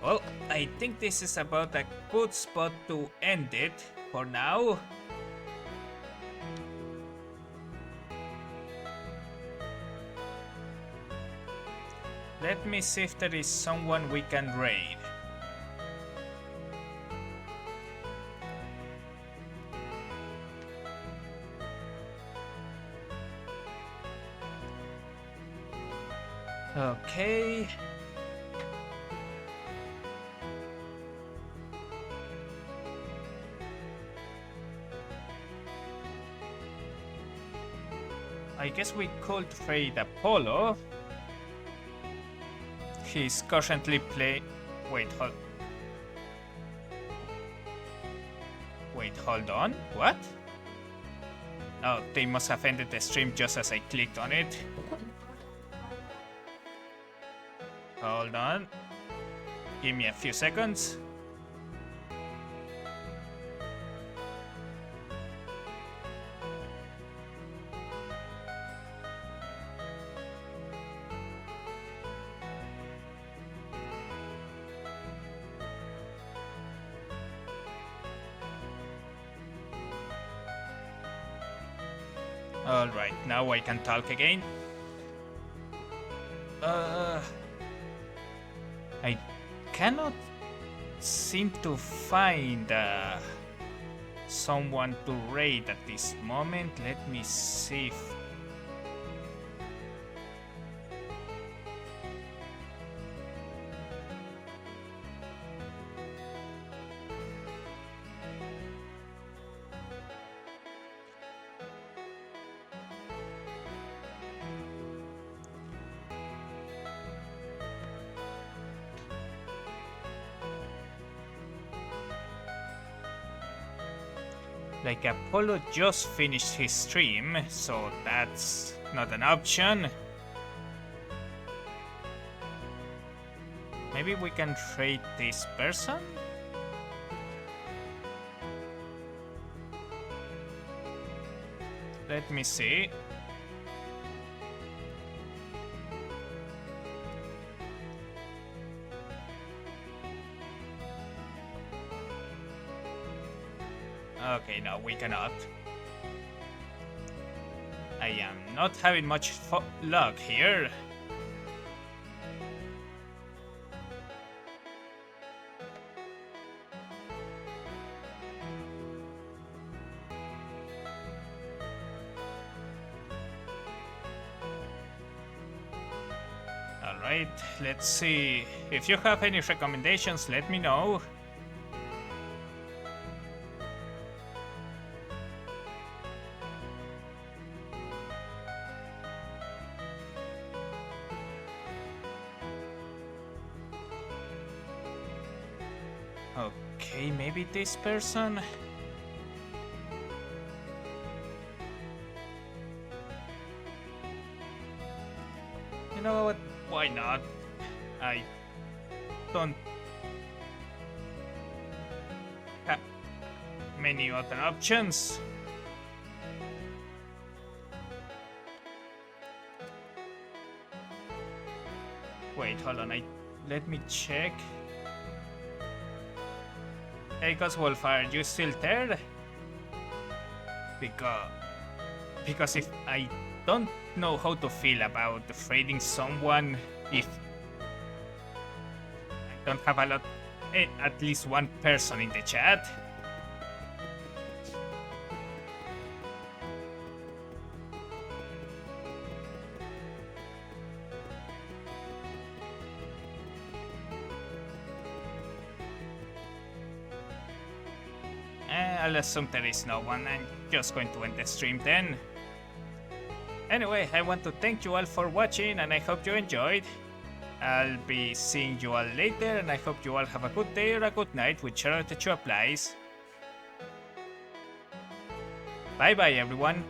Well, I think this is about a good spot to end it for now. Let me see if there is someone we can raid. Okay. I guess we could raid Apollo. He's currently Wait, hold on. What? Oh, they must have ended the stream just as I clicked on it. Hold on. Give me a few seconds. Alright, now I can talk again. I cannot seem to find someone to raid at this moment. Let me see if... Like, Apollo just finished his stream, so that's not an option. Maybe we can trade this person? Let me see. Okay, no, we cannot. I am not having much luck here. Alright, let's see. If you have any recommendations, let me know. Okay, maybe this person? You know what? Why not? I don't have many other options. Wait, hold on. Let me check. Hey, Goswolf, are you still there? Because if I don't know how to feel about trading someone if I don't have at least one person in the chat. I'll assume there is no one. I'm just going to end the stream then. Anyway, I want to thank you all for watching and I hope you enjoyed. I'll be seeing you all later and I hope you all have a good day or a good night, whichever the two applies. Bye bye everyone.